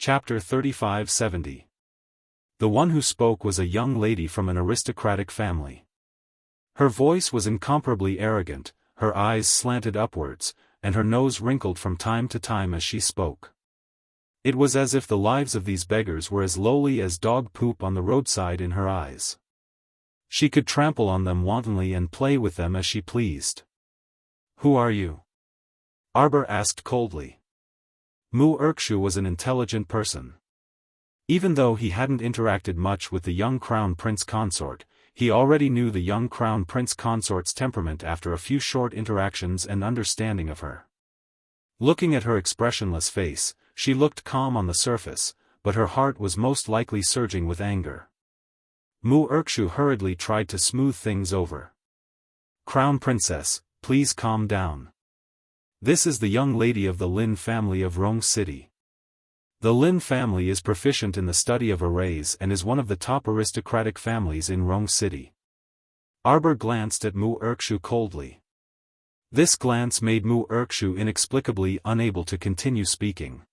Chapter 3570. The one who spoke was a young lady from an aristocratic family. Her voice was incomparably arrogant, her eyes slanted upwards, and her nose wrinkled from time to time as she spoke. It was as if the lives of these beggars were as lowly as dog poop on the roadside in her eyes. She could trample on them wantonly and play with them as she pleased. "Who are you?" Arbor asked coldly. Mu-Urkshu was an intelligent person. Even though he hadn't interacted much with the young crown prince consort, he already knew the young crown prince consort's temperament after a few short interactions and understanding of her. Looking at her expressionless face, she looked calm on the surface, but her heart was most likely surging with anger. Mu-Urkshu hurriedly tried to smooth things over. "Crown princess, please calm down. This is the young lady of the Lin family of Rong City. The Lin family is proficient in the study of arrays and is one of the top aristocratic families in Rong City." Arbor glanced at Mu-Urkshu coldly. This glance made Mu-Urkshu inexplicably unable to continue speaking.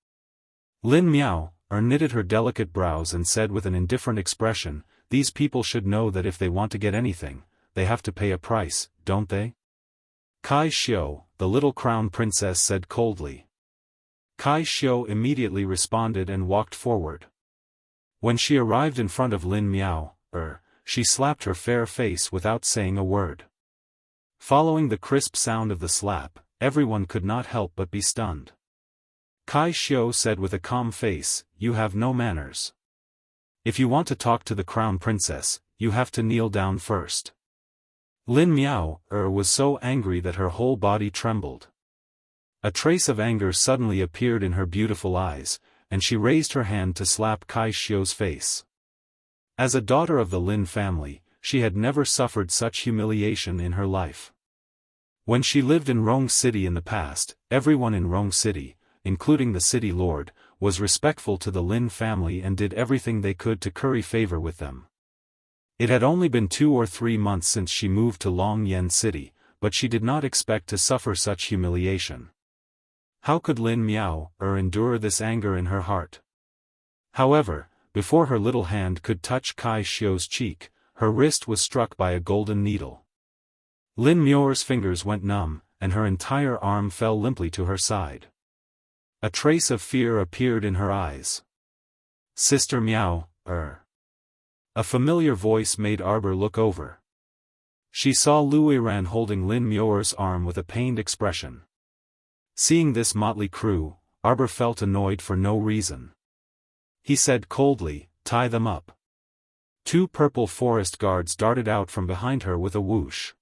Lin Miao knitted her delicate brows and said with an indifferent expression, "These people should know that if they want to get anything, they have to pay a price, don't they?" "Kai Xiu," the little crown princess said coldly. Kai Xiu immediately responded and walked forward. When she arrived in front of Lin Miao, she slapped her fair face without saying a word. Following the crisp sound of the slap, everyone could not help but be stunned. Kai Xiu said with a calm face, "You have no manners. If you want to talk to the crown princess, you have to kneel down first." Lin Miao was so angry that her whole body trembled. A trace of anger suddenly appeared in her beautiful eyes, and she raised her hand to slap Kai Xiu's face. As a daughter of the Lin family, she had never suffered such humiliation in her life. When she lived in Rong City in the past, everyone in Rong City, including the city lord, was respectful to the Lin family and did everything they could to curry favor with them. It had only been 2 or 3 months since she moved to Long Yen City, but she did not expect to suffer such humiliation. How could Lin Miao endure this anger in her heart? However, before her little hand could touch Kai Xiu's cheek, her wrist was struck by a golden needle. Lin Miao's fingers went numb, and her entire arm fell limply to her side. A trace of fear appeared in her eyes. "Sister Miao, A familiar voice made Arbor look over. She saw Luiran holding Lin Miao's arm with a pained expression. Seeing this motley crew, Arbor felt annoyed for no reason. He said coldly, "Tie them up." 2 purple forest guards darted out from behind her with a whoosh.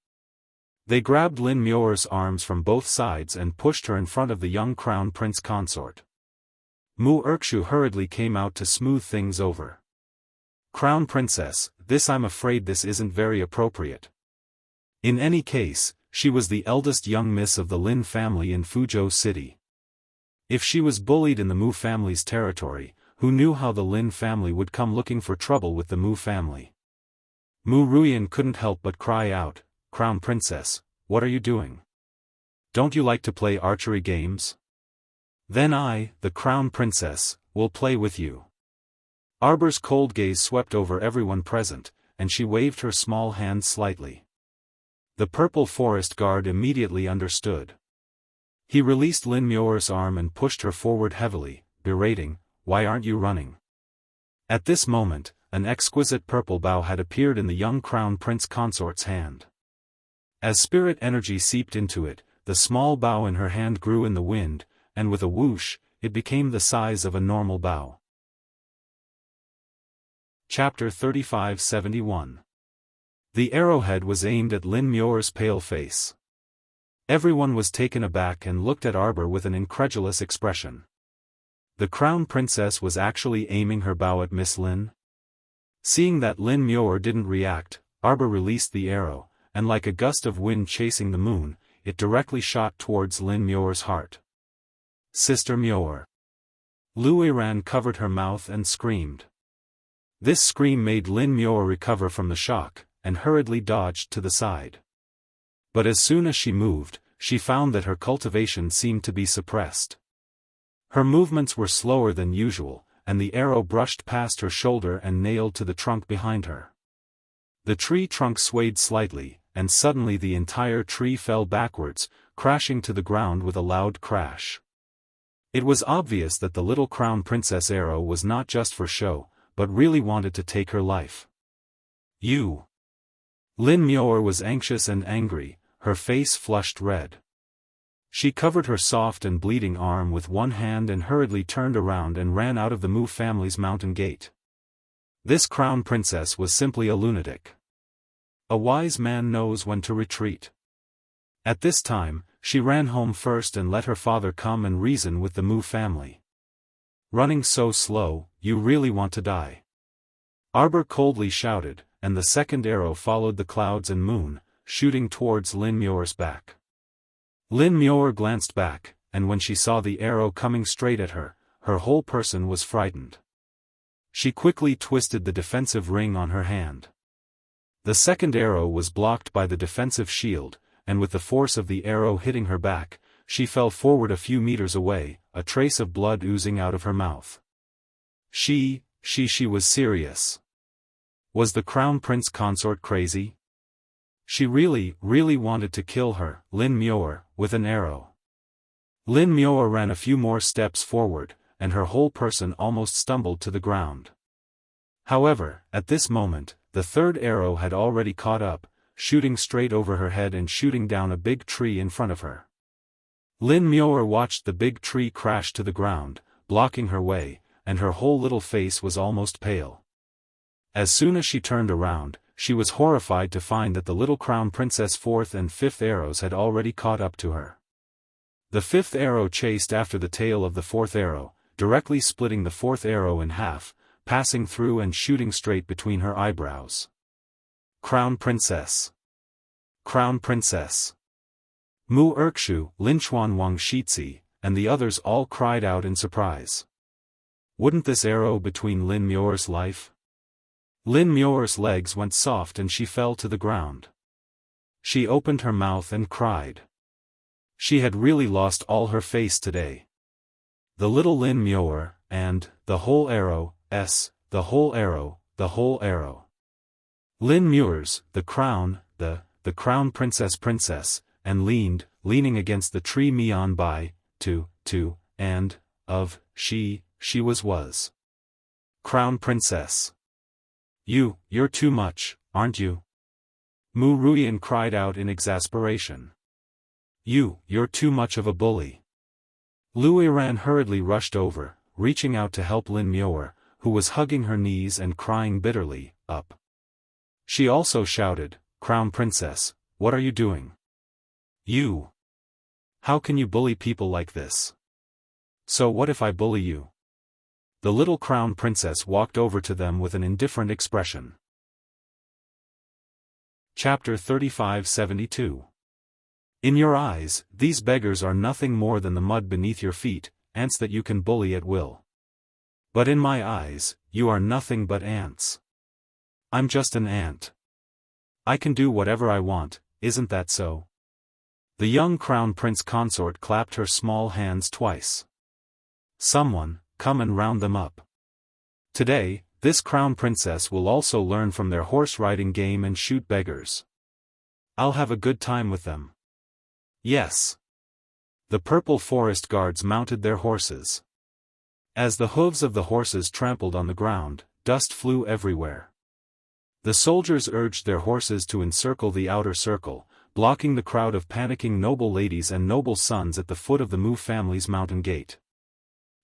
They grabbed Lin Miao's arms from both sides and pushed her in front of the young crown prince consort. Mu-Urkshu hurriedly came out to smooth things over. "Crown princess, I'm afraid this isn't very appropriate." In any case, she was the eldest young miss of the Lin family in Fuzhou City. If she was bullied in the Mu family's territory, who knew how the Lin family would come looking for trouble with the Mu family? Mu Ruyan couldn't help but cry out, "Crown princess, what are you doing? Don't you like to play archery games? Then I, the crown princess, will play with you." Arbor's cold gaze swept over everyone present, and she waved her small hand slightly. The purple forest guard immediately understood. He released Lin Miao's arm and pushed her forward heavily, berating, "Why aren't you running?" At this moment, an exquisite purple bow had appeared in the young crown prince consort's hand. As spirit energy seeped into it, the small bow in her hand grew in the wind, and with a whoosh, it became the size of a normal bow. Chapter 3571. The arrowhead was aimed at Lin Miao's pale face. Everyone was taken aback and looked at Arbor with an incredulous expression. The crown princess was actually aiming her bow at Miss Lin? Seeing that Lin Miao didn't react, Arbor released the arrow, and like a gust of wind chasing the moon, it directly shot towards Lin Miao's heart. "Sister Miao!" Luiran covered her mouth and screamed. This scream made Lin Miao recover from the shock, and hurriedly dodged to the side. But as soon as she moved, she found that her cultivation seemed to be suppressed. Her movements were slower than usual, and the arrow brushed past her shoulder and nailed to the trunk behind her. The tree trunk swayed slightly, and suddenly the entire tree fell backwards, crashing to the ground with a loud crash. It was obvious that the little Crown Princess arrow was not just for show, but really wanted to take her life. You! Lin Muir was anxious and angry, her face flushed red. She covered her soft and bleeding arm with one hand and hurriedly turned around and ran out of the Mu family's mountain gate. This Crown Princess was simply a lunatic. A wise man knows when to retreat. At this time, she ran home first and let her father come and reason with the Mu family. Running so slow, you really want to die. Arbor coldly shouted, and the second arrow followed the clouds and moon, shooting towards Lin Muir's back. Lin Muir glanced back, and when she saw the arrow coming straight at her, her whole person was frightened. She quickly twisted the defensive ring on her hand. The second arrow was blocked by the defensive shield, and with the force of the arrow hitting her back, she fell forward a few meters away, a trace of blood oozing out of her mouth. She was serious. Was the Crown Prince Consort crazy? She really wanted to kill her, Lin Muir, with an arrow. Lin Muir ran a few more steps forward, and her whole person almost stumbled to the ground. However, at this moment, the third arrow had already caught up, shooting straight over her head and shooting down a big tree in front of her. Lin Muir watched the big tree crash to the ground, blocking her way, and her whole little face was almost pale. As soon as she turned around, she was horrified to find that the little Crown Princess' fourth and fifth arrows had already caught up to her. The fifth arrow chased after the tail of the fourth arrow, directly splitting the fourth arrow in half, passing through and shooting straight between her eyebrows. Crown Princess! Crown Princess! Mu Erkshu, Linchuan Wang Shitzi, and the others all cried out in surprise. Wouldn't this arrow between Lin Muir's life? Lin Muir's legs went soft and she fell to the ground. She opened her mouth and cried. She had really lost all her face today. The little Lin Muir, and, the whole arrow, the whole arrow, the whole arrow. Lin Muir's, the crown, the Crown Princess, and leaning against the tree Mian by, and, of, she was. Crown Princess. You're too much, aren't you? Mu Ruyan cried out in exasperation. You're too much of a bully. Lu Iran hurriedly rushed over, reaching out to help Lin Muir, who was hugging her knees and crying bitterly, up. She also shouted, Crown Princess, what are you doing? How can you bully people like this? So what if I bully you? The little Crown Princess walked over to them with an indifferent expression. Chapter 3572. In your eyes, these beggars are nothing more than the mud beneath your feet, ants that you can bully at will. But in my eyes, you are nothing but ants. I'm just an ant. I can do whatever I want, isn't that so? The young Crown Prince Consort clapped her small hands twice. Someone, come and round them up. Today, this Crown Princess will also learn from their horse-riding game and shoot beggars. I'll have a good time with them. Yes. The purple forest guards mounted their horses. As the hooves of the horses trampled on the ground, dust flew everywhere. The soldiers urged their horses to encircle the outer circle, blocking the crowd of panicking noble ladies and noble sons at the foot of the Mu family's mountain gate.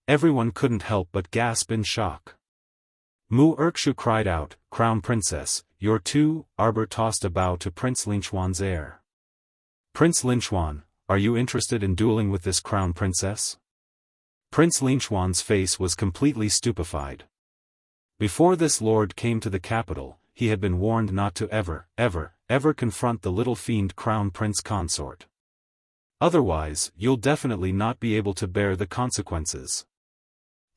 Everyone couldn't help but gasp in shock. Mu Erkshu cried out, Crown Princess, you're too. Arbor tossed a bow to Prince Linchuan's heir. Prince Linchuan, are you interested in dueling with this Crown Princess? Prince Linchuan's face was completely stupefied. Before this lord came to the capital, he had been warned not to ever confront the little fiend Crown Prince Consort. Otherwise, you'll definitely not be able to bear the consequences.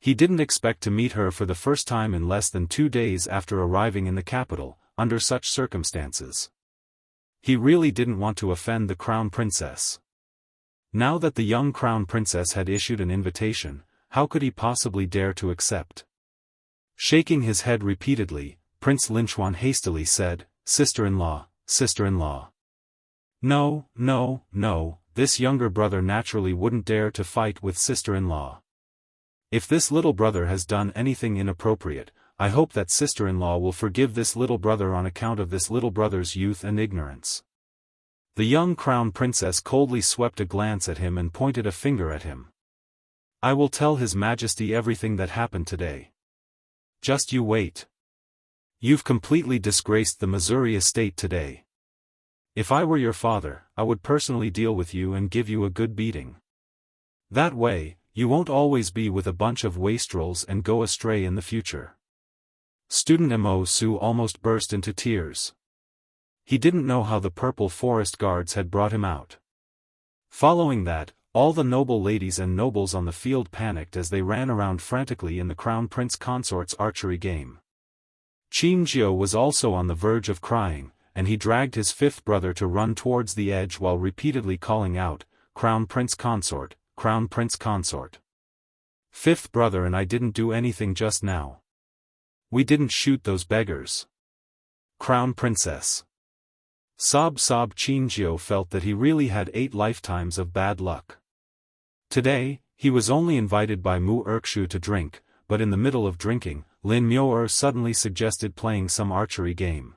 He didn't expect to meet her for the first time in less than 2 days after arriving in the capital, under such circumstances. He really didn't want to offend the Crown Princess. Now that the young Crown Princess had issued an invitation, how could he possibly dare to accept? Shaking his head repeatedly, Prince Linchuan hastily said, "Sister-in-law, sister-in-law. No, no, no, this younger brother naturally wouldn't dare to fight with sister-in-law. If this little brother has done anything inappropriate, I hope that sister-in-law will forgive this little brother on account of this little brother's youth and ignorance." The young crown princess coldly swept a glance at him and pointed a finger at him. "I will tell His Majesty everything that happened today. Just you wait. You've completely disgraced the Missouri estate today. If I were your father, I would personally deal with you and give you a good beating. That way, you won't always be with a bunch of wastrels and go astray in the future." Student Mo almost burst into tears. He didn't know how the purple forest guards had brought him out. Following that, all the noble ladies and nobles on the field panicked as they ran around frantically in the Crown Prince Consort's archery game. Qin Jiao was also on the verge of crying, and he dragged his fifth brother to run towards the edge while repeatedly calling out, "Crown Prince Consort, Crown Prince Consort. Fifth brother and I didn't do anything just now. We didn't shoot those beggars. Crown Princess." Sob Qin Jiao felt that he really had 8 lifetimes of bad luck. Today, he was only invited by Mu Erkshu to drink, but in the middle of drinking, Lin Muir suddenly suggested playing some archery game.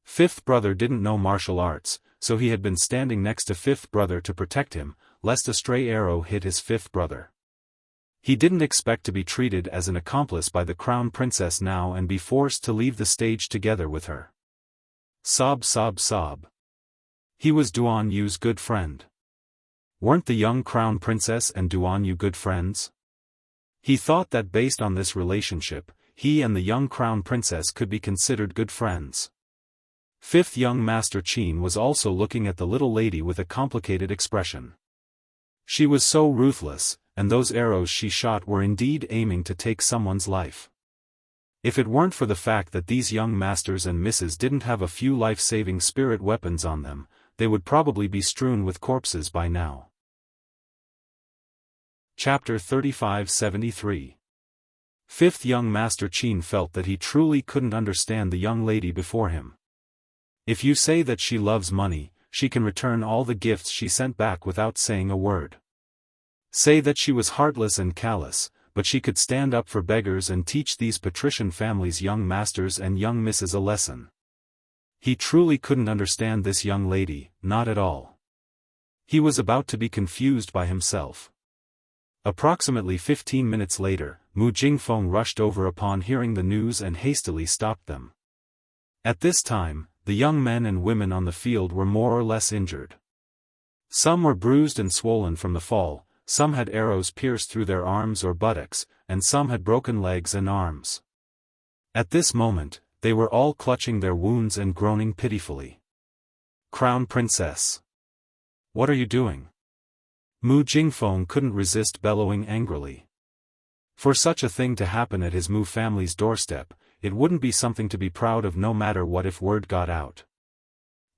Fifth brother didn't know martial arts, so he had been standing next to fifth brother to protect him, lest a stray arrow hit his fifth brother. He didn't expect to be treated as an accomplice by the crown princess now and be forced to leave the stage together with her. Sob. He was Duan Yu's good friend. Weren't the young crown princess and Duan Yu good friends? He thought that based on this relationship, he and the young crown princess could be considered good friends. Fifth young Master Qin was also looking at the little lady with a complicated expression. She was so ruthless, and those arrows she shot were indeed aiming to take someone's life. If it weren't for the fact that these young masters and misses didn't have a few life-saving spirit weapons on them, they would probably be strewn with corpses by now. Chapter 3573. Fifth young Master Qin felt that he truly couldn't understand the young lady before him. If you say that she loves money, she can return all the gifts she sent back without saying a word. Say that she was heartless and callous, but she could stand up for beggars and teach these patrician families' young masters and young misses a lesson. He truly couldn't understand this young lady, not at all. He was about to be confused by himself. Approximately 15 minutes later, Mu Jingfeng rushed over upon hearing the news and hastily stopped them. At this time, the young men and women on the field were more or less injured. Some were bruised and swollen from the fall, some had arrows pierced through their arms or buttocks, and some had broken legs and arms. At this moment, they were all clutching their wounds and groaning pitifully. "Crown Princess! What are you doing?" Mu Jingfeng couldn't resist bellowing angrily. For such a thing to happen at his Mu family's doorstep, it wouldn't be something to be proud of no matter what if word got out.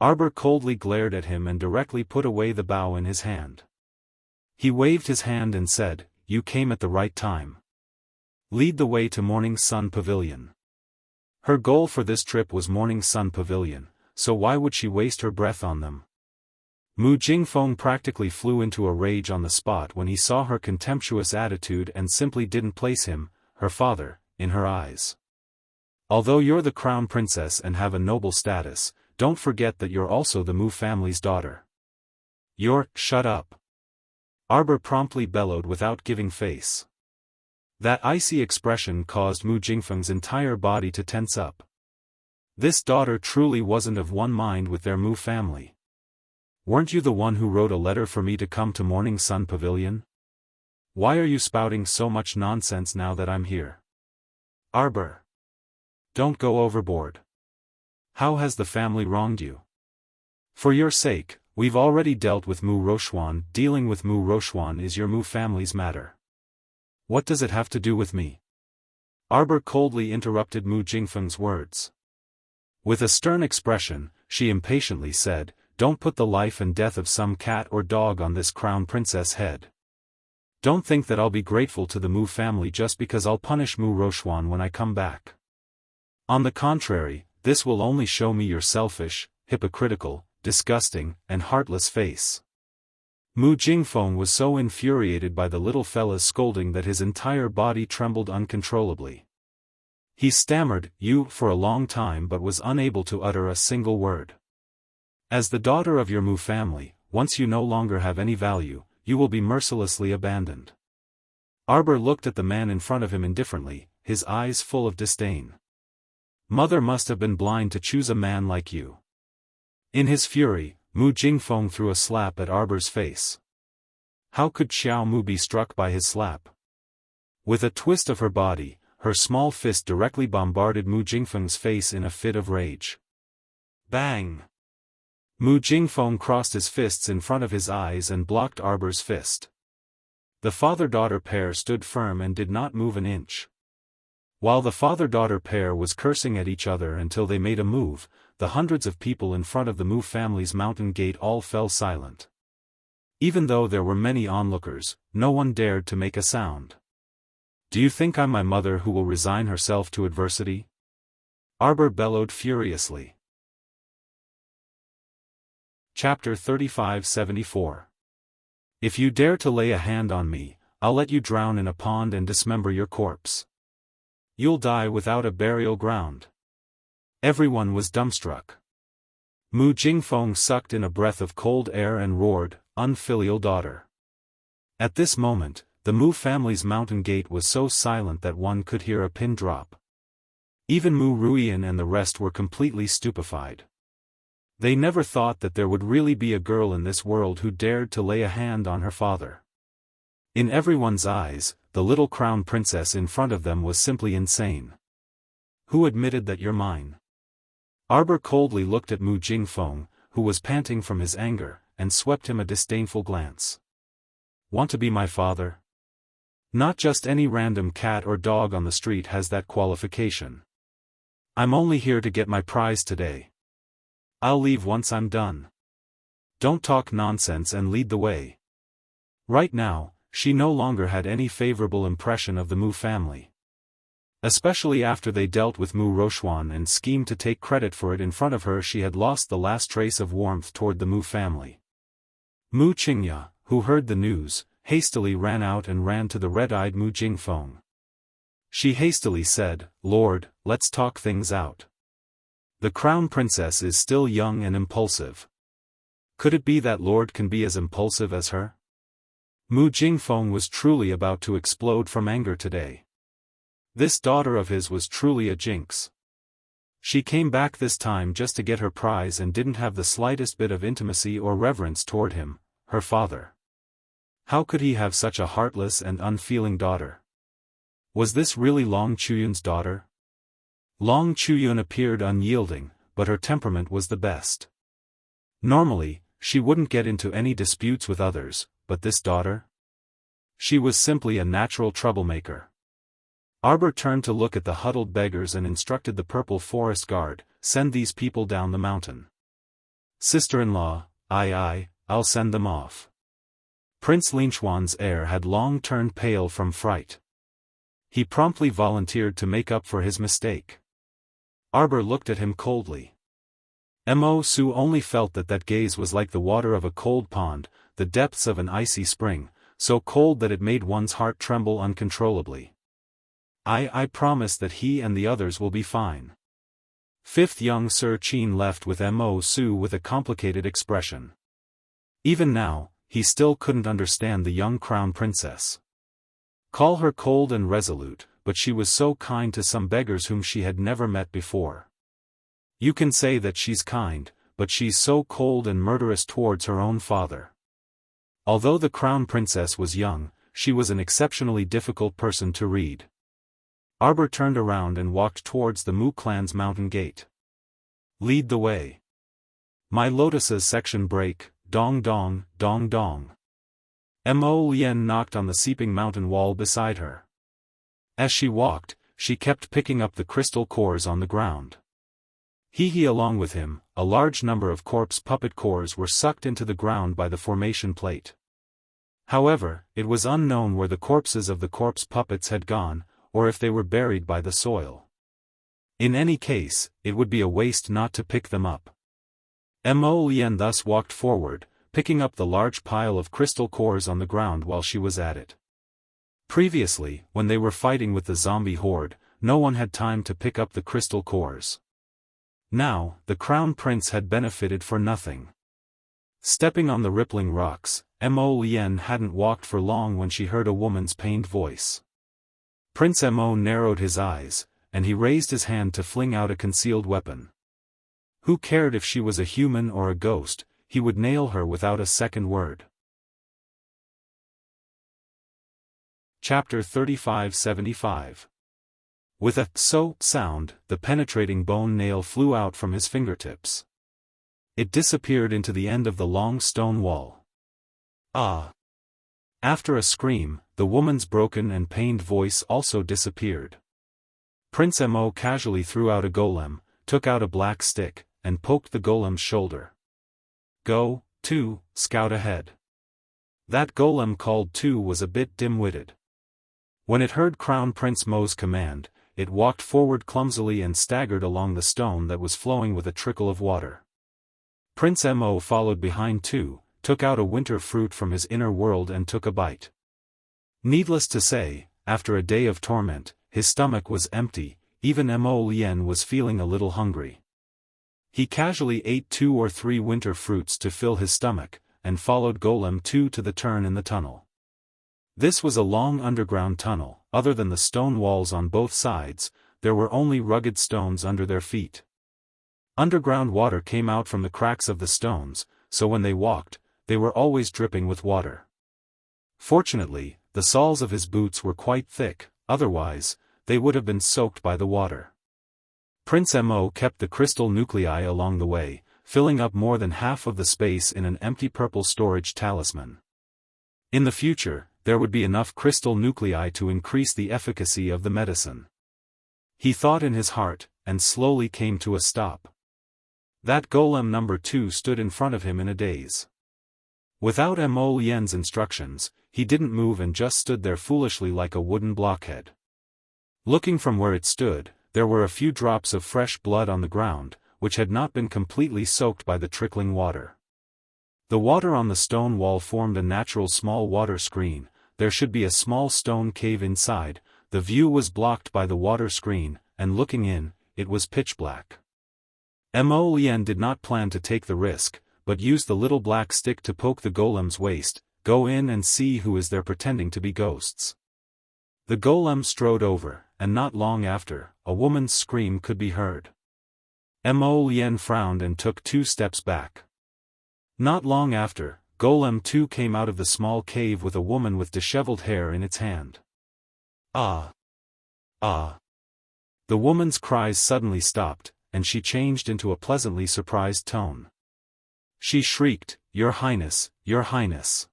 Arbor coldly glared at him and directly put away the bow in his hand. He waved his hand and said, "You came at the right time. Lead the way to Morning Sun Pavilion." Her goal for this trip was Morning Sun Pavilion, so why would she waste her breath on them? Mu Jingfeng practically flew into a rage on the spot when he saw her contemptuous attitude and simply didn't place him, her father, in her eyes. Although you're the crown princess and have a noble status, don't forget that you're also the Mu family's daughter. Shut up. Arbor promptly bellowed without giving face. That icy expression caused Mu Jingfeng's entire body to tense up. This daughter truly wasn't of one mind with their Mu family. Weren't you the one who wrote a letter for me to come to Morning Sun Pavilion? Why are you spouting so much nonsense now that I'm here? Arbor. Don't go overboard. How has the family wronged you? For your sake, we've already dealt with Mu Rochuan. Dealing with Mu Rochuan is your Mu family's matter. What does it have to do with me? Arbor coldly interrupted Mu Jingfeng's words. With a stern expression, she impatiently said, "Don't put the life and death of some cat or dog on this crown princess' head. Don't think that I'll be grateful to the Mu family just because I'll punish Mu Rochuan when I come back. On the contrary, this will only show me your selfish, hypocritical, disgusting, and heartless face. Mu Jingfeng was so infuriated by the little fella's scolding that his entire body trembled uncontrollably. He stammered, "You," for a long time but was unable to utter a single word. As the daughter of your Mu family, once you no longer have any value, you will be mercilessly abandoned. Arbor looked at the man in front of him indifferently, his eyes full of disdain. Mother must have been blind to choose a man like you. In his fury, Mu Jingfeng threw a slap at Arbor's face. How could Xiao Mu be struck by his slap? With a twist of her body, her small fist directly bombarded Mu Jingfeng's face in a fit of rage. Bang! Mu Jingfeng crossed his fists in front of his eyes and blocked Arbor's fist. The father-daughter pair stood firm and did not move an inch. While the father-daughter pair was cursing at each other until they made a move, the hundreds of people in front of the Mu family's mountain gate all fell silent. Even though there were many onlookers, no one dared to make a sound. Do you think I'm my mother who will resign herself to adversity? Arbor bellowed furiously. Chapter 35-74. If you dare to lay a hand on me, I'll let you drown in a pond and dismember your corpse. You'll die without a burial ground. Everyone was dumbstruck. Mu Jingfeng sucked in a breath of cold air and roared, "Unfilial daughter." At this moment, the Mu family's mountain gate was so silent that one could hear a pin drop. Even Mu Ruian and the rest were completely stupefied. They never thought that there would really be a girl in this world who dared to lay a hand on her father. In everyone's eyes, the little crown princess in front of them was simply insane. Who admitted that you're mine? Arbor coldly looked at Mu Jingfeng, who was panting from his anger, and swept him a disdainful glance. Want to be my father? Not just any random cat or dog on the street has that qualification. I'm only here to get my prize today. I'll leave once I'm done. Don't talk nonsense and lead the way. Right now, she no longer had any favorable impression of the Mu family. Especially after they dealt with Mu Rochuan and schemed to take credit for it in front of her, she had lost the last trace of warmth toward the Mu family. Mu Qingya, who heard the news, hastily ran out and ran to the red-eyed Mu Jingfeng. She hastily said, "Lord, let's talk things out. The crown princess is still young and impulsive. Could it be that Lord can be as impulsive as her?" Mu Jingfeng was truly about to explode from anger today. This daughter of his was truly a jinx. She came back this time just to get her prize and didn't have the slightest bit of intimacy or reverence toward him, her father. How could he have such a heartless and unfeeling daughter? Was this really Long Chuyun's daughter? Long Chuyun appeared unyielding, but her temperament was the best. Normally, she wouldn't get into any disputes with others, but this daughter? She was simply a natural troublemaker. Arbor turned to look at the huddled beggars and instructed the Purple Forest Guard, "Send these people down the mountain." "Sister-in-law, aye, I'll send them off." Prince Linchuan's heir had long turned pale from fright. He promptly volunteered to make up for his mistake. Arbor looked at him coldly. Mo Su only felt that gaze was like the water of a cold pond, the depths of an icy spring, so cold that it made one's heart tremble uncontrollably. I promise that he and the others will be fine." Fifth young Sir Qin left with Mo Su with a complicated expression. Even now, he still couldn't understand the young crown princess. Call her cold and resolute, but she was so kind to some beggars whom she had never met before. You can say that she's kind, but she's so cold and murderous towards her own father. Although the crown princess was young, she was an exceptionally difficult person to read. Arbor turned around and walked towards the Mu clan's mountain gate. "Lead the way. My lotuses section break, dong dong, dong dong." Mo Lien knocked on the seeping mountain wall beside her. As she walked, she kept picking up the crystal cores on the ground. He along with him, a large number of corpse puppet cores were sucked into the ground by the formation plate. However, it was unknown where the corpses of the corpse puppets had gone, or if they were buried by the soil. In any case, it would be a waste not to pick them up. Mo Lien thus walked forward, picking up the large pile of crystal cores on the ground while she was at it. Previously, when they were fighting with the zombie horde, no one had time to pick up the crystal cores. Now, the Crown Prince had benefited for nothing. Stepping on the rippling rocks, Mo Lien hadn't walked for long when she heard a woman's pained voice. Prince Mo narrowed his eyes, and he raised his hand to fling out a concealed weapon. Who cared if she was a human or a ghost, he would nail her without a second word. Chapter 3575. With a "so" sound, the penetrating bone nail flew out from his fingertips. It disappeared into the end of the long stone wall. Ah! After a scream, the woman's broken and pained voice also disappeared. Prince Mo casually threw out a golem, took out a black stick, and poked the golem's shoulder. "Go, Tu, scout ahead." That golem called Tu was a bit dim-witted. When it heard Crown Prince Mo's command, it walked forward clumsily and staggered along the stone that was flowing with a trickle of water. Prince Mo followed behind Tu, took out a winter fruit from his inner world and took a bite. Needless to say, after a day of torment, his stomach was empty. Even Mo Lien was feeling a little hungry. He casually ate 2 or 3 winter fruits to fill his stomach, and followed Golem 2 to the turn in the tunnel. This was a long underground tunnel. Other than the stone walls on both sides, there were only rugged stones under their feet. Underground water came out from the cracks of the stones, so when they walked, they were always dripping with water. Fortunately, the soles of his boots were quite thick, otherwise, they would have been soaked by the water. Prince Mo kept the crystal nuclei along the way, filling up more than half of the space in an empty purple storage talisman. In the future, there would be enough crystal nuclei to increase the efficacy of the medicine. He thought in his heart, and slowly came to a stop. That golem number 2 stood in front of him in a daze. Without Mo Lien's instructions, he didn't move and just stood there foolishly like a wooden blockhead. Looking from where it stood, there were a few drops of fresh blood on the ground, which had not been completely soaked by the trickling water. The water on the stone wall formed a natural small water screen. There should be a small stone cave inside. The view was blocked by the water screen, and looking in, it was pitch black. Mo Lien did not plan to take the risk, but used the little black stick to poke the golem's waist. Go in and see who is there pretending to be ghosts. The golem strode over, and not long after, a woman's scream could be heard. Mo Lien frowned and took 2 steps back. Not long after, Golem 2 came out of the small cave with a woman with disheveled hair in its hand. Ah! Ah! The woman's cries suddenly stopped, and she changed into a pleasantly surprised tone. She shrieked, "Your Highness, Your Highness!"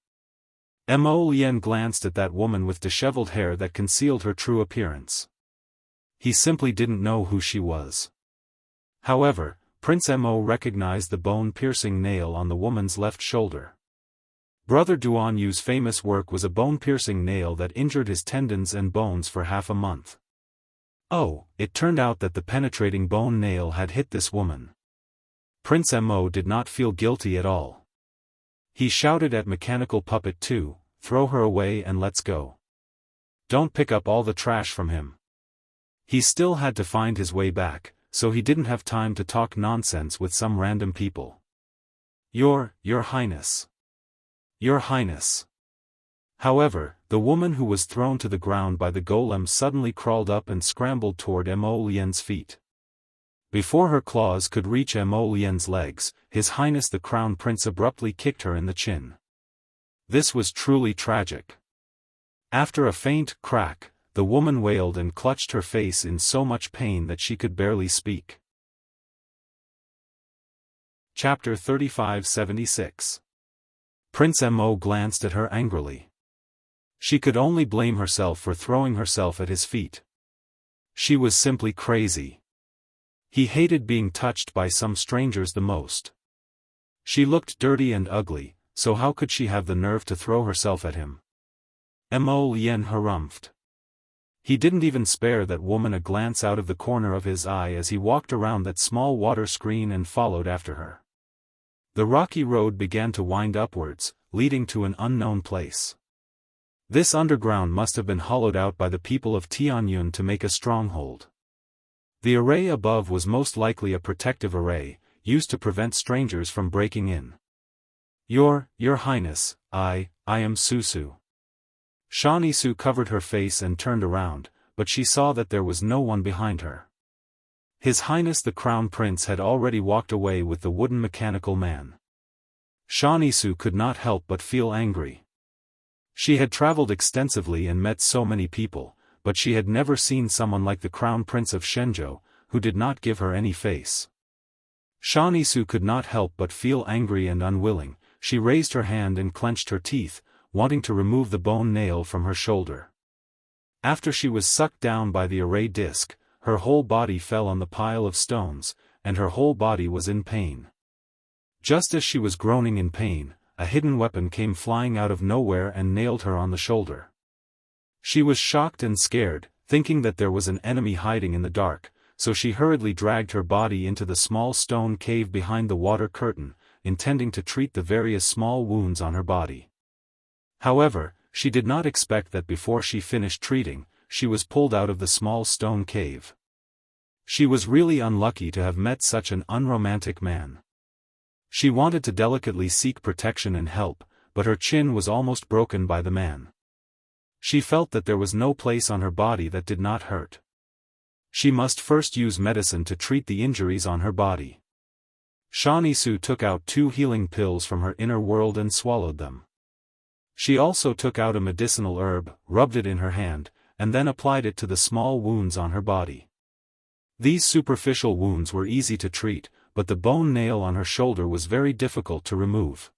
Mo Lien glanced at that woman with disheveled hair that concealed her true appearance. He simply didn't know who she was. However, Prince Mo recognized the bone-piercing nail on the woman's left shoulder. Brother Duan Yu's famous work was a bone-piercing nail that injured his tendons and bones for half a month. Oh, it turned out that the penetrating bone nail had hit this woman. Prince Mo did not feel guilty at all. He shouted at Mechanical Puppet 2, "Throw her away and let's go. Don't pick up all the trash from him." He still had to find his way back, so he didn't have time to talk nonsense with some random people. Your Highness. Your Highness." However, the woman who was thrown to the ground by the golem suddenly crawled up and scrambled toward Mo Lien's feet. Before her claws could reach Mo Lien's legs, His Highness the Crown Prince abruptly kicked her in the chin. This was truly tragic. After a faint crack, the woman wailed and clutched her face in so much pain that she could barely speak. Chapter 3576. Prince Mo glanced at her angrily. She could only blame herself for throwing herself at his feet. She was simply crazy. He hated being touched by some strangers the most. She looked dirty and ugly, so how could she have the nerve to throw herself at him? Mo Lien harumphed. He didn't even spare that woman a glance out of the corner of his eye as he walked around that small water screen and followed after her. The rocky road began to wind upwards, leading to an unknown place. This underground must have been hollowed out by the people of Tianyun to make a stronghold. The array above was most likely a protective array, used to prevent strangers from breaking in. Your Highness, I am Susu. Shanisu covered her face and turned around, but she saw that there was no one behind her. His Highness the Crown Prince had already walked away with the wooden mechanical man. Shanisu could not help but feel angry. She had traveled extensively and met so many people, but she had never seen someone like the Crown Prince of Shenzhou, who did not give her any face. Shanisu could not help but feel angry and unwilling. She raised her hand and clenched her teeth, wanting to remove the bone nail from her shoulder. After she was sucked down by the array disc, her whole body fell on the pile of stones, and her whole body was in pain. Just as she was groaning in pain, a hidden weapon came flying out of nowhere and nailed her on the shoulder. She was shocked and scared, thinking that there was an enemy hiding in the dark, so she hurriedly dragged her body into the small stone cave behind the water curtain, intending to treat the various small wounds on her body. However, she did not expect that before she finished treating, she was pulled out of the small stone cave. She was really unlucky to have met such an unromantic man. She wanted to delicately seek protection and help, but her chin was almost broken by the man. She felt that there was no place on her body that did not hurt. She must first use medicine to treat the injuries on her body. Shanisu took out 2 healing pills from her inner world and swallowed them. She also took out a medicinal herb, rubbed it in her hand, and then applied it to the small wounds on her body. These superficial wounds were easy to treat, but the bone nail on her shoulder was very difficult to remove.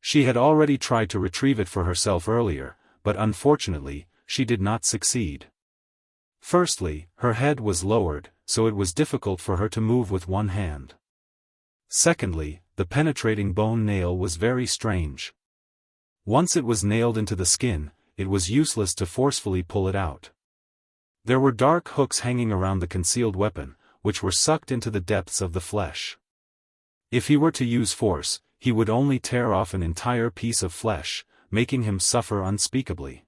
She had already tried to retrieve it for herself earlier, but unfortunately, she did not succeed. Firstly, her head was lowered, so it was difficult for her to move with one hand. Secondly, the penetrating bone nail was very strange. Once it was nailed into the skin, it was useless to forcefully pull it out. There were dark hooks hanging around the concealed weapon, which were sucked into the depths of the flesh. If he were to use force, he would only tear off an entire piece of flesh, making him suffer unspeakably.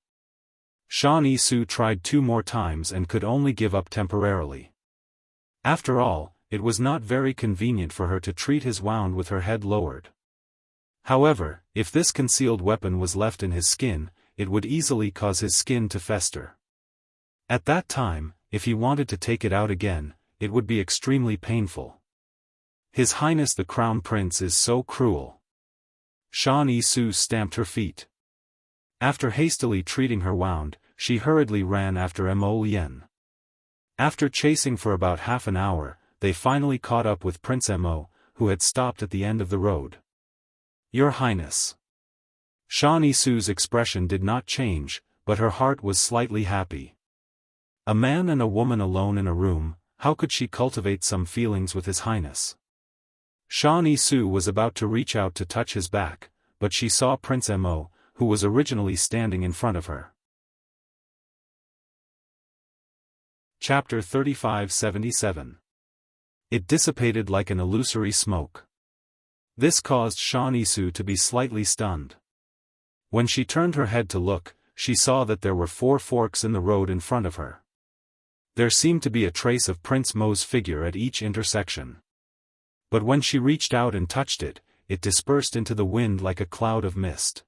Shanisu tried 2 more times and could only give up temporarily. After all, it was not very convenient for her to treat his wound with her head lowered. However, if this concealed weapon was left in his skin, it would easily cause his skin to fester. At that time, if he wanted to take it out again, it would be extremely painful. His Highness the Crown Prince is so cruel. Shanisu stamped her feet. After hastily treating her wound, she hurriedly ran after Mo Lien. After chasing for about half an hour, they finally caught up with Prince Mo, who had stopped at the end of the road. Your Highness. Shanisu's expression did not change, but her heart was slightly happy. A man and a woman alone in a room, how could she cultivate some feelings with His Highness? Shanisu was about to reach out to touch his back, but she saw Prince Mo, who was originally standing in front of her. Chapter 3577. It dissipated like an illusory smoke. This caused Shanisu to be slightly stunned. When she turned her head to look, she saw that there were 4 forks in the road in front of her. There seemed to be a trace of Prince Mo's figure at each intersection. But when she reached out and touched it, it dispersed into the wind like a cloud of mist.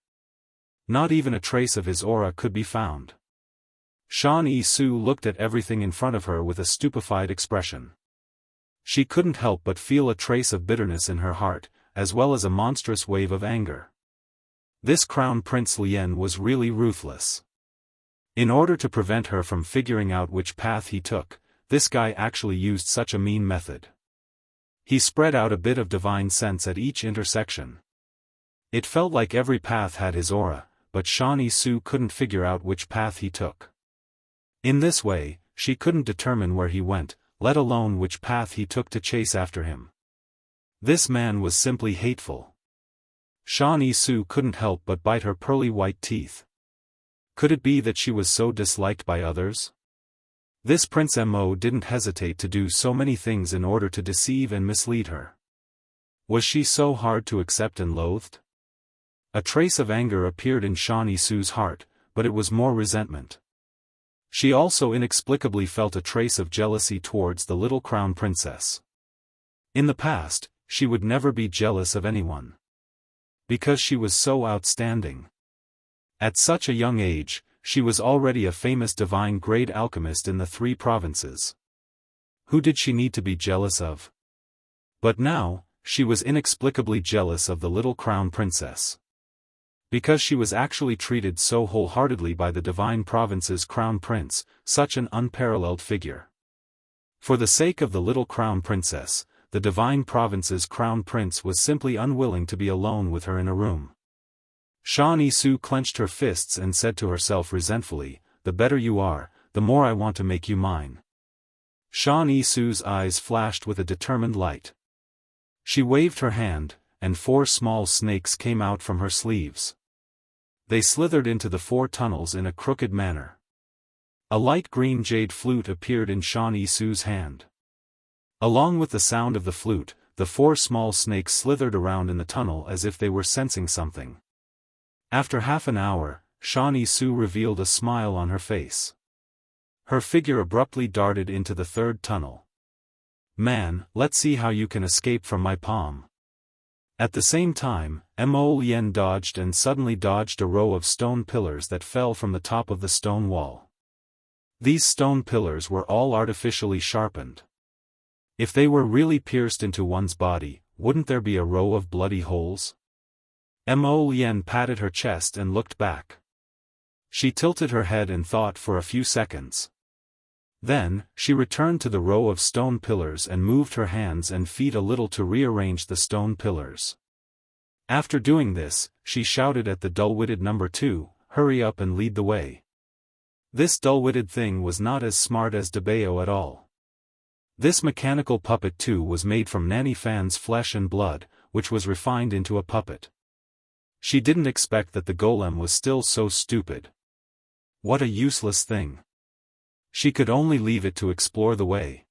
Not even a trace of his aura could be found. Shanisu looked at everything in front of her with a stupefied expression. She couldn't help but feel a trace of bitterness in her heart, as well as a monstrous wave of anger. This Crown Prince Lien was really ruthless. In order to prevent her from figuring out which path he took, this guy actually used such a mean method. He spread out a bit of divine sense at each intersection. It felt like every path had his aura, but Shanisu couldn't figure out which path he took. In this way, she couldn't determine where he went, let alone which path he took to chase after him. This man was simply hateful. Shawnee Sue couldn't help but bite her pearly white teeth. Could it be that she was so disliked by others? This Prince Mo didn't hesitate to do so many things in order to deceive and mislead her. Was she so hard to accept and loathed? A trace of anger appeared in Shawnee Sue's heart, but it was more resentment. She also inexplicably felt a trace of jealousy towards the little crown princess. In the past, she would never be jealous of anyone. Because she was so outstanding. At such a young age, she was already a famous divine-grade alchemist in the 3 provinces. Who did she need to be jealous of? But now, she was inexplicably jealous of the little crown princess. Because she was actually treated so wholeheartedly by the divine province's crown prince, such an unparalleled figure. For the sake of the little crown princess, the divine province's crown prince was simply unwilling to be alone with her in a room. Shawnee Sue clenched her fists and said to herself resentfully, "The better you are, the more I want to make you mine." Shawnee Sue's eyes flashed with a determined light. She waved her hand, and 4 small snakes came out from her sleeves. They slithered into the 4 tunnels in a crooked manner. A light green jade flute appeared in Shawnee Sue's hand. Along with the sound of the flute, the 4 small snakes slithered around in the tunnel as if they were sensing something. After half an hour, Shawnee Sue revealed a smile on her face. Her figure abruptly darted into the 3rd tunnel. "Man, let's see how you can escape from my palm." At the same time, Mo Lien dodged and suddenly dodged a row of stone pillars that fell from the top of the stone wall. These stone pillars were all artificially sharpened. If they were really pierced into one's body, wouldn't there be a row of bloody holes? Mo Lien patted her chest and looked back. She tilted her head and thought for a few seconds. Then, she returned to the row of stone pillars and moved her hands and feet a little to rearrange the stone pillars. After doing this, she shouted at the dull-witted number 2, "Hurry up and lead the way." This dull-witted thing was not as smart as Debeo at all. This mechanical puppet too was made from Nanny Fan's flesh and blood, which was refined into a puppet. She didn't expect that the golem was still so stupid. What a useless thing. She could only leave it to explore the way.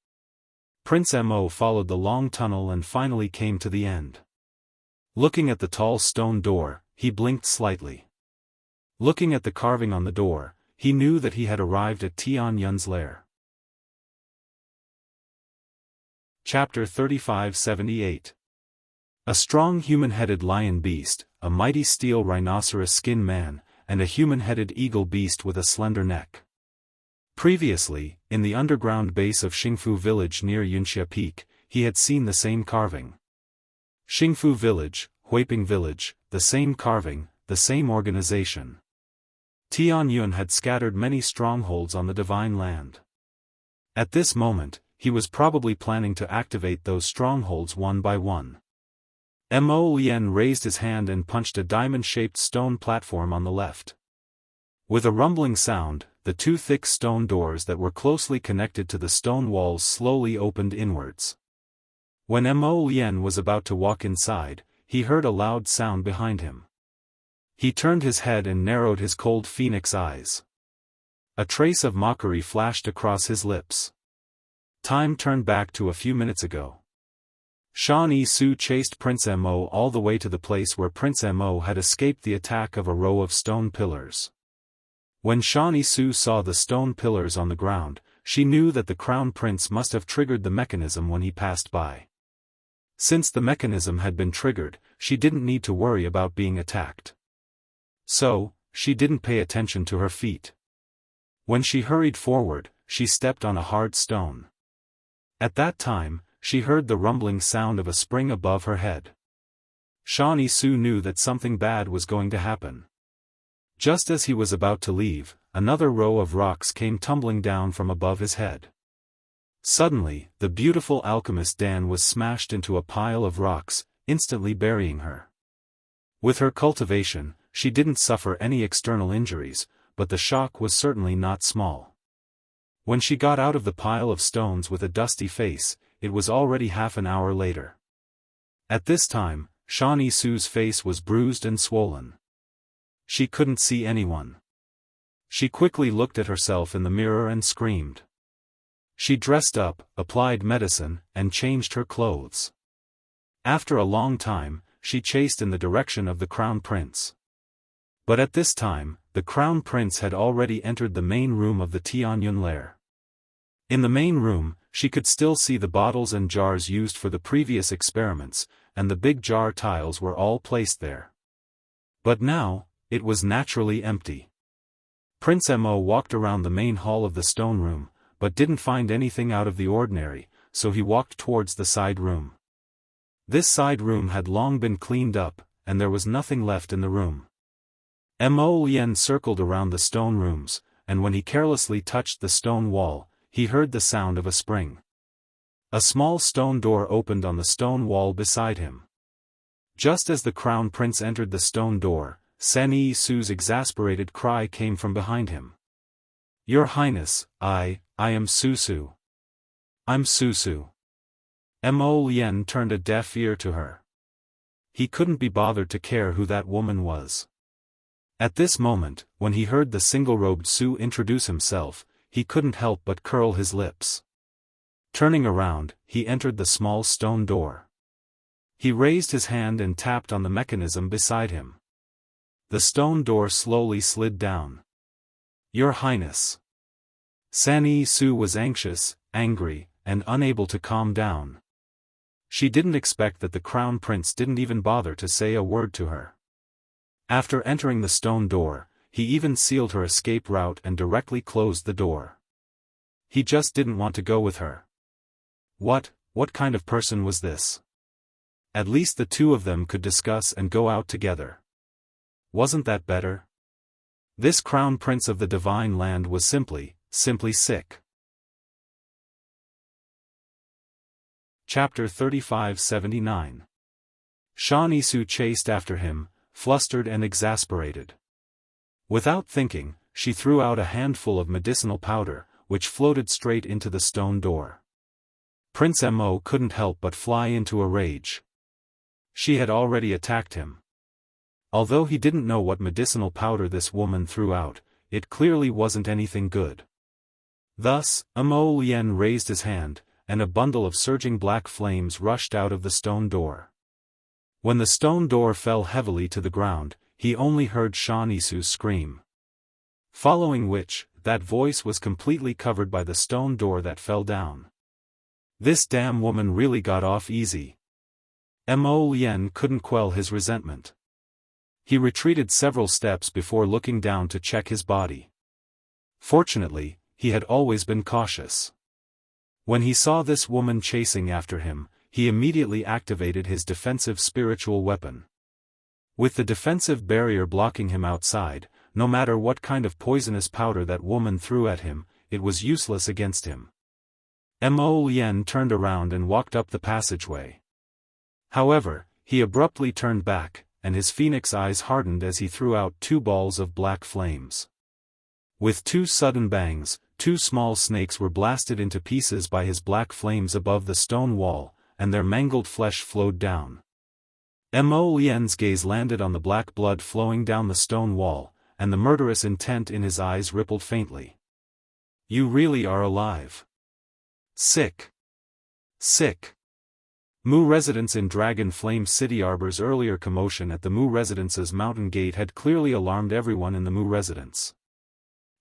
Prince Mo followed the long tunnel and finally came to the end. Looking at the tall stone door, he blinked slightly. Looking at the carving on the door, he knew that he had arrived at Tian Yun's lair. Chapter 3578. A strong human-headed lion beast, a mighty steel rhinoceros skin man, and a human-headed eagle beast with a slender neck. Previously, in the underground base of Xingfu village near Yunxia Peak, he had seen the same carving. Xingfu village, Huiping village, the same carving, the same organization. Tian Yun had scattered many strongholds on the divine land. At this moment, he was probably planning to activate those strongholds one by one. Mo Lien raised his hand and punched a diamond-shaped stone platform on the left. With a rumbling sound, the 2 thick stone doors that were closely connected to the stone walls slowly opened inwards. When Mo Lien was about to walk inside, he heard a loud sound behind him. He turned his head and narrowed his cold phoenix eyes. A trace of mockery flashed across his lips. Time turned back to a few minutes ago. Shawnee Sue chased Prince Mo all the way to the place where Prince Mo had escaped the attack of a row of stone pillars. When Shawnee Sue saw the stone pillars on the ground, she knew that the crown prince must have triggered the mechanism when he passed by. Since the mechanism had been triggered, she didn't need to worry about being attacked. So, she didn't pay attention to her feet. When she hurried forward, she stepped on a hard stone. At that time, she heard the rumbling sound of a spring above her head. Shawnee Sue knew that something bad was going to happen. Just as he was about to leave, another row of rocks came tumbling down from above his head. Suddenly, the beautiful alchemist Dan was smashed into a pile of rocks, instantly burying her. With her cultivation, she didn't suffer any external injuries, but the shock was certainly not small. When she got out of the pile of stones with a dusty face, it was already half an hour later. At this time, Shawnee Sue's face was bruised and swollen. She couldn't see anyone. She quickly looked at herself in the mirror and screamed. She dressed up, applied medicine, and changed her clothes. After a long time, she chased in the direction of the Crown Prince. But at this time, the Crown Prince had already entered the main room of the Tianyun lair. In the main room, she could still see the bottles and jars used for the previous experiments, and the big jar tiles were all placed there. But now, it was naturally empty. Prince Mo walked around the main hall of the stone room, but didn't find anything out of the ordinary, so he walked towards the side room. This side room had long been cleaned up, and there was nothing left in the room. Mo Lien circled around the stone rooms, and when he carelessly touched the stone wall, he heard the sound of a spring. A small stone door opened on the stone wall beside him. Just as the Crown Prince entered the stone door, Shawnee Sue's exasperated cry came from behind him. "Your Highness, I am Susu. I'm Susu." Mo Lien turned a deaf ear to her. He couldn't be bothered to care who that woman was. At this moment, when he heard the single-robed Su introduce himself, he couldn't help but curl his lips. Turning around, he entered the small stone door. He raised his hand and tapped on the mechanism beside him. The stone door slowly slid down. "Your Highness." Shawnee Su was anxious, angry, and unable to calm down. She didn't expect that the Crown Prince didn't even bother to say a word to her. After entering the stone door, he even sealed her escape route and directly closed the door. He just didn't want to go with her. What kind of person was this? At least the two of them could discuss and go out together. Wasn't that better? This Crown Prince of the Divine Land was simply sick. Chapter 3579. Shawnee Su chased after him, flustered and exasperated. Without thinking, she threw out a handful of medicinal powder, which floated straight into the stone door. Prince Mo couldn't help but fly into a rage. She had already attacked him. Although he didn't know what medicinal powder this woman threw out, it clearly wasn't anything good. Thus, Mo Lien raised his hand, and a bundle of surging black flames rushed out of the stone door. When the stone door fell heavily to the ground, he only heard Shawnee Su scream. Following which, that voice was completely covered by the stone door that fell down. This damn woman really got off easy. Mo Lien couldn't quell his resentment. He retreated several steps before looking down to check his body. Fortunately, he had always been cautious. When he saw this woman chasing after him, he immediately activated his defensive spiritual weapon. With the defensive barrier blocking him outside, no matter what kind of poisonous powder that woman threw at him, it was useless against him. Mo Lien turned around and walked up the passageway. However, he abruptly turned back, and his phoenix eyes hardened as he threw out two balls of black flames. With two sudden bangs, two small snakes were blasted into pieces by his black flames above the stone wall, and their mangled flesh flowed down. Mo Lien's gaze landed on the black blood flowing down the stone wall, and the murderous intent in his eyes rippled faintly. "You really are alive. Sick. Mu residents in Dragon Flame City Arbor's earlier commotion at the Mu Residence's mountain gate had clearly alarmed everyone in the Mu residence.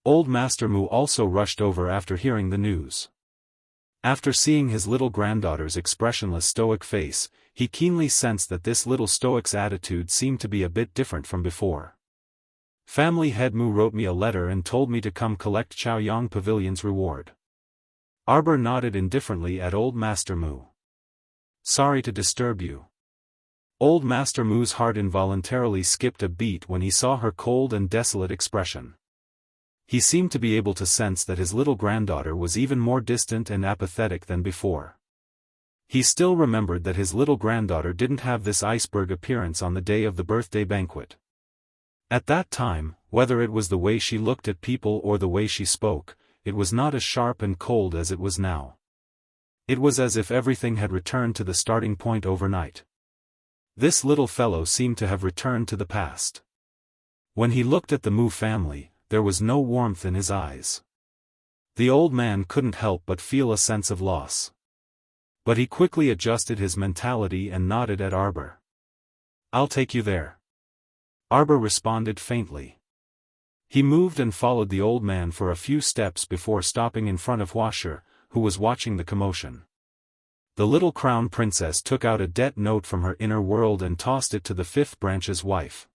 Old Master Mu also rushed over after hearing the news. After seeing his little granddaughter's expressionless stoic face, he keenly sensed that this little stoic's attitude seemed to be a bit different from before. Family head Mu wrote me a letter and told me to come collect Chaoyang Pavilion's reward. Arbor nodded indifferently at Old Master Mu. "Sorry to disturb you." Old Master Mu's heart involuntarily skipped a beat when he saw her cold and desolate expression. He seemed to be able to sense that his little granddaughter was even more distant and apathetic than before. He still remembered that his little granddaughter didn't have this iceberg appearance on the day of the birthday banquet. At that time, whether it was the way she looked at people or the way she spoke, it was not as sharp and cold as it was now. It was as if everything had returned to the starting point overnight. This little fellow seemed to have returned to the past. When he looked at the Mu family, there was no warmth in his eyes. The old man couldn't help but feel a sense of loss. But he quickly adjusted his mentality and nodded at Arbor. "I'll take you there." Arbor responded faintly. He moved and followed the old man for a few steps before stopping in front of Huasher, who was watching the commotion. The little crown princess took out a debt note from her inner world and tossed it to the fifth branch's wife.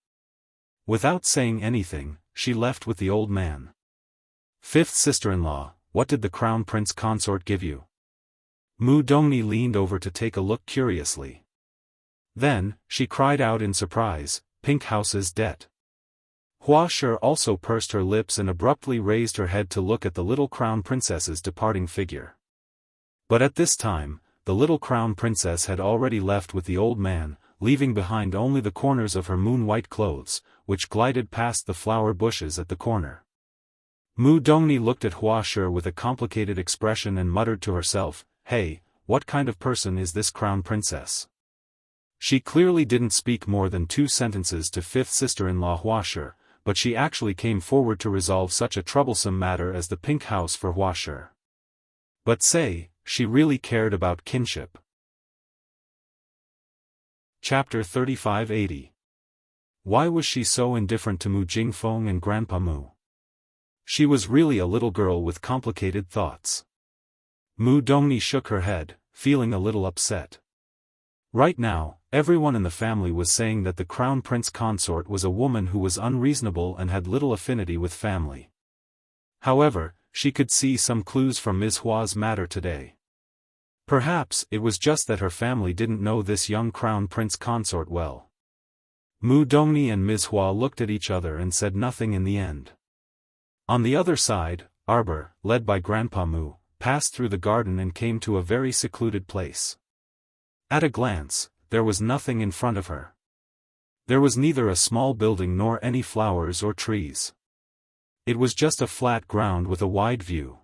Without saying anything, she left with the old man. "Fifth sister-in-law, what did the crown prince consort give you?" Mu Dongni leaned over to take a look curiously. Then, she cried out in surprise, "Pink House's debt." Huasher also pursed her lips and abruptly raised her head to look at the little crown princess's departing figure. But at this time, the little crown princess had already left with the old man, leaving behind only the corners of her moon-white clothes, which glided past the flower bushes at the corner. Mu Dongni looked at Huasher with a complicated expression and muttered to herself, "Hey, what kind of person is this crown princess?" She clearly didn't speak more than 2 sentences to fifth sister-in-law Huasher, but she actually came forward to resolve such a troublesome matter as the pink house for Huasher. But say, she really cared about kinship. Chapter 3580. Why was she so indifferent to Mu Jingfeng and Grandpa Mu? She was really a little girl with complicated thoughts. Mu Dongni shook her head, feeling a little upset. Right now, everyone in the family was saying that the crown prince consort was a woman who was unreasonable and had little affinity with family. However, she could see some clues from Ms. Hua's matter today. Perhaps it was just that her family didn't know this young crown prince consort well. Mu Dongni and Ms. Hua looked at each other and said nothing in the end. On the other side, Arbor, led by Grandpa Mu, passed through the garden and came to a very secluded place. At a glance, there was nothing in front of her. There was neither a small building nor any flowers or trees. It was just a flat ground with a wide view.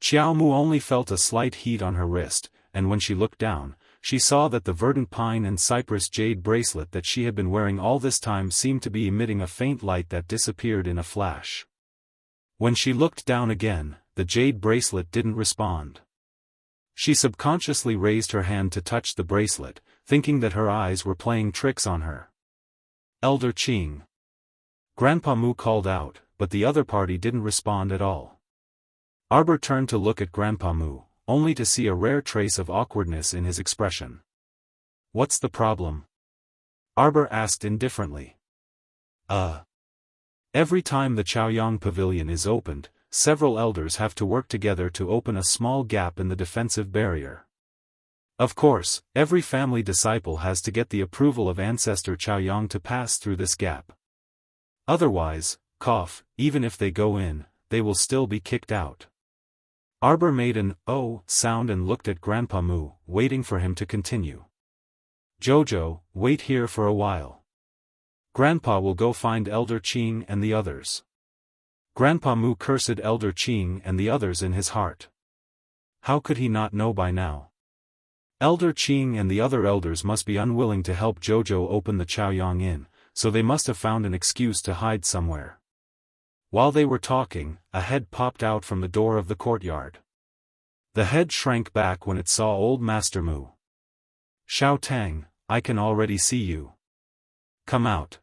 Xiao Mu only felt a slight heat on her wrist, and when she looked down, she saw that the verdant pine and cypress jade bracelet that she had been wearing all this time seemed to be emitting a faint light that disappeared in a flash. When she looked down again, the jade bracelet didn't respond. She subconsciously raised her hand to touch the bracelet, thinking that her eyes were playing tricks on her. "Elder Qing." Grandpa Mu called out, but the other party didn't respond at all. Arbor turned to look at Grandpa Mu, only to see a rare trace of awkwardness in his expression. "What's the problem?" Arbor asked indifferently. Every time the Chaoyang Pavilion is opened, several elders have to work together to open a small gap in the defensive barrier. Of course, every family disciple has to get the approval of ancestor Chaoyang to pass through this gap. Otherwise, even if they go in, they will still be kicked out. Arbor made an "oh" sound and looked at Grandpa Mu, waiting for him to continue. "Jojo, wait here for a while. Grandpa will go find Elder Qing and the others." Grandpa Mu cursed Elder Qing and the others in his heart. How could he not know by now? Elder Qing and the other elders must be unwilling to help Jojo open the Chaoyang Inn, so they must have found an excuse to hide somewhere. While they were talking, a head popped out from the door of the courtyard. The head shrank back when it saw old Master Mu. "Xiao Tang, I can already see you. Come out."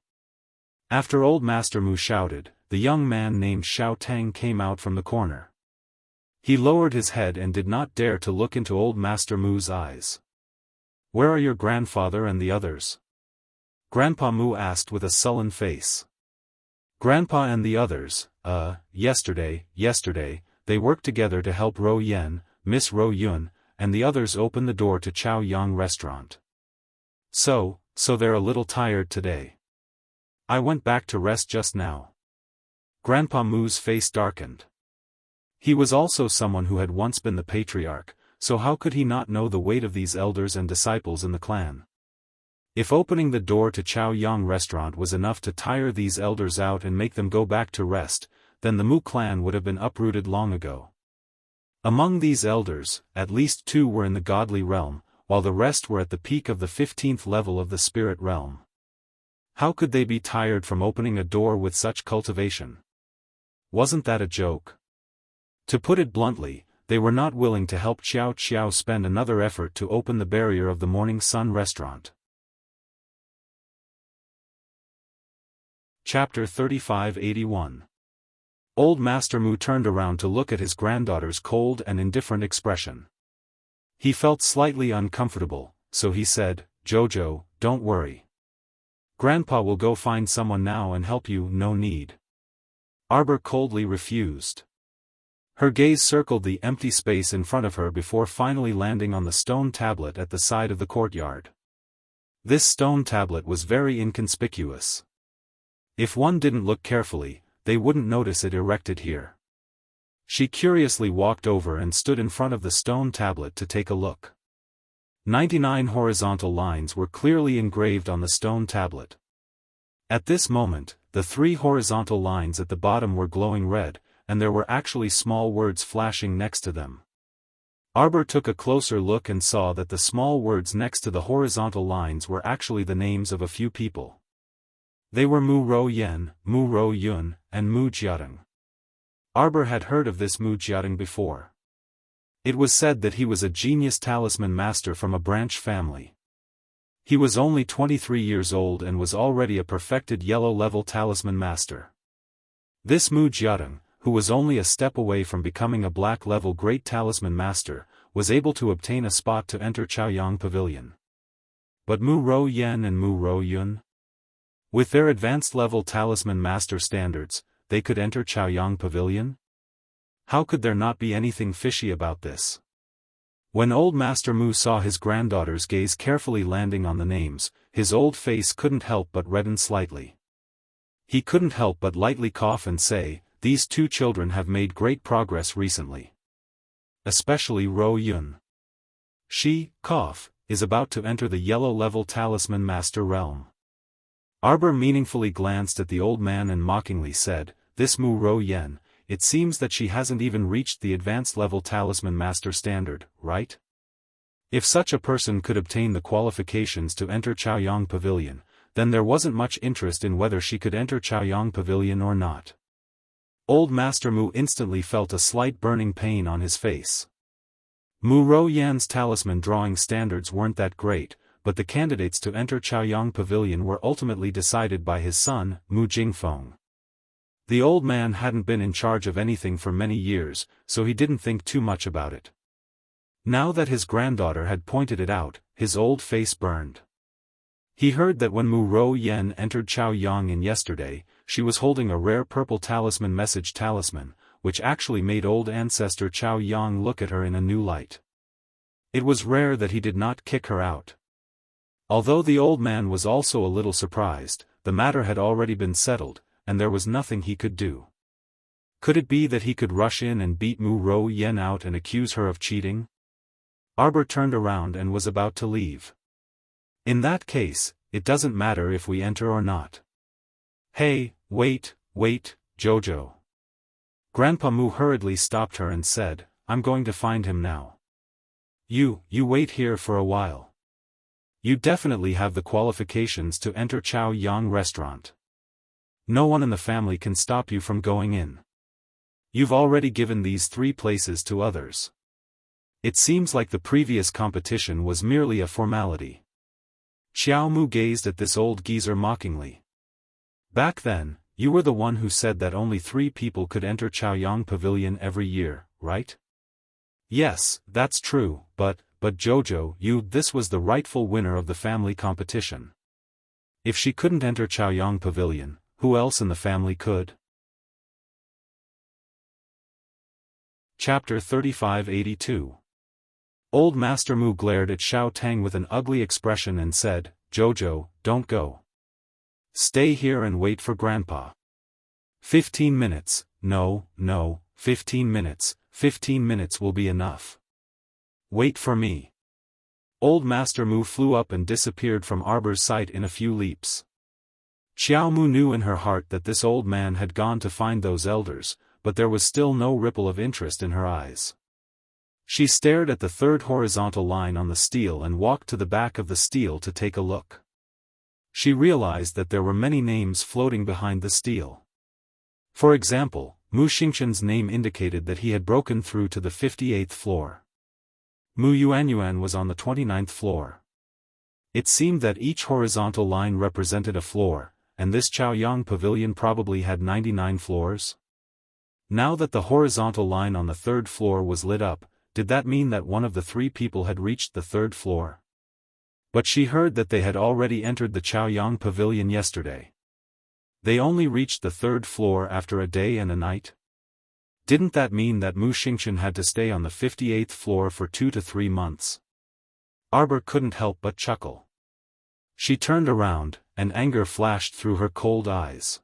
After old Master Mu shouted, the young man named Xiao Tang came out from the corner. He lowered his head and did not dare to look into old Master Mu's eyes. "Where are your grandfather and the others?" Grandpa Mu asked with a sullen face. "Grandpa and the others, yesterday, they worked together to help Ro Yen, Miss Ro Yun, and the others open the door to Chao Yang restaurant. So they're a little tired today. I went back to rest just now." Grandpa Mu's face darkened. He was also someone who had once been the patriarch, so how could he not know the weight of these elders and disciples in the clan? If opening the door to Chao Yang restaurant was enough to tire these elders out and make them go back to rest, then the Mu clan would have been uprooted long ago. Among these elders, at least 2 were in the godly realm, while the rest were at the peak of the 15th level of the spirit realm. How could they be tired from opening a door with such cultivation? Wasn't that a joke? To put it bluntly, they were not willing to help Xiao Xiao spend another effort to open the barrier of the Morning Sun restaurant. Chapter 3581. Old Master Mu turned around to look at his granddaughter's cold and indifferent expression. He felt slightly uncomfortable, so he said, "Jojo, don't worry. Grandpa will go find someone now and help you, no need." Arbor coldly refused. Her gaze circled the empty space in front of her before finally landing on the stone tablet at the side of the courtyard. This stone tablet was very inconspicuous. If one didn't look carefully, they wouldn't notice it erected here. She curiously walked over and stood in front of the stone tablet to take a look. 99 horizontal lines were clearly engraved on the stone tablet. At this moment, the 3 horizontal lines at the bottom were glowing red, and there were actually small words flashing next to them. Arbor took a closer look and saw that the small words next to the horizontal lines were actually the names of a few people. They were Mu Ro Yen, Mu Ro Yun, and Mu Jiating. Arbor had heard of this Mu Jiating before. It was said that he was a genius talisman master from a branch family. He was only 23 years old and was already a perfected yellow-level talisman master. This Mu Jiating, who was only a step away from becoming a black-level great talisman master, was able to obtain a spot to enter Chaoyang Pavilion. But Mu Ro Yen and Mu Ro Yun? With their advanced-level talisman master standards, they could enter Chaoyang Pavilion? How could there not be anything fishy about this? When old Master Mu saw his granddaughter's gaze carefully landing on the names, his old face couldn't help but redden slightly. He couldn't help but lightly cough and say, "These two children have made great progress recently. Especially Ro Yun. She, is about to enter the yellow-level talisman master realm." Arbor meaningfully glanced at the old man and mockingly said, "This Mu Ro Yen, it seems that she hasn't even reached the advanced-level talisman master standard, right? If such a person could obtain the qualifications to enter Chaoyang Pavilion, then there wasn't much interest in whether she could enter Chaoyang Pavilion or not." Old Master Mu instantly felt a slight burning pain on his face. Mu Ro Yan's talisman drawing standards weren't that great, but the candidates to enter Chaoyang Pavilion were ultimately decided by his son, Mu Jingfeng. The old man hadn't been in charge of anything for many years, so he didn't think too much about it. Now that his granddaughter had pointed it out, his old face burned. He heard that when Mu Ro Yen entered Chaoyang in yesterday, she was holding a rare purple talisman message talisman, which actually made old ancestor Chaoyang look at her in a new light. It was rare that he did not kick her out. Although the old man was also a little surprised, the matter had already been settled, and there was nothing he could do. Could it be that he could rush in and beat Mu Ro Yen out and accuse her of cheating? Arbor turned around and was about to leave. "In that case, it doesn't matter if we enter or not." "Hey, wait, Jojo." Grandpa Mu hurriedly stopped her and said, "I'm going to find him now. You wait here for a while. You definitely have the qualifications to enter Chaoyang restaurant. No one in the family can stop you from going in. You've already given these 3 places to others. It seems like the previous competition was merely a formality." Xiao Mu gazed at this old geezer mockingly. "Back then, you were the one who said that only 3 people could enter Chaoyang Pavilion every year, right?" "Yes, that's true, but Jojo, this was the rightful winner of the family competition. If she couldn't enter Chaoyang Pavilion, who else in the family could?" Chapter 3582. Old Master Mu glared at Xiao Tang with an ugly expression and said, "Jojo, don't go. Stay here and wait for Grandpa. 15 minutes, no, 15 minutes, 15 minutes will be enough. Wait for me." Old Master Mu flew up and disappeared from Arbor's sight in a few leaps. Xiao Mu knew in her heart that this old man had gone to find those elders, but there was still no ripple of interest in her eyes. She stared at the third horizontal line on the steel and walked to the back of the steel to take a look. She realized that there were many names floating behind the steel. For example, Mu Xingqian's name indicated that he had broken through to the 58th floor. Mu Yuanyuan was on the 29th floor. It seemed that each horizontal line represented a floor, and this Chaoyang pavilion probably had 99 floors. Now that the horizontal line on the third floor was lit up, did that mean that one of the three people had reached the third floor? But she heard that they had already entered the Chaoyang pavilion yesterday. They only reached the third floor after a day and a night? Didn't that mean that Mu Xingqian had to stay on the 58th floor for 2 to 3 months? Arbor couldn't help but chuckle. She turned around, and anger flashed through her cold eyes.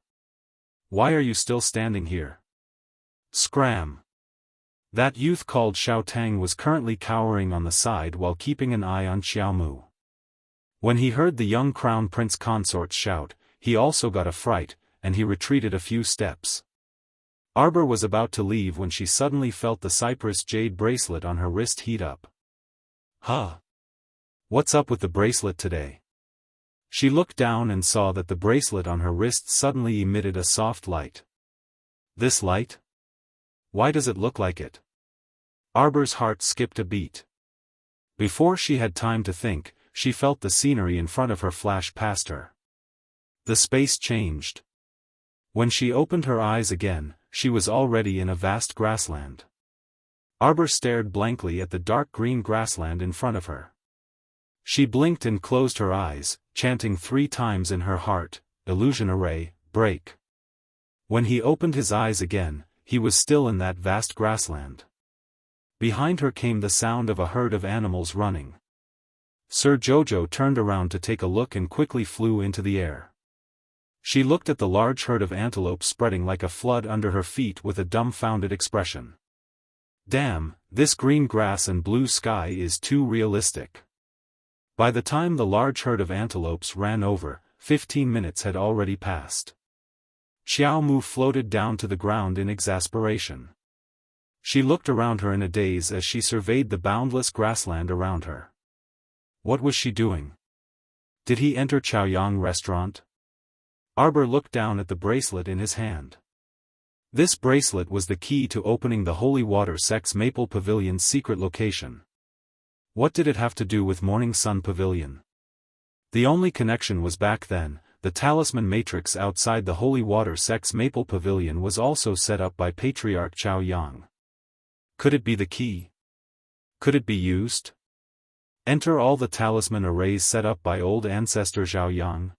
Why are you still standing here? Scram! That youth called Xiao Tang was currently cowering on the side while keeping an eye on Xiao Mu. When he heard the young crown prince consort shout, he also got a fright, and he retreated a few steps. Arbor was about to leave when she suddenly felt the cypress jade bracelet on her wrist heat up. Huh? What's up with the bracelet today? She looked down and saw that the bracelet on her wrist suddenly emitted a soft light. This light? Why does it look like it? Arbor's heart skipped a beat. Before she had time to think, she felt the scenery in front of her flash past her. The space changed. When she opened her eyes again, she was already in a vast grassland. Arbor stared blankly at the dark green grassland in front of her. She blinked and closed her eyes, chanting 3 times in her heart, "Illusion Array, break." When he opened his eyes again, he was still in that vast grassland. Behind her came the sound of a herd of animals running. Sir Jojo turned around to take a look and quickly flew into the air. She looked at the large herd of antelope spreading like a flood under her feet with a dumbfounded expression. Damn, this green grass and blue sky is too realistic. By the time the large herd of antelopes ran over, 15 minutes had already passed. Xiao Mu floated down to the ground in exasperation. She looked around her in a daze as she surveyed the boundless grassland around her. What was she doing? Did he enter Chaoyang restaurant? Arbor looked down at the bracelet in his hand. This bracelet was the key to opening the Holy Water Sect's Maple Pavilion's secret location. What did it have to do with Morning Sun Pavilion? The only connection was back then, the talisman matrix outside the Holy Water Sect's Maple Pavilion was also set up by Patriarch Chaoyang. Could it be the key? Could it be used? Enter all the talisman arrays set up by old ancestor Zhaoyang.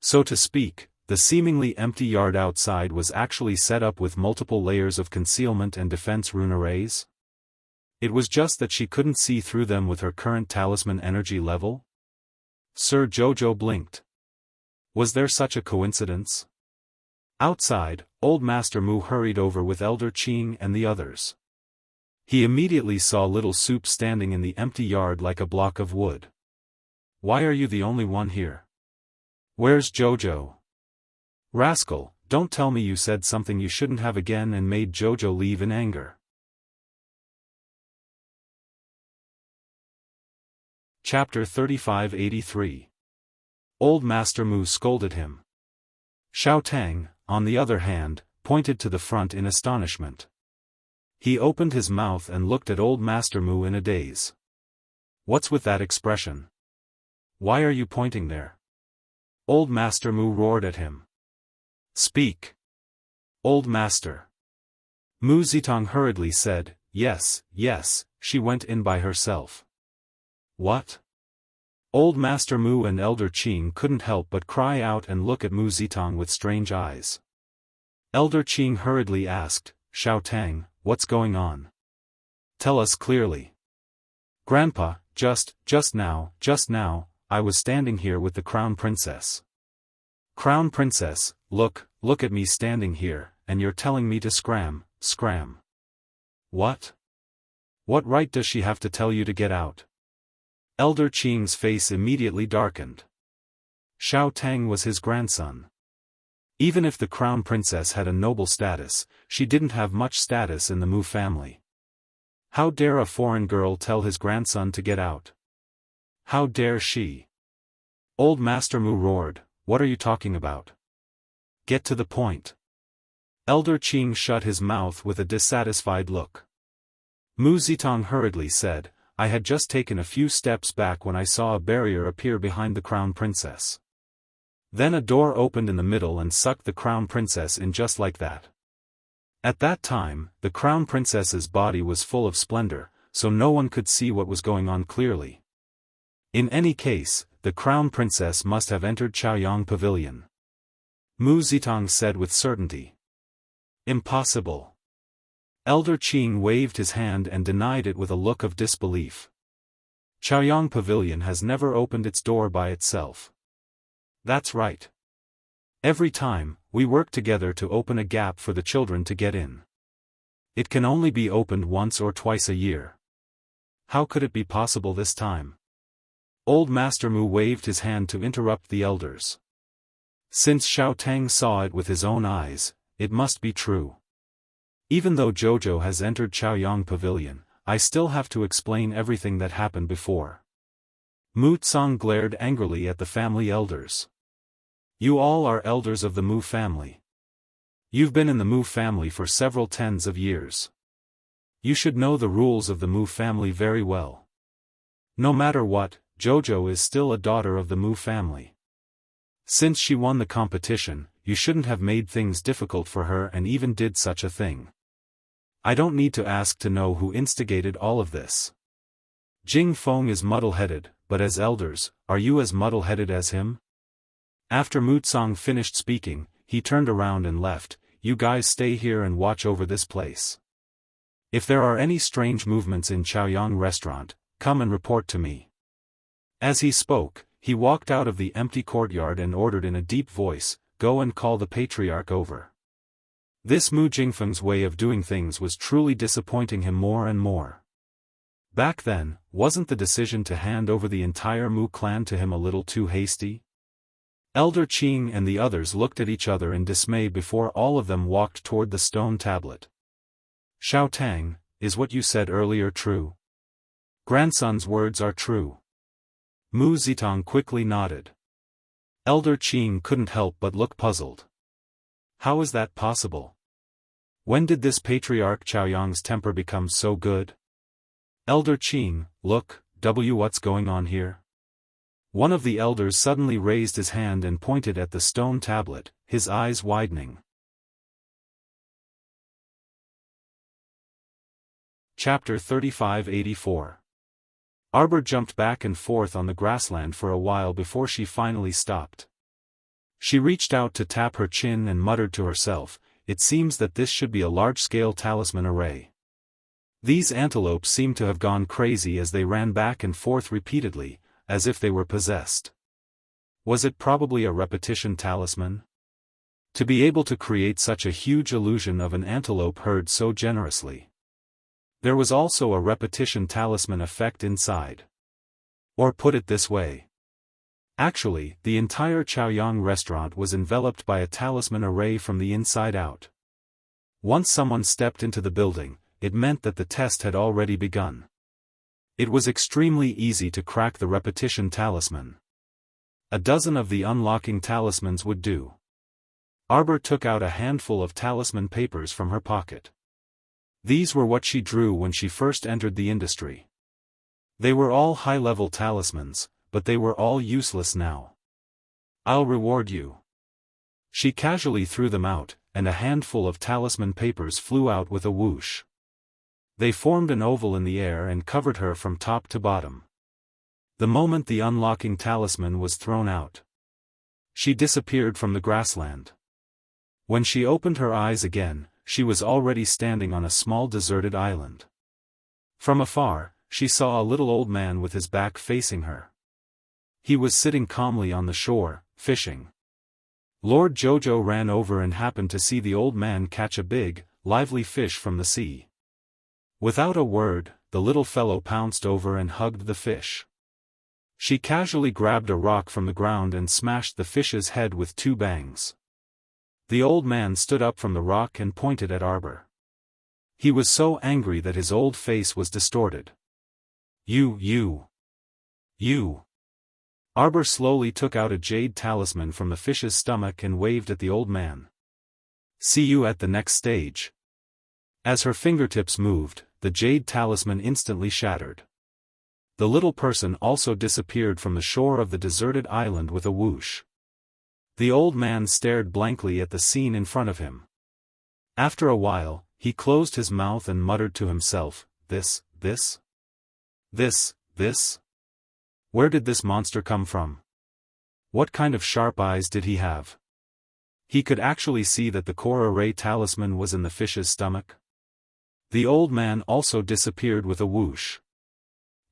So to speak, the seemingly empty yard outside was actually set up with multiple layers of concealment and defense rune arrays? It was just that she couldn't see through them with her current talisman energy level? Sir Jojo blinked. Was there such a coincidence? Outside, old Master Mu hurried over with Elder Qing and the others. He immediately saw Little Soup standing in the empty yard like a block of wood. Why are you the only one here? Where's Jojo? Rascal, don't tell me you said something you shouldn't have again and made Jojo leave in anger. Chapter 3583. Old Master Mu scolded him. Xiao Tang, on the other hand, pointed to the front in astonishment. He opened his mouth and looked at Old Master Mu in a daze. What's with that expression? Why are you pointing there? Old Master Mu roared at him. Speak. Old Master. Mu Zitong hurriedly said, yes, she went in by herself. What? Old Master Mu and Elder Qing couldn't help but cry out and look at Mu Zitong with strange eyes. Elder Qing hurriedly asked, Xiao Tang, what's going on? Tell us clearly. Grandpa, just now, I was standing here with the Crown Princess. Crown Princess, look at me standing here, and you're telling me to scram. What? What right does she have to tell you to get out? Elder Qing's face immediately darkened. Xiao Tang was his grandson. Even if the Crown Princess had a noble status, she didn't have much status in the Mu family. How dare a foreign girl tell his grandson to get out? How dare she? Old Master Mu roared, "What are you talking about? Get to the point." Elder Qing shut his mouth with a dissatisfied look. Mu Zitong hurriedly said, "I had just taken a few steps back when I saw a barrier appear behind the crown princess. Then a door opened in the middle and sucked the crown princess in just like that. At that time, the crown princess's body was full of splendor, so no one could see what was going on clearly. In any case, the crown princess must have entered Chaoyang Pavilion." Mu Zitong said with certainty. "Impossible." Elder Qing waved his hand and denied it with a look of disbelief. "Chaoyang Pavilion has never opened its door by itself. That's right. Every time, we work together to open a gap for the children to get in. It can only be opened once or twice a year. How could it be possible this time?" Old Master Mu waved his hand to interrupt the elders. "Since Xiao Tang saw it with his own eyes, it must be true. Even though Jojo has entered Chaoyang Pavilion, I still have to explain everything that happened before." Mu Tsang glared angrily at the family elders. "You all are elders of the Mu family. You've been in the Mu family for several tens of years. You should know the rules of the Mu family very well. No matter what, Jojo is still a daughter of the Mu family. Since she won the competition, you shouldn't have made things difficult for her and even did such a thing. I don't need to ask to know who instigated all of this. Jing Feng is muddle-headed, but as elders, are you as muddle-headed as him?" After Mu Tsang finished speaking, he turned around and left. "You guys stay here and watch over this place. If there are any strange movements in Chaoyang restaurant, come and report to me." As he spoke, he walked out of the empty courtyard and ordered in a deep voice, "Go and call the patriarch over." This Mu Jingfeng's way of doing things was truly disappointing him more and more. Back then, wasn't the decision to hand over the entire Mu clan to him a little too hasty? Elder Qing and the others looked at each other in dismay before all of them walked toward the stone tablet. "Xiao Tang, is what you said earlier true?" "Grandson's words are true." Mu Zitong quickly nodded. Elder Qing couldn't help but look puzzled. How is that possible? When did this patriarch Chaoyang's temper become so good? "Elder Qing, look, what's going on here?" One of the elders suddenly raised his hand and pointed at the stone tablet, his eyes widening. Chapter 3584. Arbor jumped back and forth on the grassland for a while before she finally stopped. She reached out to tap her chin and muttered to herself, "It seems that this should be a large-scale talisman array." These antelopes seemed to have gone crazy as they ran back and forth repeatedly, as if they were possessed. Was it probably a repetition talisman? To be able to create such a huge illusion of an antelope herd so generously. There was also a repetition talisman effect inside. Or put it this way. Actually, the entire Chaoyang restaurant was enveloped by a talisman array from the inside out. Once someone stepped into the building, it meant that the test had already begun. It was extremely easy to crack the repetition talisman. A dozen of the unlocking talismans would do. Arbor took out a handful of talisman papers from her pocket. These were what she drew when she first entered the industry. They were all high-level talismans, but they were all useless now. "I'll reward you." She casually threw them out, and a handful of talisman papers flew out with a whoosh. They formed an oval in the air and covered her from top to bottom. The moment the unlocking talisman was thrown out, she disappeared from the grassland. When she opened her eyes again, she was already standing on a small deserted island. From afar, she saw a little old man with his back facing her. He was sitting calmly on the shore, fishing. Lord Jojo ran over and happened to see the old man catch a big, lively fish from the sea. Without a word, the little fellow pounced over and hugged the fish. She casually grabbed a rock from the ground and smashed the fish's head with 2 bangs. The old man stood up from the rock and pointed at Arbor. He was so angry that his old face was distorted. You. Arbor slowly took out a jade talisman from the fish's stomach and waved at the old man. See you at the next stage. As her fingertips moved, the jade talisman instantly shattered. The little person also disappeared from the shore of the deserted island with a whoosh. The old man stared blankly at the scene in front of him. After a while, he closed his mouth and muttered to himself, This? Where did this monster come from? What kind of sharp eyes did he have? He could actually see that the core array talisman was in the fish's stomach. The old man also disappeared with a whoosh.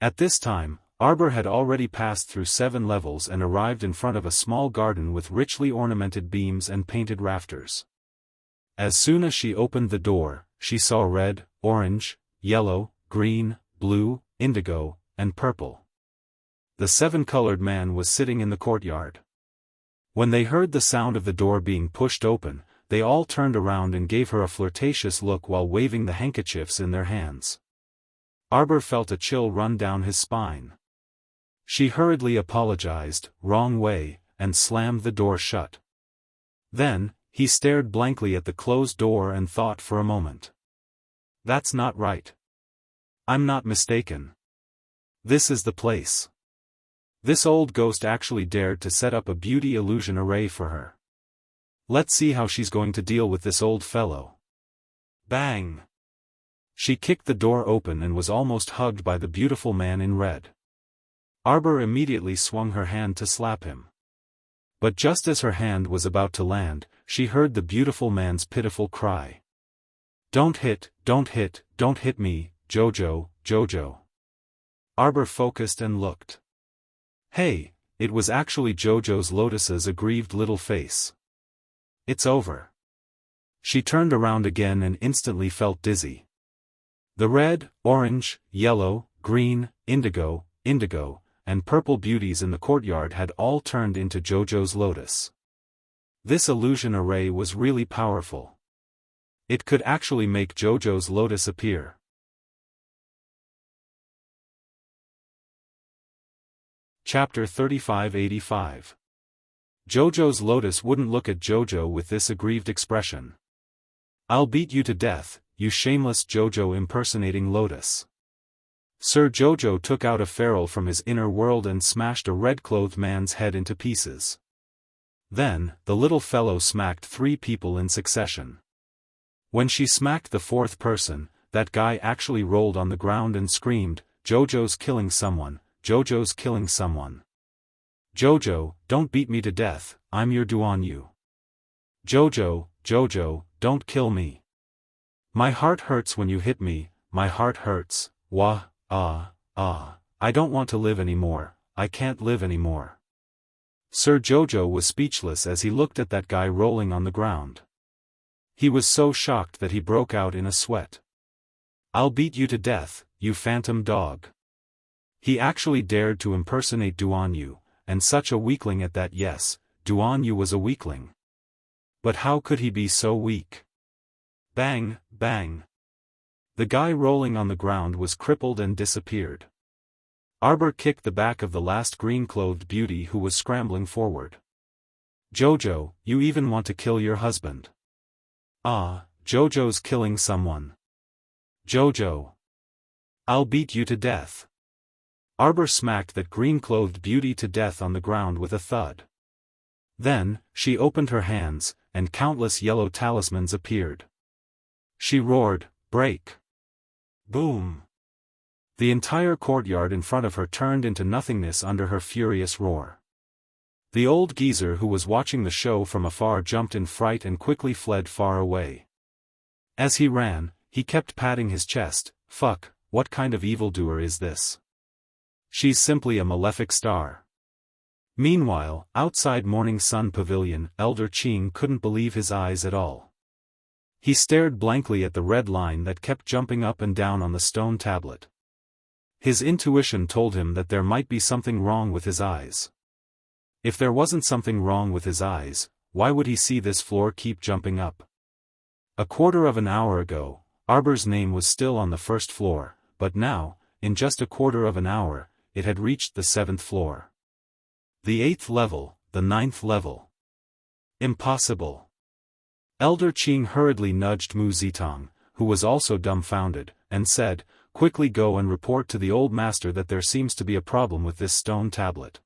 At this time, Arbor had already passed through 7 levels and arrived in front of a small garden with richly ornamented beams and painted rafters. As soon as she opened the door, she saw red, orange, yellow, green, blue, indigo, and purple. The 7-colored man was sitting in the courtyard. When they heard the sound of the door being pushed open, they all turned around and gave her a flirtatious look while waving the handkerchiefs in their hands. Arbor felt a chill run down his spine. She hurriedly apologized, wrong way, and slammed the door shut. Then, he stared blankly at the closed door and thought for a moment. That's not right. I'm not mistaken. This is the place. This old ghost actually dared to set up a beauty illusion array for her. Let's see how she's going to deal with this old fellow. Bang! She kicked the door open and was almost hugged by the beautiful man in red. Arbor immediately swung her hand to slap him. But just as her hand was about to land, she heard the beautiful man's pitiful cry. Don't hit me, Jojo. Arbor focused and looked. Hey, it was actually Jojo's Lotus's aggrieved little face. It's over. She turned around again and instantly felt dizzy. The red, orange, yellow, green, indigo, and purple beauties in the courtyard had all turned into Jojo's Lotus. This illusion array was really powerful. It could actually make Jojo's Lotus appear. Chapter 3585. Jojo's Lotus wouldn't look at Jojo with this aggrieved expression. I'll beat you to death, you shameless Jojo impersonating Lotus. Sir Jojo took out a ferrule from his inner world and smashed a red-clothed man's head into pieces. Then, the little fellow smacked 3 people in succession. When she smacked the 4th person, that guy actually rolled on the ground and screamed, Jojo's killing someone, Jojo's killing someone. Jojo, don't beat me to death, I'm your Duanyu. Jojo, don't kill me. My heart hurts when you hit me, my heart hurts, wah, I don't want to live anymore, I can't live anymore. Sir Jojo was speechless as he looked at that guy rolling on the ground. He was so shocked that he broke out in a sweat. I'll beat you to death, you phantom dog. He actually dared to impersonate Duanyu, and such a weakling at that. Yes, Duanyu was a weakling. But how could he be so weak? Bang, bang. The guy rolling on the ground was crippled and disappeared. Arbor kicked the back of the last green-clothed beauty who was scrambling forward. Jojo, you even want to kill your husband. Ah, Jojo's killing someone. Jojo. I'll beat you to death. Arbor smacked that green-clothed beauty to death on the ground with a thud. Then, she opened her hands, and countless yellow talismans appeared. She roared, break. Boom. The entire courtyard in front of her turned into nothingness under her furious roar. The old geezer who was watching the show from afar jumped in fright and quickly fled far away. As he ran, he kept patting his chest. Fuck, what kind of evildoer is this? She's simply a malefic star. Meanwhile, outside Morning Sun Pavilion, Elder Qing couldn't believe his eyes at all. He stared blankly at the red line that kept jumping up and down on the stone tablet. His intuition told him that there might be something wrong with his eyes. If there wasn't something wrong with his eyes, why would he see this floor keep jumping up? A quarter of an hour ago, Arbor's name was still on the first floor, but now, in just a quarter of an hour, it had reached the 7th floor. The 8th level, the 9th level. Impossible. Elder Qing hurriedly nudged Mu Zitong, who was also dumbfounded, and said, "Quickly go and report to the old master that there seems to be a problem with this stone tablet."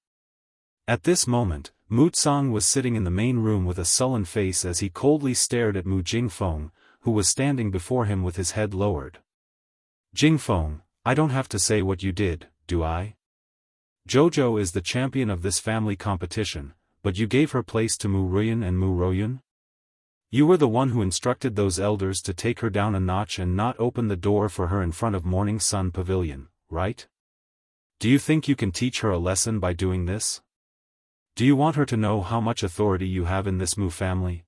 At this moment, Mu Tsang was sitting in the main room with a sullen face as he coldly stared at Mu Jingfeng, who was standing before him with his head lowered. "Jingfeng, I don't have to say what you did, do I? Jojo is the champion of this family competition, but you gave her place to Mu Ruyan and Mu Royun? You were the one who instructed those elders to take her down a notch and not open the door for her in front of Morning Sun Pavilion, right? Do you think you can teach her a lesson by doing this? Do you want her to know how much authority you have in this Mu family?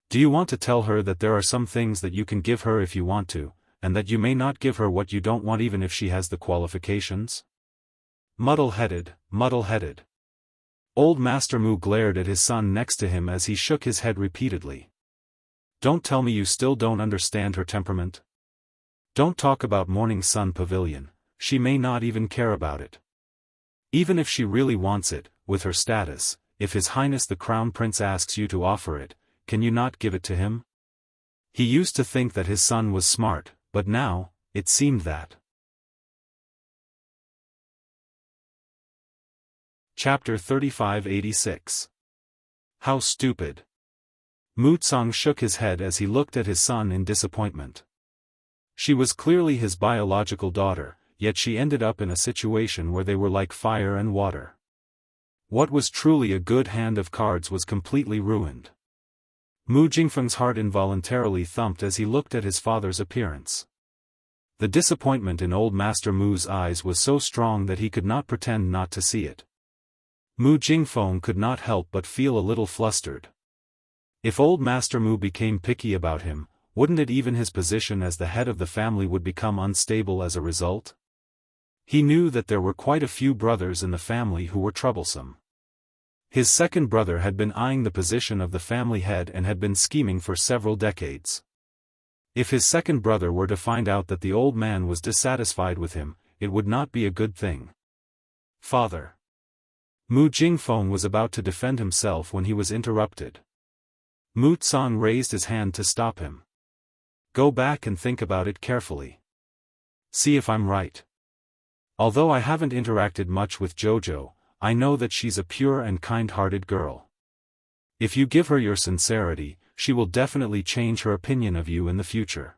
Do you want to tell her that there are some things that you can give her if you want to, and that you may not give her what you don't want even if she has the qualifications?" Muddle-headed, muddle-headed. Old Master Mu glared at his son next to him as he shook his head repeatedly. "Don't tell me you still don't understand her temperament? Don't talk about Morning Sun Pavilion, she may not even care about it. Even if she really wants it, with her status, if His Highness the Crown Prince asks you to offer it, can you not give it to him?" He used to think that his son was smart, but now, it seemed that. Chapter 3586. How stupid. Mu Tsang shook his head as he looked at his son in disappointment. She was clearly his biological daughter, yet she ended up in a situation where they were like fire and water. What was truly a good hand of cards was completely ruined. Mu Jingfeng's heart involuntarily thumped as he looked at his father's appearance. The disappointment in old Master Mu's eyes was so strong that he could not pretend not to see it. Mu Jingfeng could not help but feel a little flustered. If old Master Mu became picky about him, wouldn't it even his position as the head of the family would become unstable as a result? He knew that there were quite a few brothers in the family who were troublesome. His second brother had been eyeing the position of the family head and had been scheming for several decades. If his second brother were to find out that the old man was dissatisfied with him, it would not be a good thing. "Father." Mu Jingfeng was about to defend himself when he was interrupted. Mu Tsang raised his hand to stop him. "Go back and think about it carefully. See if I'm right. Although I haven't interacted much with Jojo, I know that she's a pure and kind-hearted girl. If you give her your sincerity, she will definitely change her opinion of you in the future.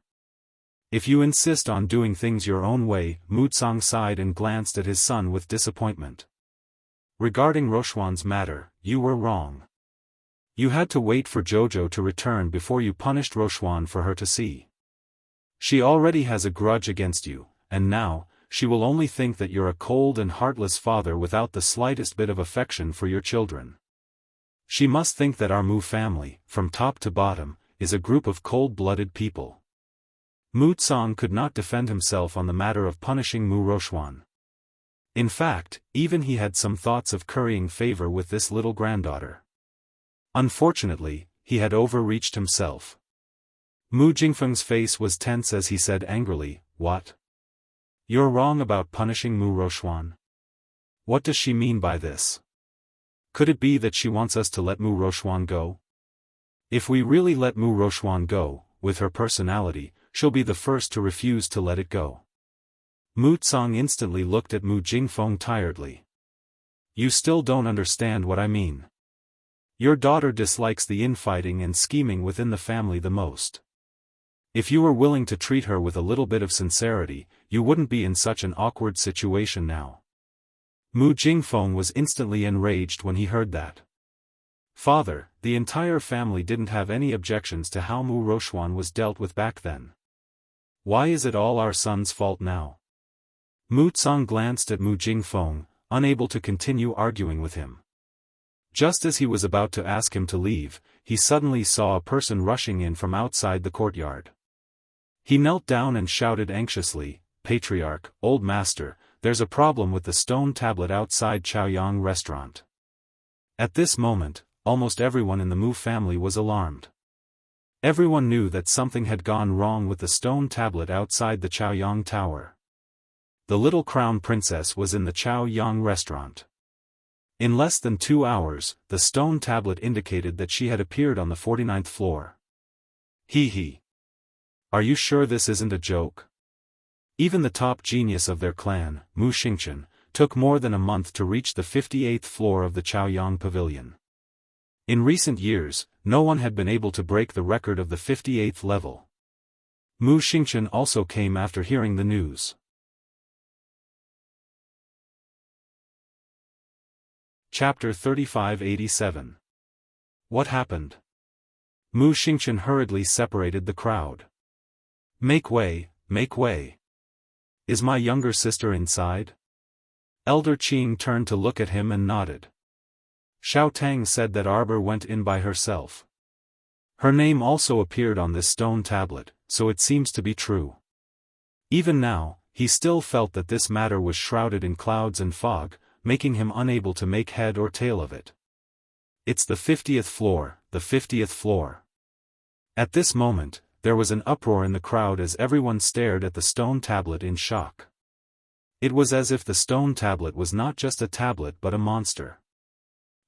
If you insist on doing things your own way," Mu Tsang sighed and glanced at his son with disappointment. "Regarding Rochuan's matter, you were wrong. You had to wait for Jojo to return before you punished Rochuan for her to see. She already has a grudge against you, and now, she will only think that you're a cold and heartless father without the slightest bit of affection for your children. She must think that our Mu family, from top to bottom, is a group of cold-blooded people." Mu Tsang could not defend himself on the matter of punishing Mu Rochuan. In fact, even he had some thoughts of currying favor with this little granddaughter. Unfortunately, he had overreached himself. Mu Jingfeng's face was tense as he said angrily, "What? You're wrong about punishing Mu Rochuan? What does she mean by this? Could it be that she wants us to let Mu Rochuan go? If we really let Mu Rochuan go, with her personality, she'll be the first to refuse to let it go." Mu Tsang instantly looked at Mu Jingfeng tiredly. "You still don't understand what I mean. Your daughter dislikes the infighting and scheming within the family the most. If you were willing to treat her with a little bit of sincerity, you wouldn't be in such an awkward situation now." Mu Jingfeng was instantly enraged when he heard that. "Father, the entire family didn't have any objections to how Mu Rochuan was dealt with back then. Why is it all our son's fault now?" Mu Tsang glanced at Mu Jingfeng, unable to continue arguing with him. Just as he was about to ask him to leave, he suddenly saw a person rushing in from outside the courtyard. He knelt down and shouted anxiously, "Patriarch, old master, there's a problem with the stone tablet outside Chaoyang restaurant." At this moment, almost everyone in the Mu family was alarmed. Everyone knew that something had gone wrong with the stone tablet outside the Chaoyang Tower. The little crown princess was in the Chaoyang restaurant. In less than 2 hours, the stone tablet indicated that she had appeared on the 49th floor. Hee. Are you sure this isn't a joke? Even the top genius of their clan, Mu Xingchen, took more than a month to reach the 58th floor of the Chaoyang Pavilion. In recent years, no one had been able to break the record of the 58th level. Mu Xingchen also came after hearing the news. Chapter 3587. What happened? Mu Xingchen hurriedly separated the crowd. Make way, make way. Is my younger sister inside? Elder Qing turned to look at him and nodded. Xiao Tang said that Arbor went in by herself. Her name also appeared on this stone tablet, so it seems to be true. Even now, he still felt that this matter was shrouded in clouds and fog, making him unable to make head or tail of it. It's the 50th floor, the 50th floor. At this moment, there was an uproar in the crowd as everyone stared at the stone tablet in shock. It was as if the stone tablet was not just a tablet but a monster.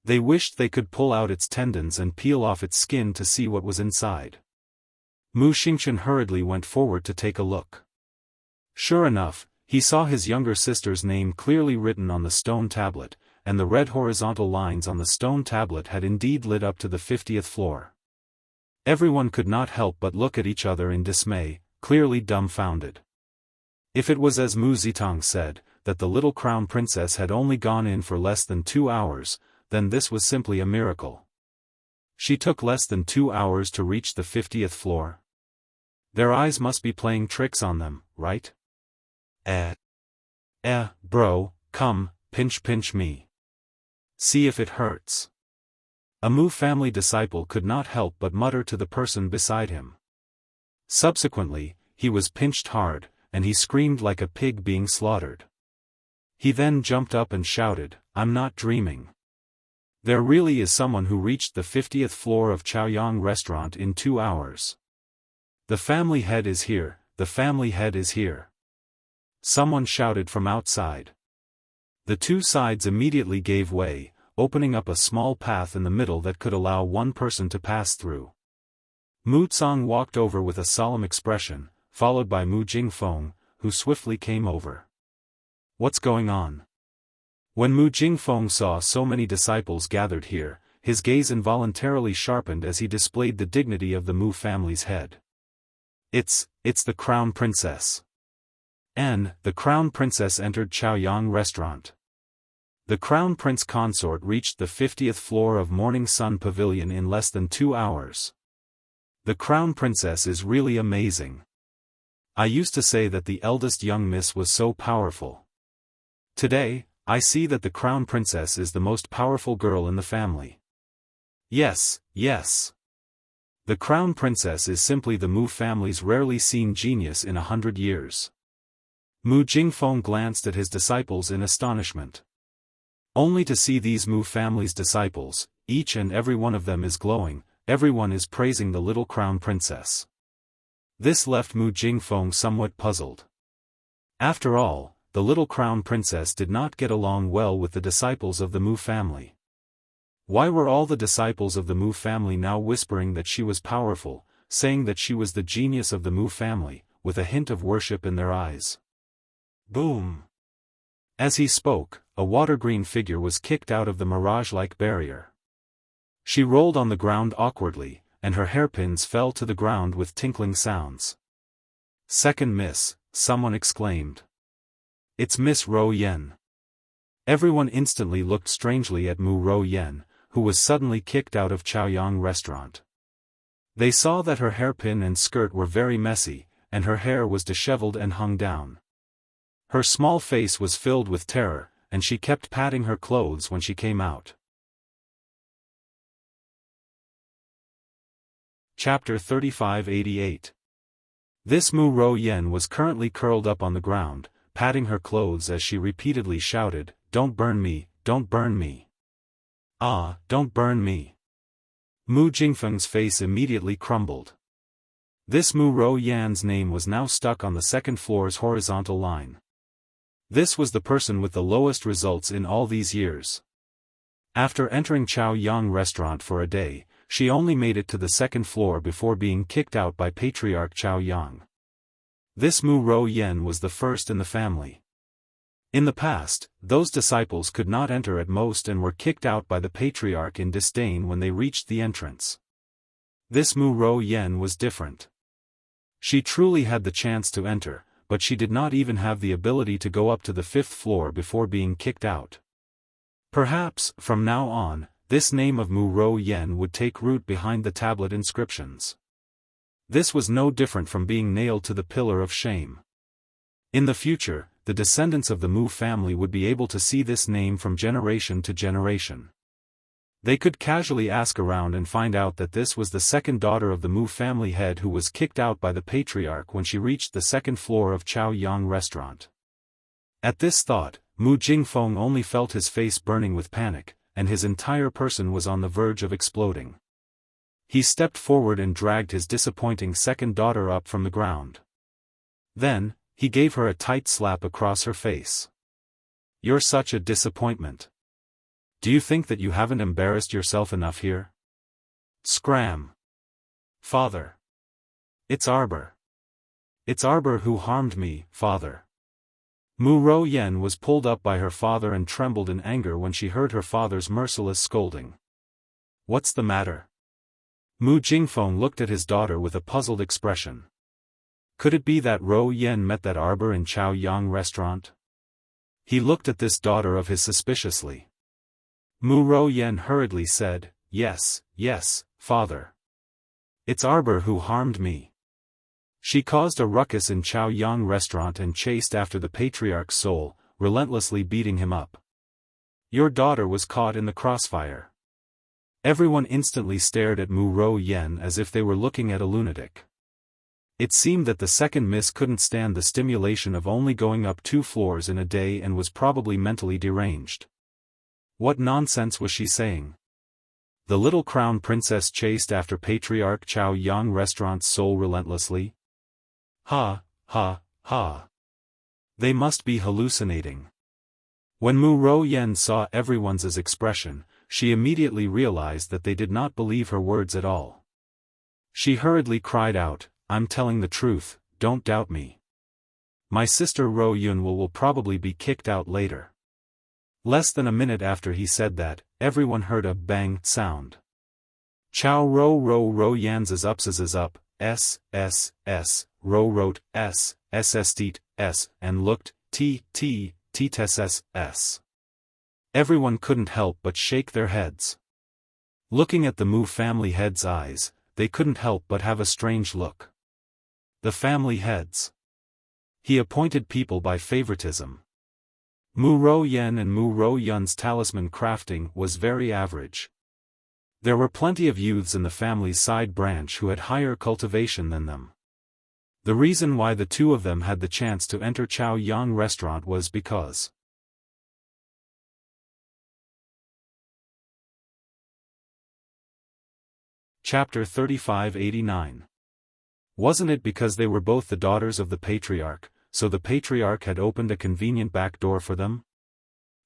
They wished they could pull out its tendons and peel off its skin to see what was inside. Mu Xingchen hurriedly went forward to take a look. Sure enough, he saw his younger sister's name clearly written on the stone tablet, and the red horizontal lines on the stone tablet had indeed lit up to the 50th floor. Everyone could not help but look at each other in dismay, clearly dumbfounded. If it was as Mu Zitong said, that the little crown princess had only gone in for less than 2 hours, then this was simply a miracle. She took less than 2 hours to reach the 50th floor. Their eyes must be playing tricks on them, right? Bro, come, pinch me. See if it hurts. A Mu family disciple could not help but mutter to the person beside him. Subsequently, he was pinched hard, and he screamed like a pig being slaughtered. He then jumped up and shouted, I'm not dreaming. There really is someone who reached the 50th floor of Chaoyang restaurant in 2 hours. The family head is here, the family head is here. Someone shouted from outside. The two sides immediately gave way, opening up a small path in the middle that could allow one person to pass through. Mu Tsang walked over with a solemn expression, followed by Mu Jingfeng, who swiftly came over. What's going on? When Mu Jingfeng saw so many disciples gathered here, his gaze involuntarily sharpened as he displayed the dignity of the Mu family's head. It's the Crown Princess. The Crown Princess entered Chaoyang restaurant. The Crown Prince Consort reached the 50th floor of Morning Sun Pavilion in less than 2 hours. The Crown Princess is really amazing. I used to say that the eldest young miss was so powerful. Today, I see that the Crown Princess is the most powerful girl in the family. Yes. The Crown Princess is simply the Mu family's rarely seen genius in 100 years. Mu Jingfeng glanced at his disciples in astonishment. Only to see these Mu family's disciples, each and every one of them is glowing, everyone is praising the little Crown Princess. This left Mu Jingfeng somewhat puzzled. After all, the little Crown Princess did not get along well with the disciples of the Mu family. Why were all the disciples of the Mu family now whispering that she was powerful, saying that she was the genius of the Mu family, with a hint of worship in their eyes? Boom! As he spoke, a water-green figure was kicked out of the mirage-like barrier. She rolled on the ground awkwardly, and her hairpins fell to the ground with tinkling sounds. Second miss, someone exclaimed. It's Miss Ro Yen. Everyone instantly looked strangely at Mu Ro Yen, who was suddenly kicked out of Chaoyang restaurant. They saw that her hairpin and skirt were very messy, and her hair was disheveled and hung down. Her small face was filled with terror, and she kept patting her clothes when she came out. Chapter 3588. This Mu Ro Yen was currently curled up on the ground, patting her clothes as she repeatedly shouted, "Don't burn me, don't burn me. Ah, don't burn me." Mu Jingfeng's face immediately crumbled. This Mu Ro Yan's name was now stuck on the second floor's horizontal line. This was the person with the lowest results in all these years. After entering Chao Yang restaurant for a day, she only made it to the second floor before being kicked out by Patriarch Chao Yang. This Mu Ro Yan was the first in the family. In the past, those disciples could not enter at most and were kicked out by the Patriarch in disdain when they reached the entrance. This Mu Ro Yan was different. She truly had the chance to enter, but she did not even have the ability to go up to the fifth floor before being kicked out. Perhaps, from now on, this name of Mu Ro Yan would take root behind the tablet inscriptions. This was no different from being nailed to the pillar of shame. In the future, the descendants of the Mu family would be able to see this name from generation to generation. They could casually ask around and find out that this was the second daughter of the Mu family head who was kicked out by the Patriarch when she reached the second floor of Chao Yang restaurant. At this thought, Mu Jingfeng only felt his face burning with panic, and his entire person was on the verge of exploding. He stepped forward and dragged his disappointing second daughter up from the ground. Then, he gave her a tight slap across her face. "You're such a disappointment. Do you think that you haven't embarrassed yourself enough here? Scram! Father! It's Arbor! It's Arbor who harmed me, father!" Mu Ro Yan was pulled up by her father and trembled in anger when she heard her father's merciless scolding. "What's the matter?" Mu Jingfeng looked at his daughter with a puzzled expression. Could it be that Ro Yan met that Arbor in Chao Yang restaurant? He looked at this daughter of his suspiciously. Mu Ro Yan hurriedly said, yes, father. It's Arbor who harmed me. She caused a ruckus in Chao Yang restaurant and chased after the Patriarch's soul, relentlessly beating him up. Your daughter was caught in the crossfire. Everyone instantly stared at Mu Ro Yan as if they were looking at a lunatic. It seemed that the second miss couldn't stand the stimulation of only going up 2 floors in a day and was probably mentally deranged. What nonsense was she saying? The little crown princess chased after Patriarch Chao Yang restaurant's soul relentlessly? Ha. They must be hallucinating. When Mu Ro Yan saw everyone's expression, she immediately realized that they did not believe her words at all. She hurriedly cried out, "I'm telling the truth, don't doubt me. My sister Ro Yun will probably be kicked out later." Less than a minute after he said that, everyone heard a bang sound. Chao Ro Yan's is up, s, Ro wrote s, s, and looked, t, s. Everyone couldn't help but shake their heads. Looking at the Mu family head's eyes, they couldn't help but have a strange look. The family heads. He appointed people by favoritism. Mu Ro Yan and Mu Ro Yun's talisman crafting was very average. There were plenty of youths in the family's side branch who had higher cultivation than them. The reason why the two of them had the chance to enter Chao Yang restaurant was because Chapter 3589. Wasn't it because they were both the daughters of the Patriarch, so the Patriarch had opened a convenient back door for them?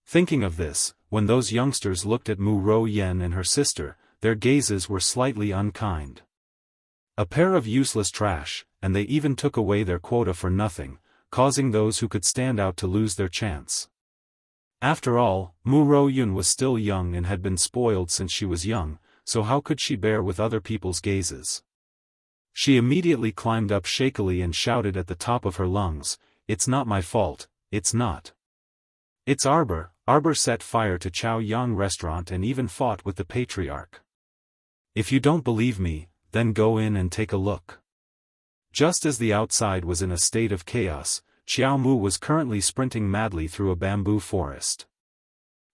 Thinking of this, when those youngsters looked at Mu Ro Yan and her sister, their gazes were slightly unkind. A pair of useless trash, and they even took away their quota for nothing, causing those who could stand out to lose their chance. After all, Mu Ro Yun was still young and had been spoiled since she was young, so how could she bear with other people's gazes? She immediately climbed up shakily and shouted at the top of her lungs, "It's not my fault, it's not. It's Arbor." Arbor set fire to Chao Yang restaurant and even fought with the Patriarch. If you don't believe me, then go in and take a look. Just as the outside was in a state of chaos, Xiao Mu was currently sprinting madly through a bamboo forest.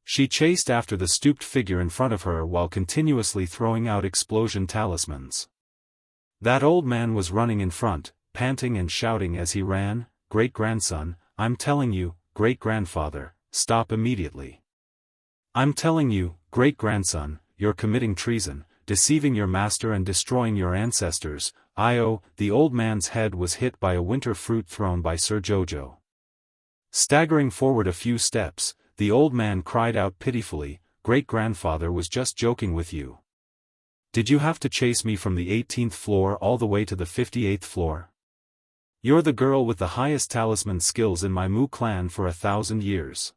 She chased after the stooped figure in front of her while continuously throwing out explosion talismans. That old man was running in front, panting and shouting as he ran, "Great-grandson, I'm telling you, great-grandfather, stop immediately. I'm telling you, great-grandson, you're committing treason, deceiving your master and destroying your ancestors, Io, the old man's head was hit by a winter fruit thrown by Sir Jojo. Staggering forward a few steps, the old man cried out pitifully, "Great-grandfather was just joking with you. Did you have to chase me from the 18th floor all the way to the 58th floor? You're the girl with the highest talisman skills in my Mu clan for 1,000 years.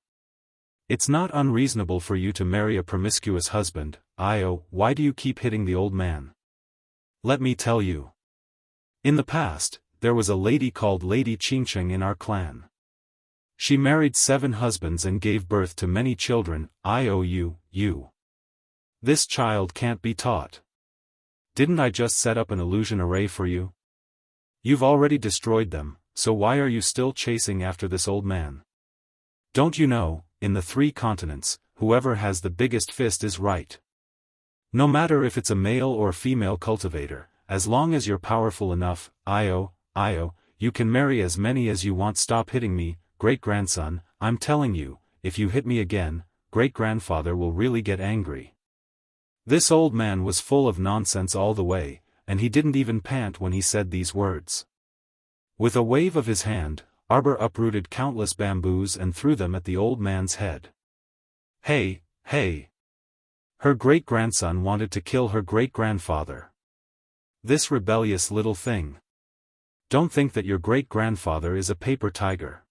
It's not unreasonable for you to marry a promiscuous husband, Io. Why do you keep hitting the old man? Let me tell you. In the past, there was a lady called Lady Chingcheng in our clan. She married 7 husbands and gave birth to many children, you. This child can't be taught. Didn't I just set up an illusion array for you? You've already destroyed them, so why are you still chasing after this old man? Don't you know, in the 3 continents, whoever has the biggest fist is right. No matter if it's a male or female cultivator, as long as you're powerful enough, Io, you can marry as many as you want. Stop hitting me, great-grandson. I'm telling you, if you hit me again, great-grandfather will really get angry." This old man was full of nonsense all the way, and he didn't even pant when he said these words. With a wave of his hand, Arbor uprooted countless bamboos and threw them at the old man's head. Hey! Her great-grandson wanted to kill her great-grandfather. This rebellious little thing. Don't think that your great-grandfather is a paper tiger.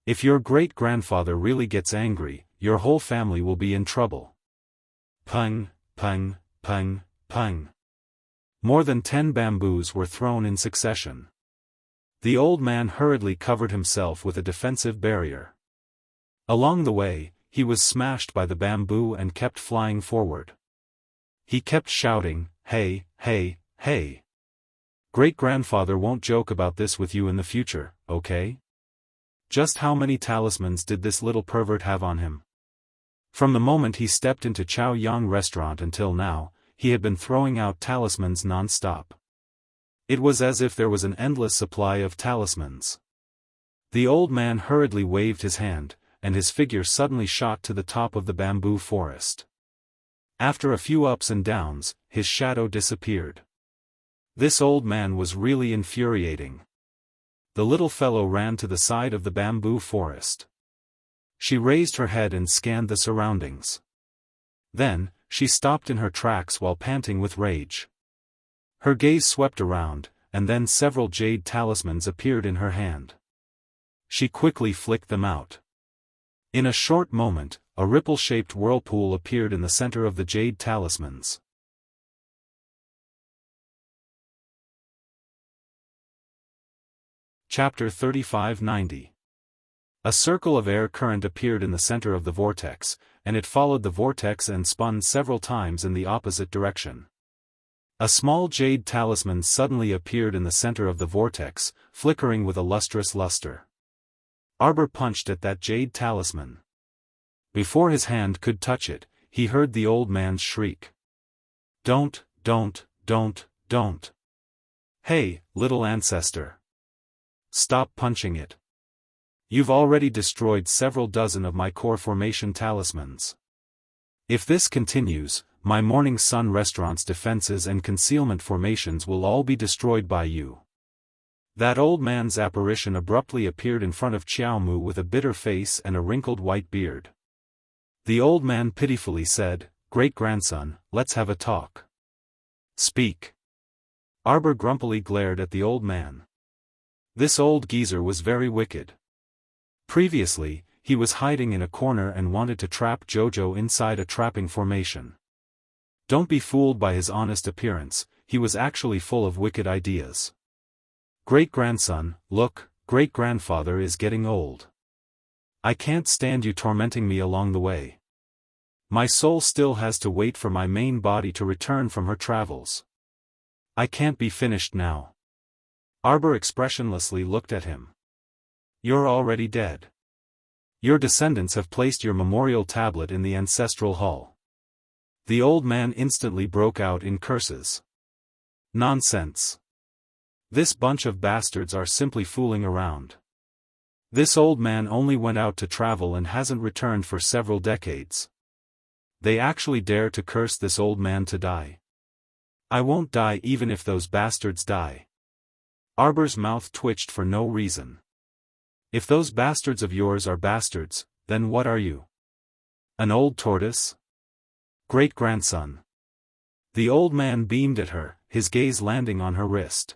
If your great-grandfather really gets angry, your whole family will be in trouble. Pung. More than 10 bamboos were thrown in succession. The old man hurriedly covered himself with a defensive barrier. Along the way, he was smashed by the bamboo and kept flying forward. He kept shouting, "Hey! Great-grandfather won't joke about this with you in the future, okay? Just how many talismans did this little pervert have on him? From the moment he stepped into Chow Yang restaurant until now, he had been throwing out talismans non-stop. It was as if there was an endless supply of talismans. The old man hurriedly waved his hand, and his figure suddenly shot to the top of the bamboo forest. After a few ups and downs, his shadow disappeared. This old man was really infuriating. The little fellow ran to the side of the bamboo forest. She raised her head and scanned the surroundings. Then, she stopped in her tracks while panting with rage. Her gaze swept around, and then several jade talismans appeared in her hand. She quickly flicked them out. In a short moment, a ripple-shaped whirlpool appeared in the center of the jade talismans. Chapter 3590. A circle of air current appeared in the center of the vortex, and it followed the vortex and spun several times in the opposite direction. A small jade talisman suddenly appeared in the center of the vortex, flickering with a lustrous luster. Arbor punched at that jade talisman. Before his hand could touch it, he heard the old man's shriek. Don't. Hey, little ancestor. Stop punching it. You've already destroyed several dozen of my core formation talismans. If this continues, my Morning Sun restaurant's defenses and concealment formations will all be destroyed by you. That old man's apparition abruptly appeared in front of Xiaomu with a bitter face and a wrinkled white beard. The old man pitifully said, "Great-grandson, let's have a talk." "Speak." Arbor grumpily glared at the old man. This old geezer was very wicked. Previously, he was hiding in a corner and wanted to trap Jojo inside a trapping formation. Don't be fooled by his honest appearance, he was actually full of wicked ideas. "Great-grandson, look, great-grandfather is getting old. I can't stand you tormenting me along the way. My soul still has to wait for my main body to return from her travels. I can't be finished now." Arbor expressionlessly looked at him. "You're already dead. Your descendants have placed your memorial tablet in the ancestral hall." The old man instantly broke out in curses. "Nonsense. This bunch of bastards are simply fooling around. This old man only went out to travel and hasn't returned for several decades. They actually dare to curse this old man to die. I won't die even if those bastards die. Arbor's mouth twitched for no reason. If those bastards of yours are bastards, then what are you? An old tortoise? Great-grandson. The old man beamed at her, his gaze landing on her wrist.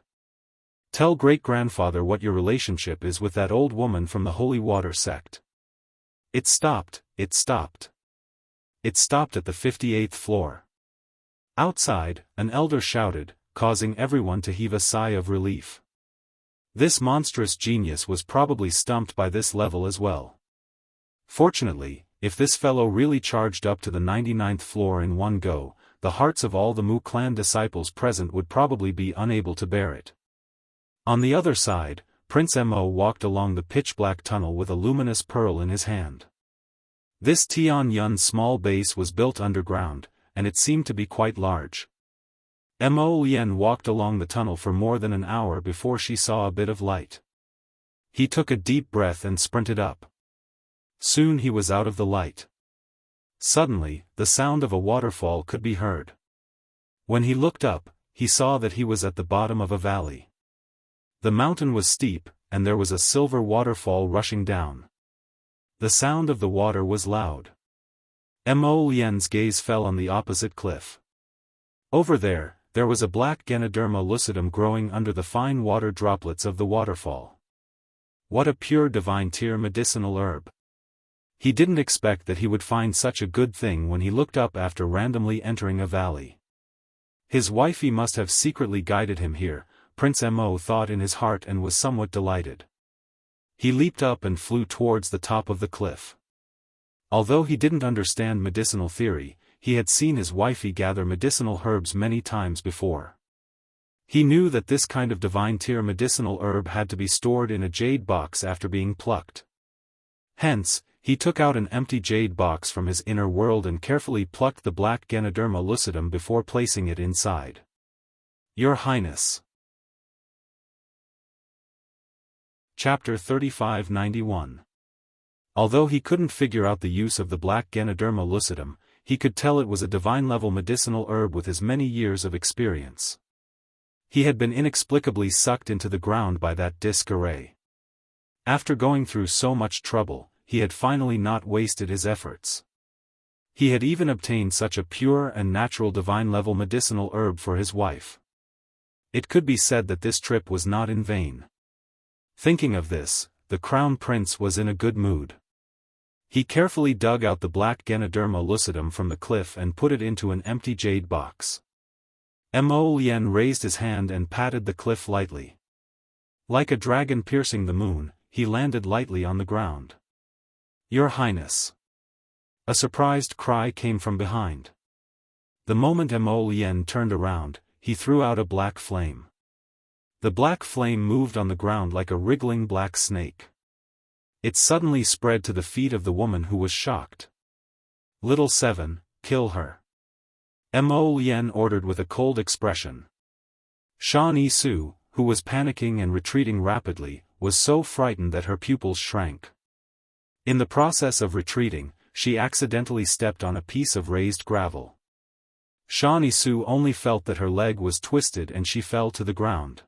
Tell great-grandfather what your relationship is with that old woman from the Holy Water sect. It stopped. It stopped at the 58th floor. Outside, an elder shouted, causing everyone to heave a sigh of relief. This monstrous genius was probably stumped by this level as well. Fortunately, if this fellow really charged up to the 99th floor in one go, the hearts of all the Mu clan disciples present would probably be unable to bear it. On the other side, Prince Mo walked along the pitch-black tunnel with a luminous pearl in his hand. This Tian Yun's small base was built underground, and it seemed to be quite large. Mo Lien walked along the tunnel for more than an hour before she saw a bit of light. He took a deep breath and sprinted up. Soon he was out of the light. Suddenly, the sound of a waterfall could be heard. When he looked up, he saw that he was at the bottom of a valley. The mountain was steep, and there was a silver waterfall rushing down. The sound of the water was loud. Mo Lien's gaze fell on the opposite cliff. Over there was a black Ganoderma lucidum growing under the fine water droplets of the waterfall. What a pure divine tier medicinal herb. He didn't expect that he would find such a good thing when he looked up after randomly entering a valley. His wifey must have secretly guided him here, Prince Mo thought in his heart and was somewhat delighted. He leaped up and flew towards the top of the cliff. Although he didn't understand medicinal theory, he had seen his wifey gather medicinal herbs many times before. He knew that this kind of divine tier medicinal herb had to be stored in a jade box after being plucked. Hence, he took out an empty jade box from his inner world and carefully plucked the black Ganoderma lucidum before placing it inside. Your Highness. Chapter 3591. Although he couldn't figure out the use of the black Ganoderma lucidum, he could tell it was a divine-level medicinal herb with his many years of experience. He had been inexplicably sucked into the ground by that disc array. After going through so much trouble, he had finally not wasted his efforts. He had even obtained such a pure and natural divine-level medicinal herb for his wife. It could be said that this trip was not in vain. Thinking of this, the Crown Prince was in a good mood. He carefully dug out the black Ganoderma lucidum from the cliff and put it into an empty jade box. Mo Lien raised his hand and patted the cliff lightly. Like a dragon piercing the moon, he landed lightly on the ground. Your Highness. A surprised cry came from behind. The moment Mo Lien turned around, he threw out a black flame. The black flame moved on the ground like a wriggling black snake. It suddenly spread to the feet of the woman who was shocked. Little Seven, kill her. Mo Lien ordered with a cold expression. Shan Yi-su, who was panicking and retreating rapidly, was so frightened that her pupils shrank. In the process of retreating, she accidentally stepped on a piece of raised gravel. Shan Yi-su only felt that her leg was twisted and she fell to the ground.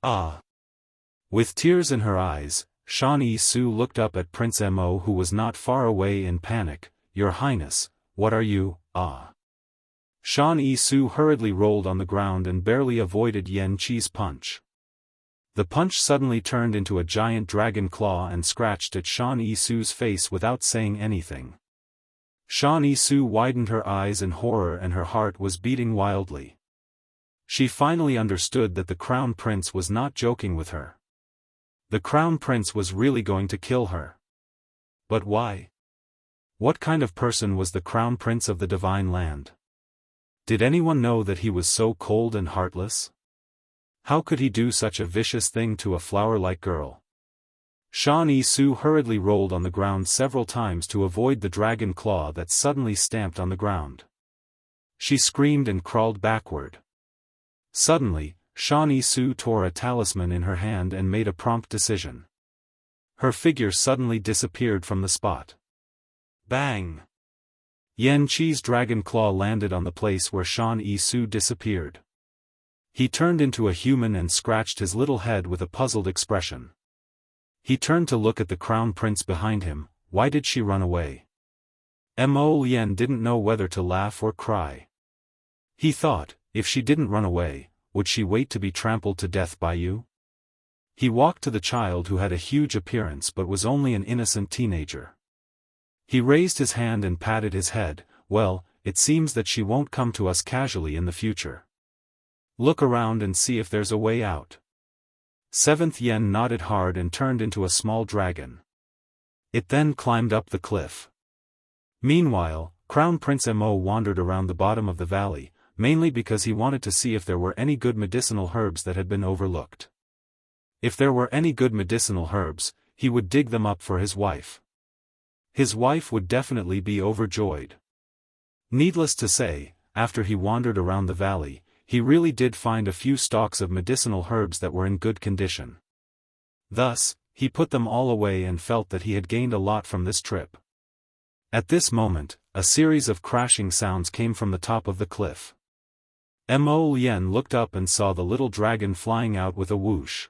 Ah! With tears in her eyes, Shan Yi-su looked up at Prince Mo who was not far away in panic. Your Highness, what are you, ah? Shan Yi-su hurriedly rolled on the ground and barely avoided Yan Qi's punch. The punch suddenly turned into a giant dragon claw and scratched at Shan Yi-su's face without saying anything. Shan Yi-su widened her eyes in horror and her heart was beating wildly. She finally understood that the Crown Prince was not joking with her. The Crown Prince was really going to kill her. But why? What kind of person was the Crown Prince of the Divine Land? Did anyone know that he was so cold and heartless? How could he do such a vicious thing to a flower-like girl? Shan Yi-su hurriedly rolled on the ground several times to avoid the dragon claw that suddenly stamped on the ground. She screamed and crawled backward. Suddenly, Shan Yi-su tore a talisman in her hand and made a prompt decision. Her figure suddenly disappeared from the spot. Bang! Yan Qi's dragon claw landed on the place where Shan Yi Su disappeared. He turned into a human and scratched his little head with a puzzled expression. He turned to look at the crown prince behind him. Why did she run away? Mo Yan didn't know whether to laugh or cry. He thought, if she didn't run away, would she wait to be trampled to death by you? He walked to the child who had a huge appearance but was only an innocent teenager. He raised his hand and patted his head. Well, it seems that she won't come to us casually in the future. Look around and see if there's a way out. Seventh Yen nodded hard and turned into a small dragon. It then climbed up the cliff. Meanwhile, Crown Prince Mo wandered around the bottom of the valley, mainly because he wanted to see if there were any good medicinal herbs that had been overlooked. If there were any good medicinal herbs, he would dig them up for his wife. His wife would definitely be overjoyed. Needless to say, after he wandered around the valley, he really did find a few stalks of medicinal herbs that were in good condition. Thus, he put them all away and felt that he had gained a lot from this trip. At this moment, a series of crashing sounds came from the top of the cliff. Mo Yen looked up and saw the little dragon flying out with a whoosh.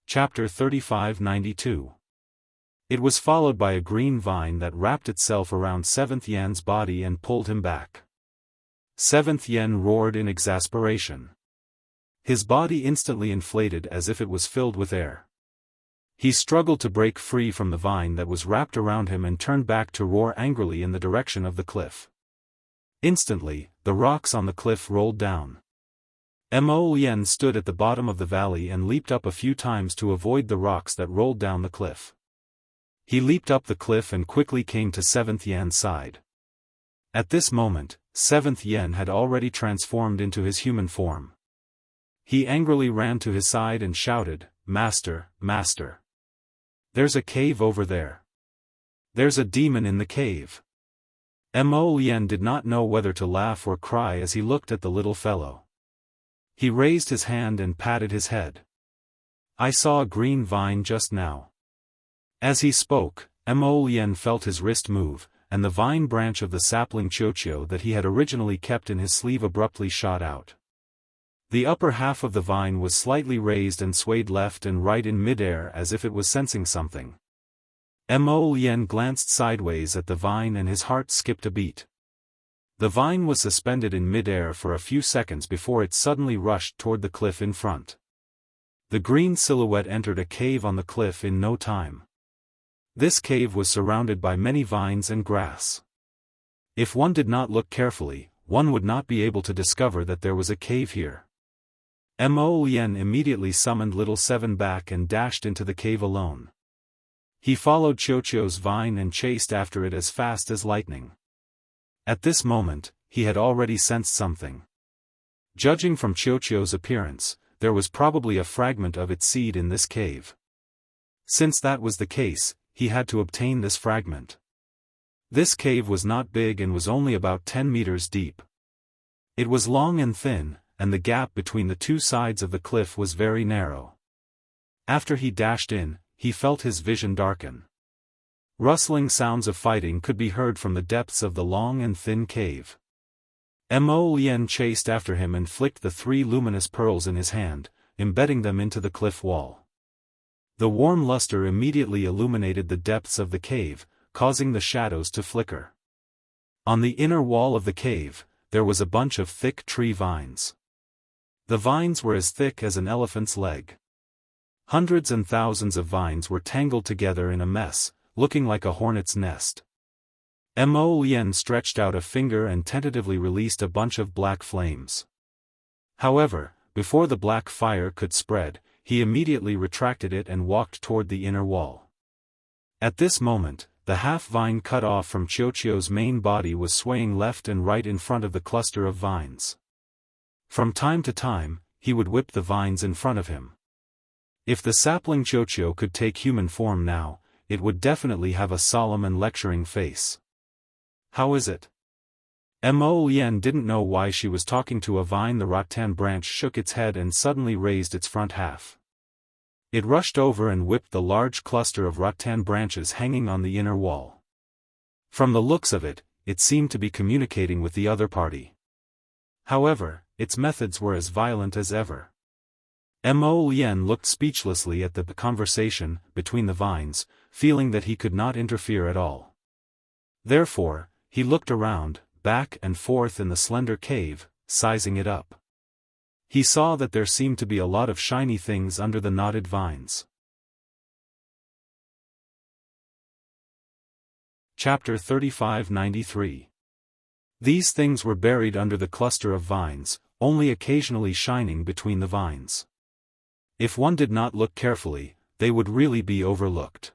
Chapter 3592. It was followed by a green vine that wrapped itself around Seventh Yan's body and pulled him back. Seventh Yen roared in exasperation. His body instantly inflated as if it was filled with air. He struggled to break free from the vine that was wrapped around him and turned back to roar angrily in the direction of the cliff. Instantly, the rocks on the cliff rolled down. Mo Yen stood at the bottom of the valley and leaped up a few times to avoid the rocks that rolled down the cliff. He leaped up the cliff and quickly came to Seventh Yan's side. At this moment, Seventh Yen had already transformed into his human form. He angrily ran to his side and shouted, "Master, Master! There's a cave over there. There's a demon in the cave." Mo Yen did not know whether to laugh or cry as he looked at the little fellow. He raised his hand and patted his head. "I saw a green vine just now." As he spoke, Mo Yen felt his wrist move, and the vine branch of the sapling Chochio that he had originally kept in his sleeve abruptly shot out. The upper half of the vine was slightly raised and swayed left and right in midair as if it was sensing something. Mo Yen glanced sideways at the vine and his heart skipped a beat. The vine was suspended in midair for a few seconds before it suddenly rushed toward the cliff in front. The green silhouette entered a cave on the cliff in no time. This cave was surrounded by many vines and grass. If one did not look carefully, one would not be able to discover that there was a cave here. Mo Yen immediately summoned Little Seven back and dashed into the cave alone. He followed Chochio's vine and chased after it as fast as lightning. At this moment, he had already sensed something. Judging from Chochio's appearance, there was probably a fragment of its seed in this cave. Since that was the case, he had to obtain this fragment. This cave was not big and was only about 10 meters deep. It was long and thin, and the gap between the two sides of the cliff was very narrow. After he dashed in, he felt his vision darken. Rustling sounds of fighting could be heard from the depths of the long and thin cave. Mo Yen chased after him and flicked the 3 luminous pearls in his hand, embedding them into the cliff wall. The warm luster immediately illuminated the depths of the cave, causing the shadows to flicker. On the inner wall of the cave, there was a bunch of thick tree vines. The vines were as thick as an elephant's leg. Hundreds and thousands of vines were tangled together in a mess, looking like a hornet's nest. Mo Yen stretched out a finger and tentatively released a bunch of black flames. However, before the black fire could spread, he immediately retracted it and walked toward the inner wall. At this moment, the half-vine cut off from Chochio's main body was swaying left and right in front of the cluster of vines. From time to time, he would whip the vines in front of him. If the sapling Chochio could take human form now, it would definitely have a solemn and lecturing face. "How is it?" Mo Yen didn't know why she was talking to a vine. The rattan branch shook its head and suddenly raised its front half. It rushed over and whipped the large cluster of rattan branches hanging on the inner wall. From the looks of it, it seemed to be communicating with the other party. However, its methods were as violent as ever. Mo Lien looked speechlessly at the conversation between the vines, feeling that he could not interfere at all. Therefore, he looked around, back and forth in the slender cave, sizing it up. He saw that there seemed to be a lot of shiny things under the knotted vines. Chapter 3593. These things were buried under the cluster of vines, only occasionally shining between the vines. If one did not look carefully, they would really be overlooked.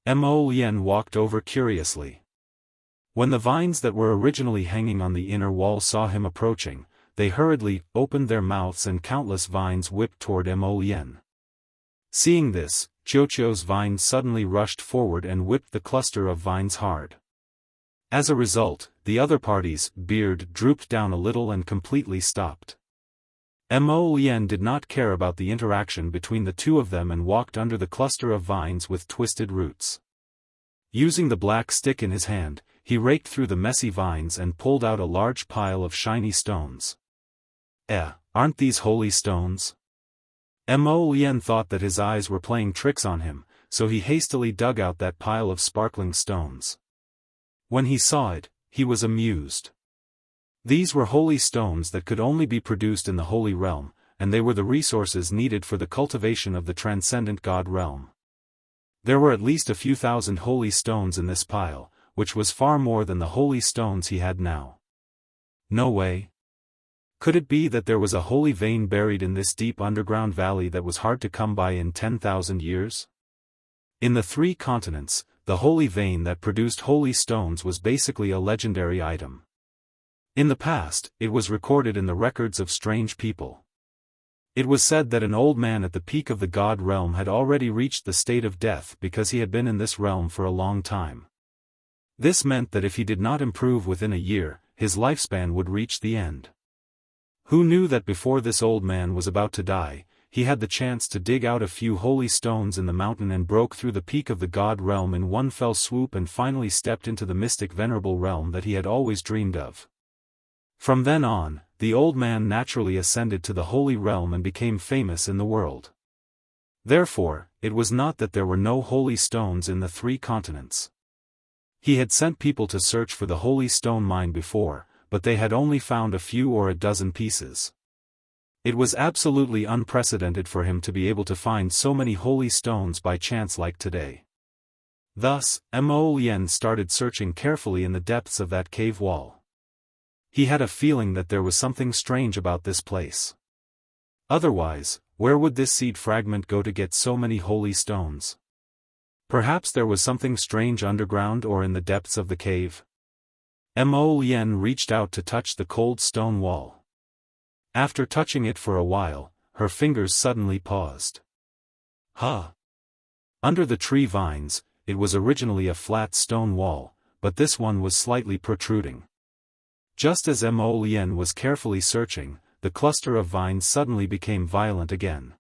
Mo Lien walked over curiously. When the vines that were originally hanging on the inner wall saw him approaching, they hurriedly opened their mouths and countless vines whipped toward Mo Lien. Seeing this, Qiuqiu's vine suddenly rushed forward and whipped the cluster of vines hard. As a result, the other party's beard drooped down a little and completely stopped. Mo Lien did not care about the interaction between the two of them and walked under the cluster of vines with twisted roots. Using the black stick in his hand, he raked through the messy vines and pulled out a large pile of shiny stones. Aren't these holy stones? Mo Lien thought that his eyes were playing tricks on him, so he hastily dug out that pile of sparkling stones. When he saw it, he was amused. These were holy stones that could only be produced in the Holy Realm, and they were the resources needed for the cultivation of the transcendent God realm. There were at least a few thousand holy stones in this pile, which was far more than the holy stones he had now. No way. Could it be that there was a holy vein buried in this deep underground valley that was hard to come by in 10,000 years? In the 3 continents, the holy vein that produced holy stones was basically a legendary item. In the past, it was recorded in the records of strange people. It was said that an old man at the peak of the God realm had already reached the state of death because he had been in this realm for a long time. This meant that if he did not improve within a year, his lifespan would reach the end. Who knew that before this old man was about to die, he had the chance to dig out a few holy stones in the mountain and broke through the peak of the God realm in one fell swoop and finally stepped into the mystic venerable realm that he had always dreamed of. From then on, the old man naturally ascended to the holy realm and became famous in the world. Therefore, it was not that there were no holy stones in the 3 continents. He had sent people to search for the holy stone mine before, but they had only found a few or a dozen pieces. It was absolutely unprecedented for him to be able to find so many holy stones by chance like today. Thus, Mo Lien started searching carefully in the depths of that cave wall. He had a feeling that there was something strange about this place. Otherwise, where would this seed fragment go to get so many holy stones? Perhaps there was something strange underground or in the depths of the cave. Mo Lien reached out to touch the cold stone wall. After touching it for a while, her fingers suddenly paused. Under the tree vines, it was originally a flat stone wall, but this one was slightly protruding. Just as Mo Lien was carefully searching, the cluster of vines suddenly became violent again.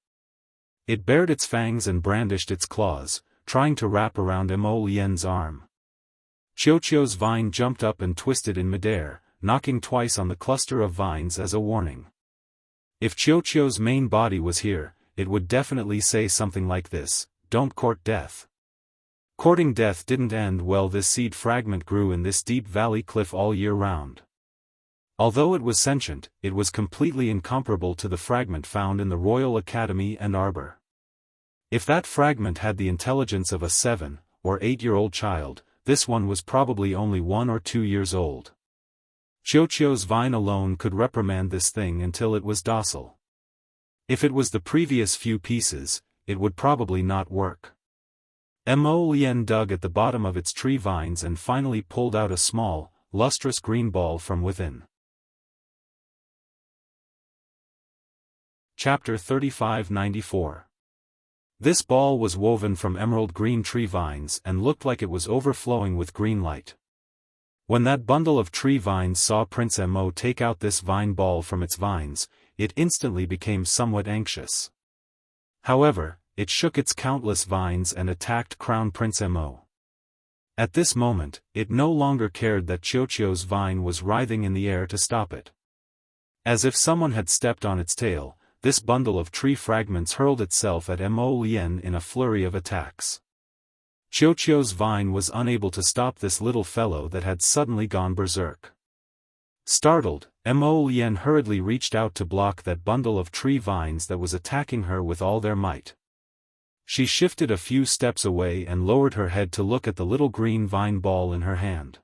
It bared its fangs and brandished its claws, trying to wrap around Mo Lien's arm. Qiuqiu's vine jumped up and twisted in midair, knocking twice on the cluster of vines as a warning. If Qiuqiu's main body was here, it would definitely say something like this: "Don't court death." Courting death didn't end well. This seed fragment grew in this deep valley cliff all year round. Although it was sentient, it was completely incomparable to the fragment found in the Royal Academy and Arbor. If that fragment had the intelligence of a 7- or 8-year-old child, this one was probably only 1 or 2 years old. Qiuqiu's vine alone could reprimand this thing until it was docile. If it was the previous few pieces, it would probably not work. Mo Lien dug at the bottom of its tree vines and finally pulled out a small, lustrous green ball from within. Chapter 3594. This ball was woven from emerald green tree vines and looked like it was overflowing with green light. When that bundle of tree vines saw Prince Mo take out this vine ball from its vines, it instantly became somewhat anxious. However, it shook its countless vines and attacked Crown Prince Mo. At this moment, it no longer cared that Chiuchiu's vine was writhing in the air to stop it. As if someone had stepped on its tail, this bundle of tree fragments hurled itself at Mo Lien in a flurry of attacks. Chiuchiu's vine was unable to stop this little fellow that had suddenly gone berserk. Startled, Mo Lien hurriedly reached out to block that bundle of tree vines that was attacking her with all their might. She shifted a few steps away and lowered her head to look at the little green vine ball in her hand.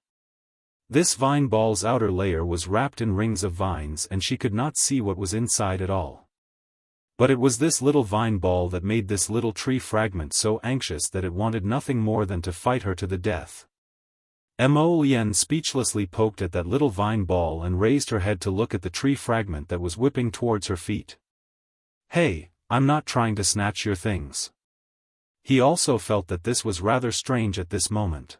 This vine ball's outer layer was wrapped in rings of vines and she could not see what was inside at all. But it was this little vine ball that made this little tree fragment so anxious that it wanted nothing more than to fight her to the death. Mo Lien speechlessly poked at that little vine ball and raised her head to look at the tree fragment that was whipping towards her feet. "Hey, I'm not trying to snatch your things." He also felt that this was rather strange at this moment.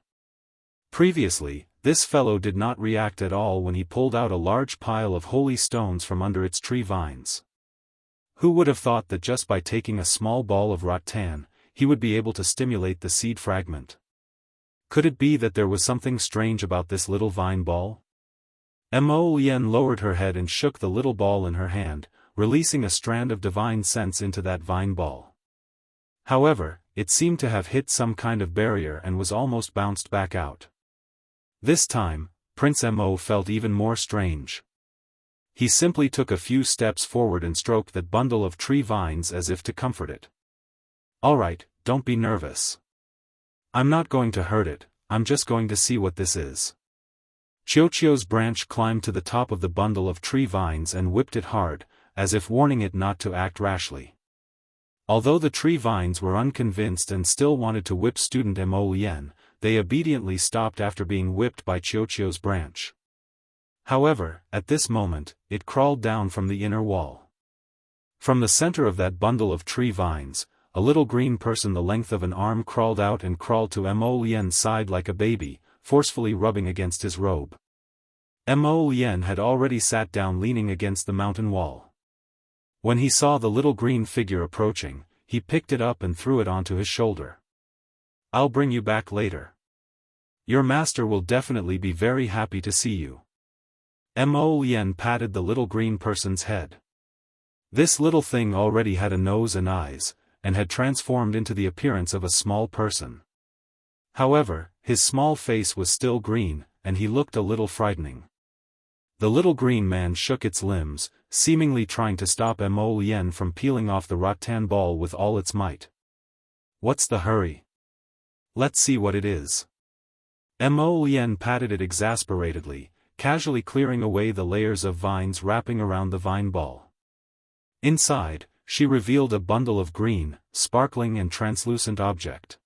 Previously, this fellow did not react at all when he pulled out a large pile of holy stones from under its tree vines. Who would have thought that just by taking a small ball of rattan, he would be able to stimulate the seed fragment? Could it be that there was something strange about this little vine ball? Mo Lien lowered her head and shook the little ball in her hand, releasing a strand of divine sense into that vine ball. However, it seemed to have hit some kind of barrier and was almost bounced back out. This time, Prince Mo felt even more strange. He simply took a few steps forward and stroked that bundle of tree vines as if to comfort it. "Alright, don't be nervous. I'm not going to hurt it, I'm just going to see what this is." Chiuchiu's branch climbed to the top of the bundle of tree vines and whipped it hard, as if warning it not to act rashly. Although the tree vines were unconvinced and still wanted to whip student Mo Lien, they obediently stopped after being whipped by Chiuchiu's branch. However, at this moment, it crawled down from the inner wall. From the center of that bundle of tree vines, a little green person the length of an arm crawled out and crawled to Mo Lien's side like a baby, forcefully rubbing against his robe. Mo Lien had already sat down leaning against the mountain wall. When he saw the little green figure approaching, he picked it up and threw it onto his shoulder. "I'll bring you back later. Your master will definitely be very happy to see you." Mo Lien patted the little green person's head. This little thing already had a nose and eyes, and had transformed into the appearance of a small person. However, his small face was still green, and he looked a little frightening. The little green man shook its limbs, seemingly trying to stop Mo Lien from peeling off the rattan ball with all its might. "What's the hurry? Let's see what it is." Mo Lien patted it exasperatedly, casually clearing away the layers of vines wrapping around the vine ball. Inside, she revealed a bundle of green, sparkling and translucent object.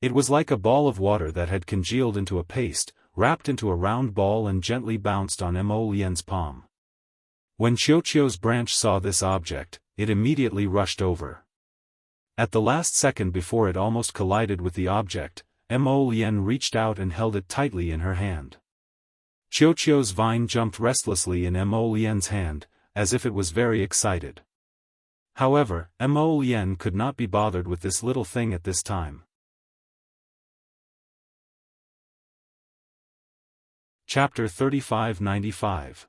It was like a ball of water that had congealed into a paste, wrapped into a round ball and gently bounced on Mo Lien's palm. When Chiuchiu's branch saw this object, it immediately rushed over. At the last second before it almost collided with the object, Mo Lien reached out and held it tightly in her hand. Chiuchiu's vine jumped restlessly in Mo Lien's hand, as if it was very excited. However, Mo Lien could not be bothered with this little thing at this time. Chapter 3595.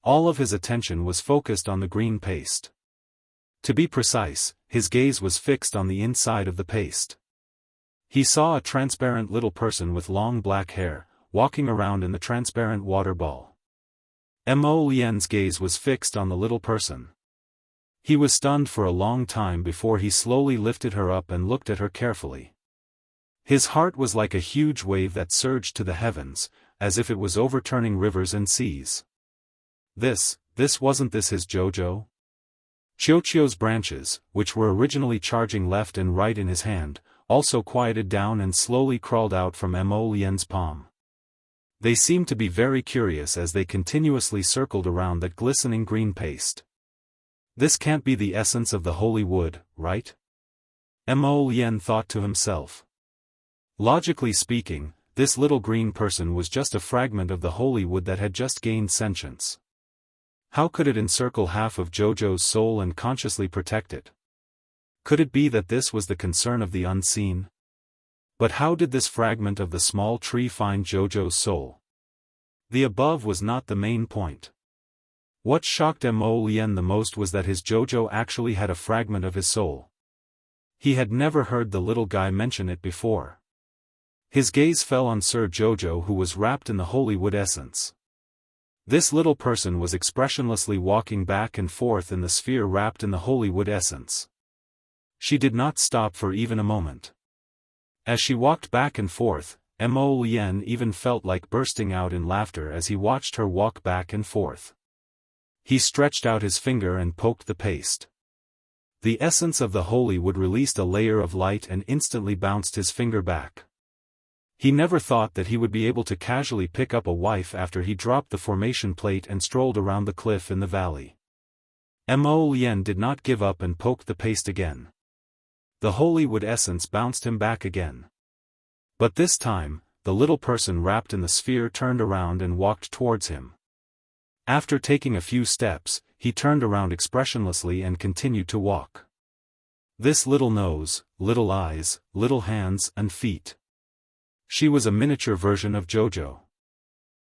All of his attention was focused on the green paste. To be precise, his gaze was fixed on the inside of the paste. He saw a transparent little person with long black hair, walking around in the transparent water ball. Mo Lien's gaze was fixed on the little person. He was stunned for a long time before he slowly lifted her up and looked at her carefully. His heart was like a huge wave that surged to the heavens, as if it was overturning rivers and seas. This wasn't this his Jojo? Chiuchiu's branches, which were originally charging left and right in his hand, also quieted down and slowly crawled out from Mo Lien's palm. They seemed to be very curious as they continuously circled around that glistening green paste. This can't be the essence of the holy wood, right? Mo Lien thought to himself. Logically speaking, this little green person was just a fragment of the holy wood that had just gained sentience. How could it encircle half of Jojo's soul and consciously protect it? Could it be that this was the concern of the unseen? But how did this fragment of the small tree find Jojo's soul? The above was not the main point. What shocked Mo Lien the most was that his Jojo actually had a fragment of his soul. He had never heard the little guy mention it before. His gaze fell on Sir Jojo, who was wrapped in the holy wood essence. This little person was expressionlessly walking back and forth in the sphere wrapped in the holy wood essence. She did not stop for even a moment. As she walked back and forth, Mo Lien even felt like bursting out in laughter as he watched her walk back and forth. He stretched out his finger and poked the paste. The essence of the holy wood released a layer of light and instantly bounced his finger back. He never thought that he would be able to casually pick up a wife after he dropped the formation plate and strolled around the cliff in the valley. Mo Lien did not give up and poked the paste again. The holy wood essence bounced him back again. But this time, the little person wrapped in the sphere turned around and walked towards him. After taking a few steps, he turned around expressionlessly and continued to walk. This little nose, little eyes, little hands and feet. She was a miniature version of Jojo.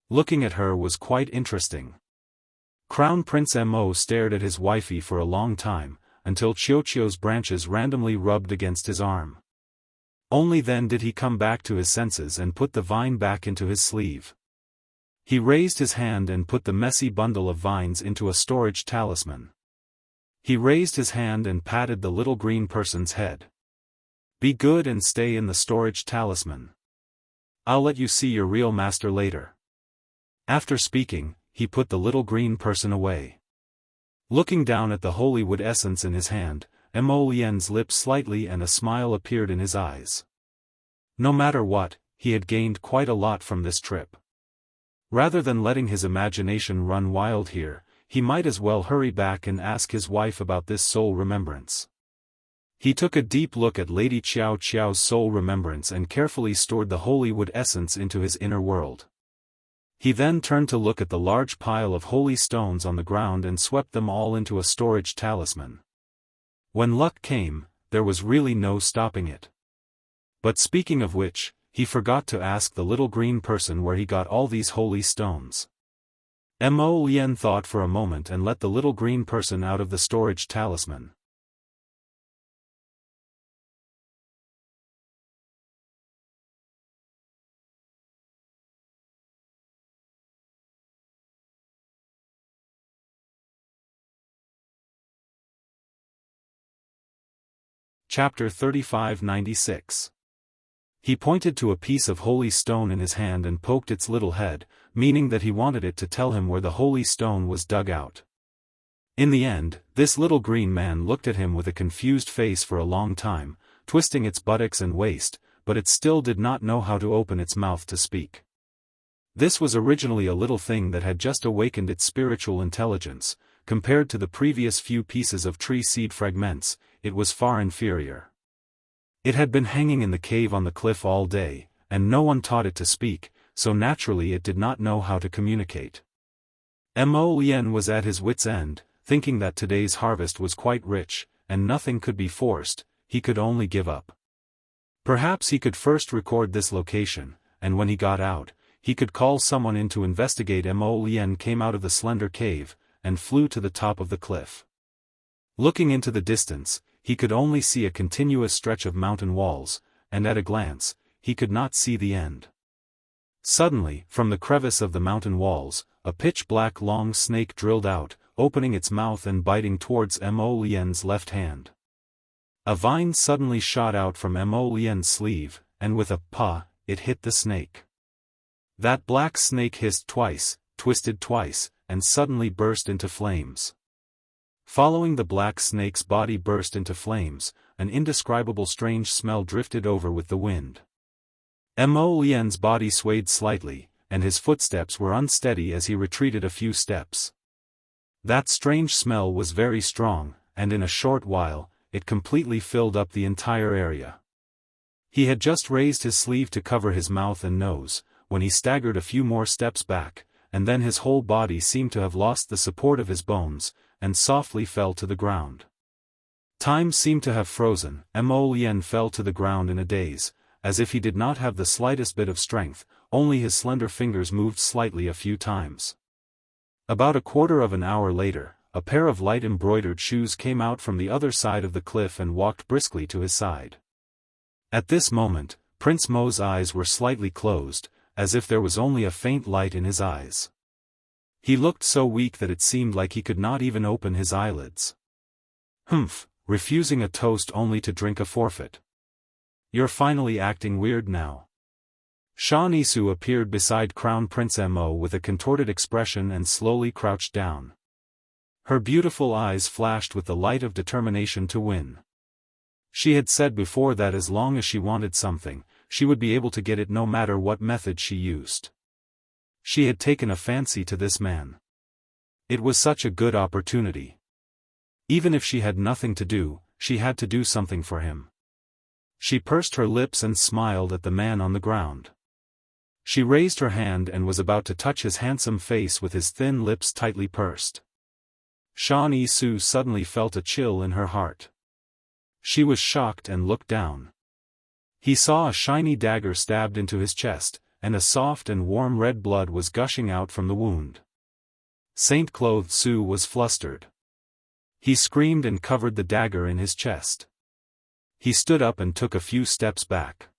Looking at her was quite interesting. Crown Prince Mo stared at his wifey for a long time, until Chiochio's branches randomly rubbed against his arm. Only then did he come back to his senses and put the vine back into his sleeve. He raised his hand and put the messy bundle of vines into a storage talisman. He raised his hand and patted the little green person's head. Be good and stay in the storage talisman. I'll let you see your real master later. After speaking, he put the little green person away. Looking down at the holy wood essence in his hand, Mo Lien's lips slightly and a smile appeared in his eyes. No matter what, he had gained quite a lot from this trip. Rather than letting his imagination run wild here, he might as well hurry back and ask his wife about this soul remembrance. He took a deep look at Lady Qiao Qiao's soul remembrance and carefully stored the holy wood essence into his inner world. He then turned to look at the large pile of holy stones on the ground and swept them all into a storage talisman. When luck came, there was really no stopping it. But speaking of which, he forgot to ask the little green person where he got all these holy stones. Mo Lien thought for a moment and let the little green person out of the storage talisman. Chapter 3596. He pointed to a piece of holy stone in his hand and poked its little head, meaning that he wanted it to tell him where the holy stone was dug out. In the end, this little green man looked at him with a confused face for a long time, twisting its buttocks and waist, but it still did not know how to open its mouth to speak. This was originally a little thing that had just awakened its spiritual intelligence. Compared to the previous few pieces of tree seed fragments, it was far inferior. It had been hanging in the cave on the cliff all day, and no one taught it to speak, so naturally it did not know how to communicate. Mo Lien was at his wit's end, thinking that today's harvest was quite rich, and nothing could be forced, he could only give up. Perhaps he could first record this location, and when he got out, he could call someone in to investigate. Mo Lien came out of the slender cave, and flew to the top of the cliff. Looking into the distance, he could only see a continuous stretch of mountain walls, and at a glance, he could not see the end. Suddenly, from the crevice of the mountain walls, a pitch-black long snake drilled out, opening its mouth and biting towards Mo Lien's left hand. A vine suddenly shot out from Mo Lien's sleeve, and with a "pa," it hit the snake. That black snake hissed twice, twisted twice, and suddenly burst into flames. Following the black snake's body burst into flames, an indescribable strange smell drifted over with the wind. Mo Lien's body swayed slightly, and his footsteps were unsteady as he retreated a few steps. That strange smell was very strong, and in a short while, it completely filled up the entire area. He had just raised his sleeve to cover his mouth and nose, when he staggered a few more steps back, and then his whole body seemed to have lost the support of his bones, and softly fell to the ground. Time seemed to have frozen. Mo Lien fell to the ground in a daze, as if he did not have the slightest bit of strength, only his slender fingers moved slightly a few times. About a quarter of an hour later, a pair of light embroidered shoes came out from the other side of the cliff and walked briskly to his side. At this moment, Prince Mo's eyes were slightly closed, as if there was only a faint light in his eyes. He looked so weak that it seemed like he could not even open his eyelids. Humph, refusing a toast only to drink a forfeit. You're finally acting weird now. Shan Isu appeared beside Crown Prince Mo with a contorted expression and slowly crouched down. Her beautiful eyes flashed with the light of determination to win. She had said before that as long as she wanted something, she would be able to get it no matter what method she used. She had taken a fancy to this man. It was such a good opportunity. Even if she had nothing to do, she had to do something for him. She pursed her lips and smiled at the man on the ground. She raised her hand and was about to touch his handsome face with his thin lips tightly pursed. Shan Isu suddenly felt a chill in her heart. She was shocked and looked down. He saw a shiny dagger stabbed into his chest, and a soft and warm red blood was gushing out from the wound. Saint-clothed Su was flustered. He screamed and covered the dagger in his chest. He stood up and took a few steps back.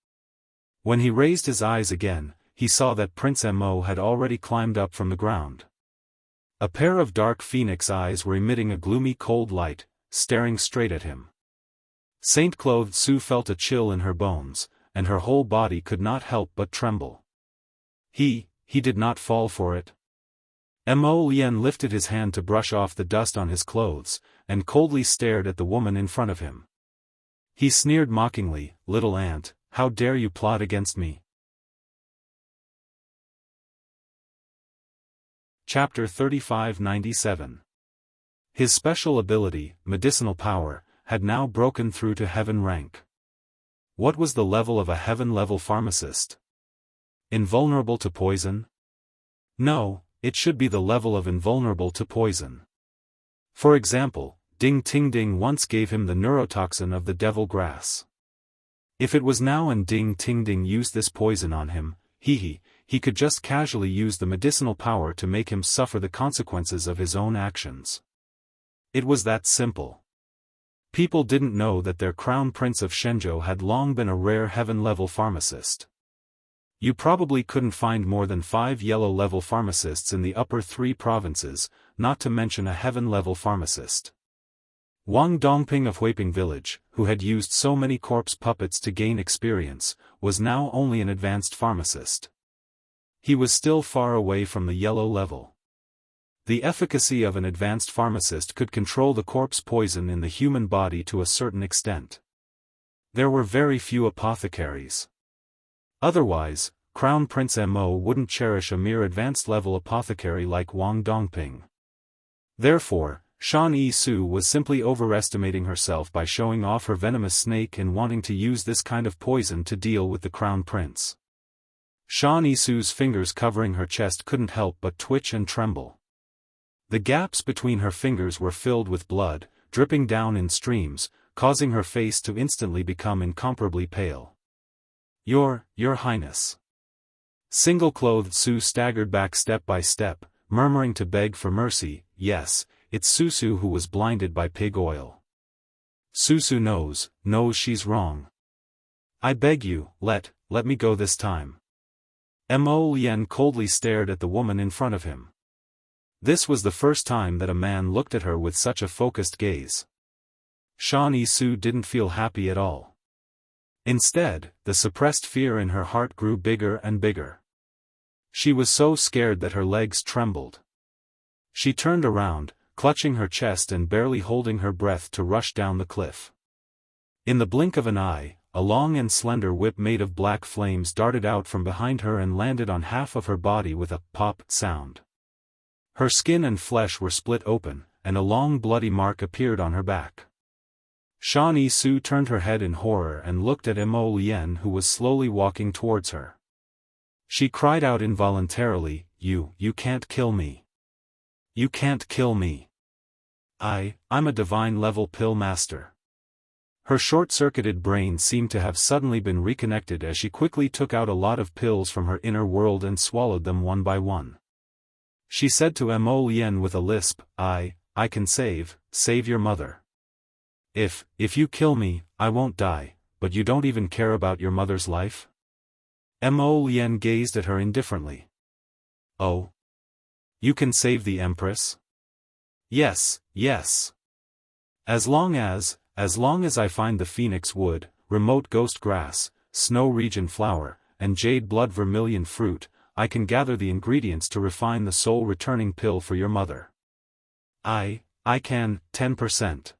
When he raised his eyes again, he saw that Prince Mo had already climbed up from the ground. A pair of dark phoenix eyes were emitting a gloomy cold light, staring straight at him. Saint-clothed Su felt a chill in her bones, and her whole body could not help but tremble. He did not fall for it. Mo Lien lifted his hand to brush off the dust on his clothes, and coldly stared at the woman in front of him. He sneered mockingly, "Little ant, how dare you plot against me?" Chapter 3597. His special ability, medicinal power, had now broken through to heaven rank. What was the level of a heaven-level pharmacist? Invulnerable to poison? No, it should be the level of invulnerable to poison. For example, Ding Ting Ding once gave him the neurotoxin of the devil grass. If it was now and Ding Ting Ding used this poison on him, he could just casually use the medicinal power to make him suffer the consequences of his own actions. It was that simple. People didn't know that their crown prince of Shenzhou had long been a rare heaven-level pharmacist. You probably couldn't find more than 5 yellow-level pharmacists in the upper 3 provinces, not to mention a heaven-level pharmacist. Wang Dongping of Huiping village, who had used so many corpse puppets to gain experience, was now only an advanced pharmacist. He was still far away from the yellow level. The efficacy of an advanced pharmacist could control the corpse poison in the human body to a certain extent. There were very few apothecaries. Otherwise, Crown Prince Mo wouldn't cherish a mere advanced-level apothecary like Wang Dongping. Therefore, Shan Isu was simply overestimating herself by showing off her venomous snake and wanting to use this kind of poison to deal with the Crown Prince. Shan Isu's fingers covering her chest couldn't help but twitch and tremble. The gaps between her fingers were filled with blood, dripping down in streams, causing her face to instantly become incomparably pale. Your Highness. Single-clothed Su staggered back step by step, murmuring to beg for mercy. Yes, it's Susu who was blinded by pig oil. Susu knows she's wrong. I beg you, let me go this time. Mo Lien coldly stared at the woman in front of him. This was the first time that a man looked at her with such a focused gaze. Shan Isu didn't feel happy at all. Instead, the suppressed fear in her heart grew bigger and bigger. She was so scared that her legs trembled. She turned around, clutching her chest and barely holding her breath to rush down the cliff. In the blink of an eye, a long and slender whip made of black flames darted out from behind her and landed on half of her body with a pop sound. Her skin and flesh were split open, and a long bloody mark appeared on her back. Shan Isu turned her head in horror and looked at Mo Lien, who was slowly walking towards her. She cried out involuntarily, You can't kill me. You can't kill me. I'm a divine-level pill master. Her short-circuited brain seemed to have suddenly been reconnected as she quickly took out a lot of pills from her inner world and swallowed them one by one. She said to Mo Lien with a lisp, I can save your mother. If you kill me, I won't die, but you don't even care about your mother's life? Mo Lien gazed at her indifferently. Oh. You can save the Empress? Yes. As long as I find the phoenix wood, remote ghost grass, snow region flower, and jade blood vermilion fruit, I can gather the ingredients to refine the soul-returning pill for your mother. I can, 10%.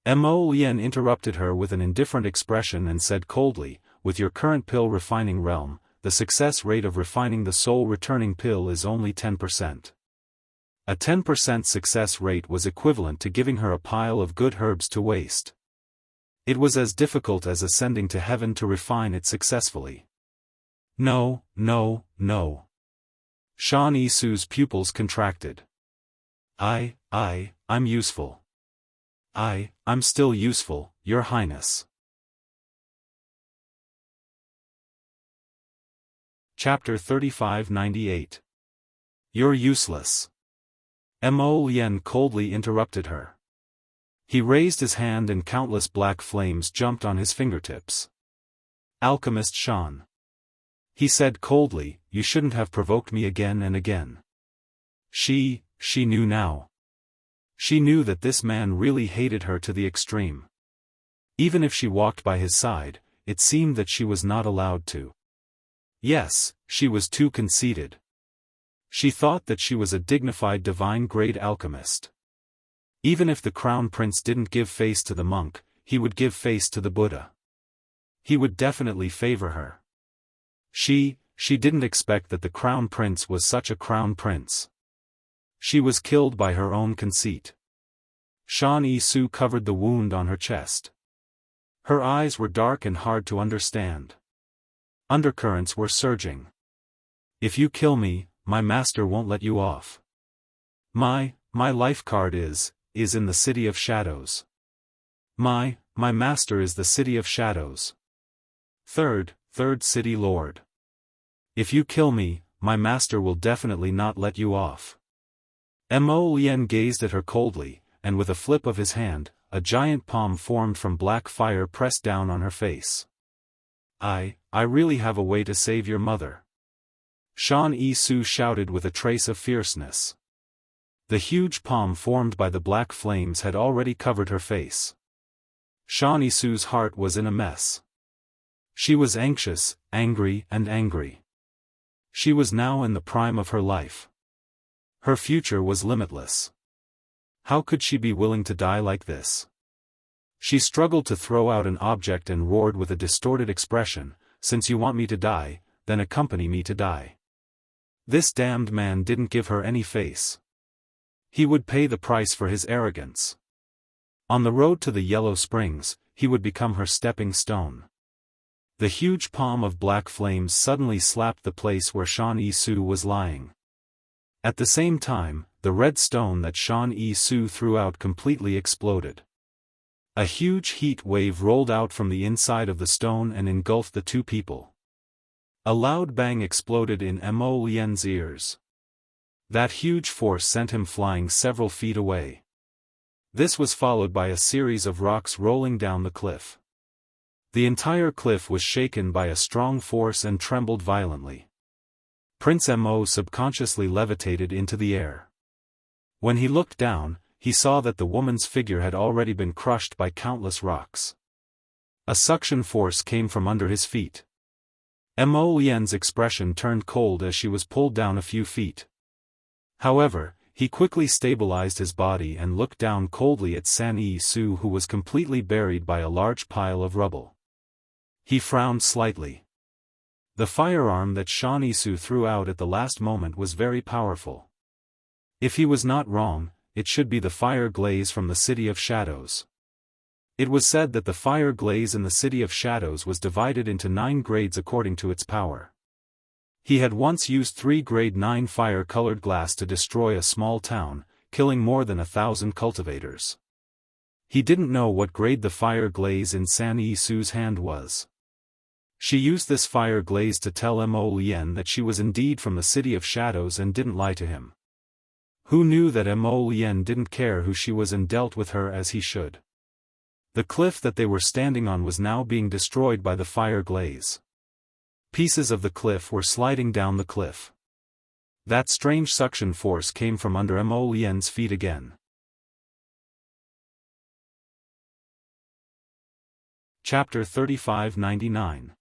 Mo Lien interrupted her with an indifferent expression and said coldly, with your current pill-refining realm, the success rate of refining the soul-returning pill is only 10%. A 10% success rate was equivalent to giving her a pile of good herbs to waste. It was as difficult as ascending to heaven to refine it successfully. No. Shan Yisu's pupils contracted. I'm useful. I'm still useful, Your Highness. Chapter 3598. You're useless. Mo Lien coldly interrupted her. He raised his hand and countless black flames jumped on his fingertips. Alchemist Shan. He said coldly, you shouldn't have provoked me again and again. She knew now. She knew that this man really hated her to the extreme. Even if she walked by his side, it seemed that she was not allowed to. Yes, she was too conceited. She thought that she was a dignified divine-grade alchemist. Even if the crown prince didn't give face to the monk, he would give face to the Buddha. He would definitely favor her. She didn't expect that the crown prince was such a crown prince. She was killed by her own conceit. Shan Yisu covered the wound on her chest. Her eyes were dark and hard to understand. Undercurrents were surging. If you kill me, my master won't let you off. My life card is in the City of Shadows. My master is the City of Shadows. Third City Lord. If you kill me, my master will definitely not let you off. Mo Lien gazed at her coldly, and with a flip of his hand, a giant palm formed from black fire pressed down on her face. I really have a way to save your mother. Shan Yisu shouted with a trace of fierceness. The huge palm formed by the black flames had already covered her face. Shan Yisu's heart was in a mess. She was anxious, angry. She was now in the prime of her life. Her future was limitless. How could she be willing to die like this? She struggled to throw out an object and roared with a distorted expression, since you want me to die, then accompany me to die. This damned man didn't give her any face. He would pay the price for his arrogance. On the road to the Yellow Springs, he would become her stepping stone. The huge palm of black flames suddenly slapped the place where Shan Yisu was lying. At the same time, the red stone that Shan Yisu threw out completely exploded. A huge heat wave rolled out from the inside of the stone and engulfed the two people. A loud bang exploded in Mo Lien's ears. That huge force sent him flying several feet away. This was followed by a series of rocks rolling down the cliff. The entire cliff was shaken by a strong force and trembled violently. Prince Mo subconsciously levitated into the air. When he looked down, he saw that the woman's figure had already been crushed by countless rocks. A suction force came from under his feet. Mo Lien's expression turned cold as she was pulled down a few feet. However, he quickly stabilized his body and looked down coldly at Shan Yisu, who was completely buried by a large pile of rubble. He frowned slightly. The firearm that Shan Yisu threw out at the last moment was very powerful. If he was not wrong, it should be the fire glaze from the City of Shadows. It was said that the fire glaze in the City of Shadows was divided into 9 grades according to its power. He had once used 3 grade 9 fire-colored glass to destroy a small town, killing more than 1,000 cultivators. He didn't know what grade the fire glaze in San Yisu's hand was. She used this fire glaze to tell Mo Lien that she was indeed from the City of Shadows and didn't lie to him. Who knew that Mo Lien didn't care who she was and dealt with her as he should? The cliff that they were standing on was now being destroyed by the fire glaze. Pieces of the cliff were sliding down the cliff. That strange suction force came from under Mo Lien's feet again. Chapter 3599.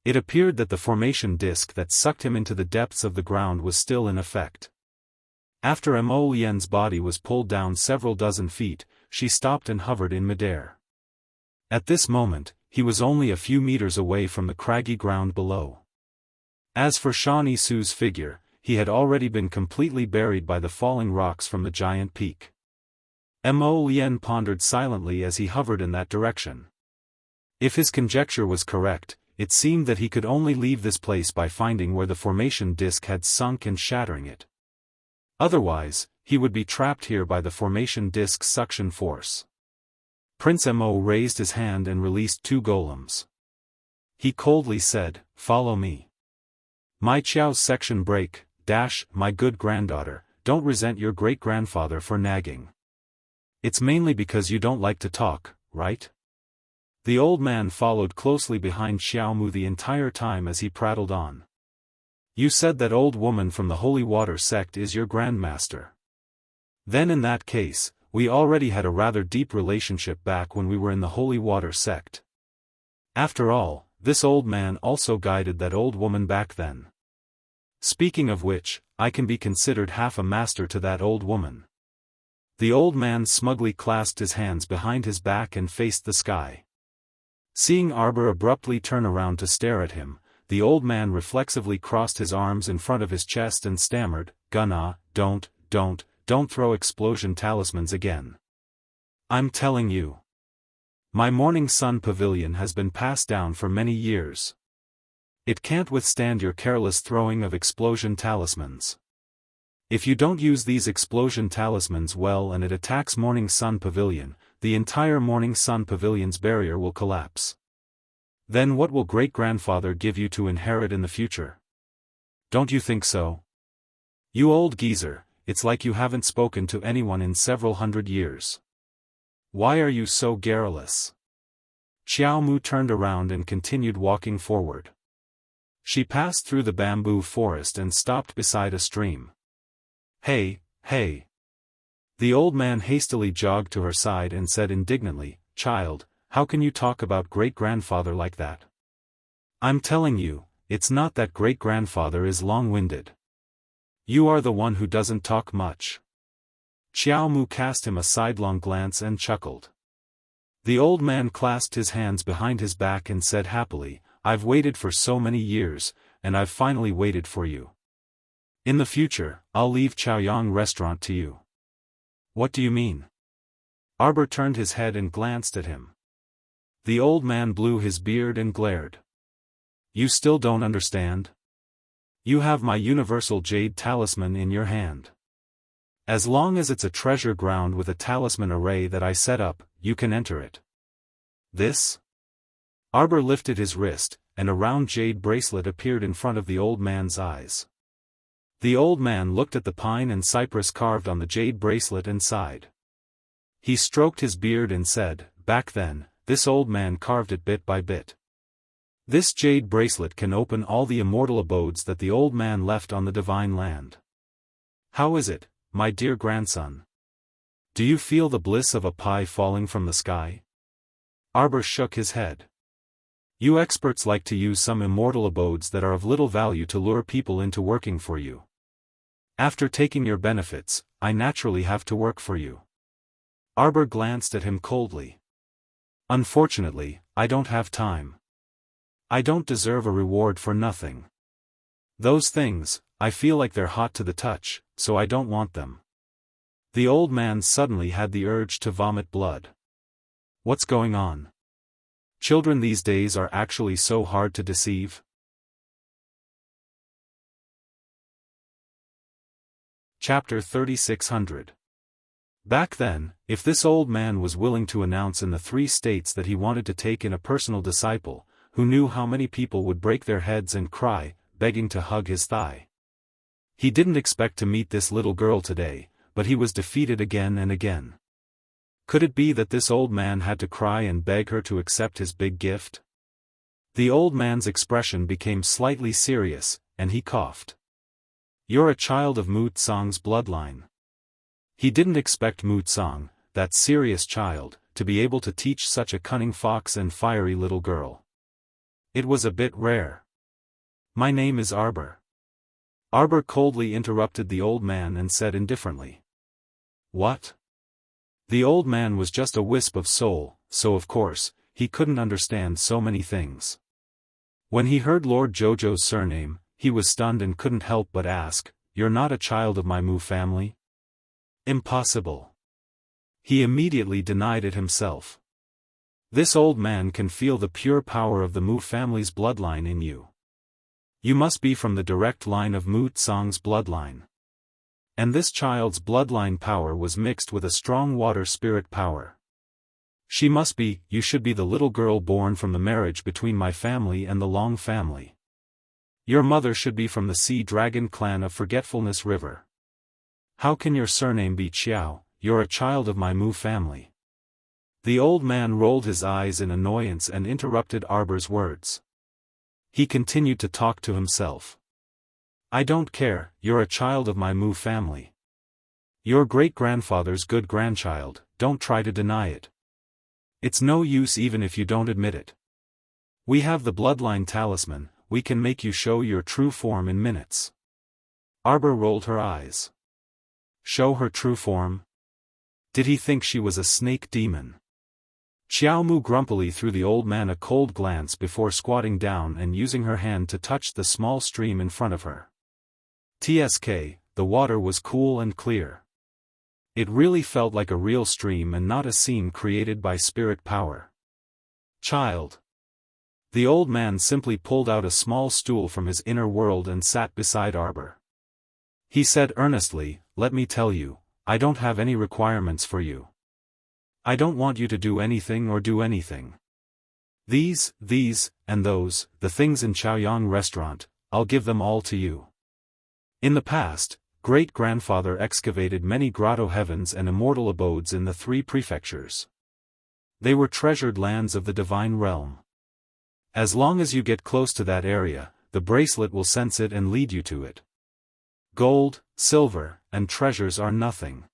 It appeared that the formation disk that sucked him into the depths of the ground was still in effect. After Mo Lien's body was pulled down several dozen feet, she stopped and hovered in midair. At this moment, he was only a few meters away from the craggy ground below. As for San Yisu's figure, he had already been completely buried by the falling rocks from the giant peak. Mo Lien pondered silently as he hovered in that direction. If his conjecture was correct, it seemed that he could only leave this place by finding where the formation disk had sunk and shattering it. Otherwise, he would be trapped here by the formation disk's suction force. Prince Mo raised his hand and released 2 golems. He coldly said, "Follow me." My Qiao's section break, my good granddaughter, don't resent your great-grandfather for nagging. It's mainly because you don't like to talk, right? The old man followed closely behind Xiao Mu the entire time as he prattled on. You said that old woman from the Holy Water sect is your grandmaster. Then in that case, we already had a rather deep relationship back when we were in the Holy Water sect. After all, this old man also guided that old woman back then. Speaking of which, I can be considered half a master to that old woman. The old man smugly clasped his hands behind his back and faced the sky. Seeing Arbor abruptly turn around to stare at him, the old man reflexively crossed his arms in front of his chest and stammered, "Gunna, don't throw explosion talismans again. I'm telling you. My Morning Sun Pavilion has been passed down for many years. It can't withstand your careless throwing of explosion talismans. If you don't use these explosion talismans well and it attacks Morning Sun Pavilion, the entire Morning Sun Pavilion's barrier will collapse. Then what will great-grandfather give you to inherit in the future? Don't you think so? You old geezer, it's like you haven't spoken to anyone in several hundred years. Why are you so garrulous?" Xiao Mu turned around and continued walking forward. She passed through the bamboo forest and stopped beside a stream. Hey. The old man hastily jogged to her side and said indignantly, "Child, how can you talk about great-grandfather like that? I'm telling you, it's not that great-grandfather is long-winded. You are the one who doesn't talk much." Xiao Mu cast him a sidelong glance and chuckled. The old man clasped his hands behind his back and said happily, "I've waited for so many years, and I've finally waited for you. In the future, I'll leave Chaoyang restaurant to you." "What do you mean?" Arbor turned his head and glanced at him. The old man blew his beard and glared. "You still don't understand? You have my universal jade talisman in your hand. As long as it's a treasure ground with a talisman array that I set up, you can enter it. This?" Arbor lifted his wrist, and a round jade bracelet appeared in front of the old man's eyes. The old man looked at the pine and cypress carved on the jade bracelet and sighed. He stroked his beard and said, "Back then, this old man carved it bit by bit. This jade bracelet can open all the immortal abodes that the old man left on the divine land. How is it, my dear grandson? Do you feel the bliss of a pie falling from the sky?" Arbor shook his head. "You experts like to use some immortal abodes that are of little value to lure people into working for you. After taking your benefits, I naturally have to work for you." Arbor glanced at him coldly. "Unfortunately, I don't have time. I don't deserve a reward for nothing. Those things, I feel like they're hot to the touch, so I don't want them." The old man suddenly had the urge to vomit blood. What's going on? Children these days are actually so hard to deceive. Chapter 3600. Back then, if this old man was willing to announce in the 3 states that he wanted to take in a personal disciple, who knew how many people would break their heads and cry, begging to hug his thigh. He didn't expect to meet this little girl today, but he was defeated again and again. Could it be that this old man had to cry and beg her to accept his big gift? The old man's expression became slightly serious, and he coughed. You're a child of Mu Tsang's bloodline. He didn't expect Mu Tsang, that serious child, to be able to teach such a cunning fox and fiery little girl. It was a bit rare. My name is Arbor. Arbor coldly interrupted the old man and said indifferently. What? The old man was just a wisp of soul, so of course, he couldn't understand so many things. When he heard Lord Jojo's surname, he was stunned and couldn't help but ask, You're not a child of my Mu family? Impossible. He immediately denied it himself. This old man can feel the pure power of the Mu family's bloodline in you. You must be from the direct line of Mu Tsang's bloodline. And this child's bloodline power was mixed with a strong water spirit power. She must be, you should be the little girl born from the marriage between my family and the Long family. Your mother should be from the Sea Dragon clan of Forgetfulness River. How can your surname be Qiao? You're a child of my Mu family. The old man rolled his eyes in annoyance and interrupted Arbor's words. He continued to talk to himself. I don't care, you're a child of my Mu family. Your great-grandfather's good grandchild, don't try to deny it. It's no use even if you don't admit it. We have the bloodline talisman, we can make you show your true form in minutes. Arbor rolled her eyes. Show her true form? Did he think she was a snake demon? Xiao Mu grumpily threw the old man a cold glance before squatting down and using her hand to touch the small stream in front of her. TSK, the water was cool and clear. It really felt like a real stream and not a scene created by spirit power. Child. The old man simply pulled out a small stool from his inner world and sat beside Arbor. He said earnestly, Let me tell you, I don't have any requirements for you. I don't want you to do anything or do anything. These, and those, the things in Chaoyang restaurant, I'll give them all to you. In the past, great-grandfather excavated many grotto heavens and immortal abodes in the 3 prefectures. They were treasured lands of the divine realm. As long as you get close to that area, the bracelet will sense it and lead you to it. Gold, silver, and treasures are nothing.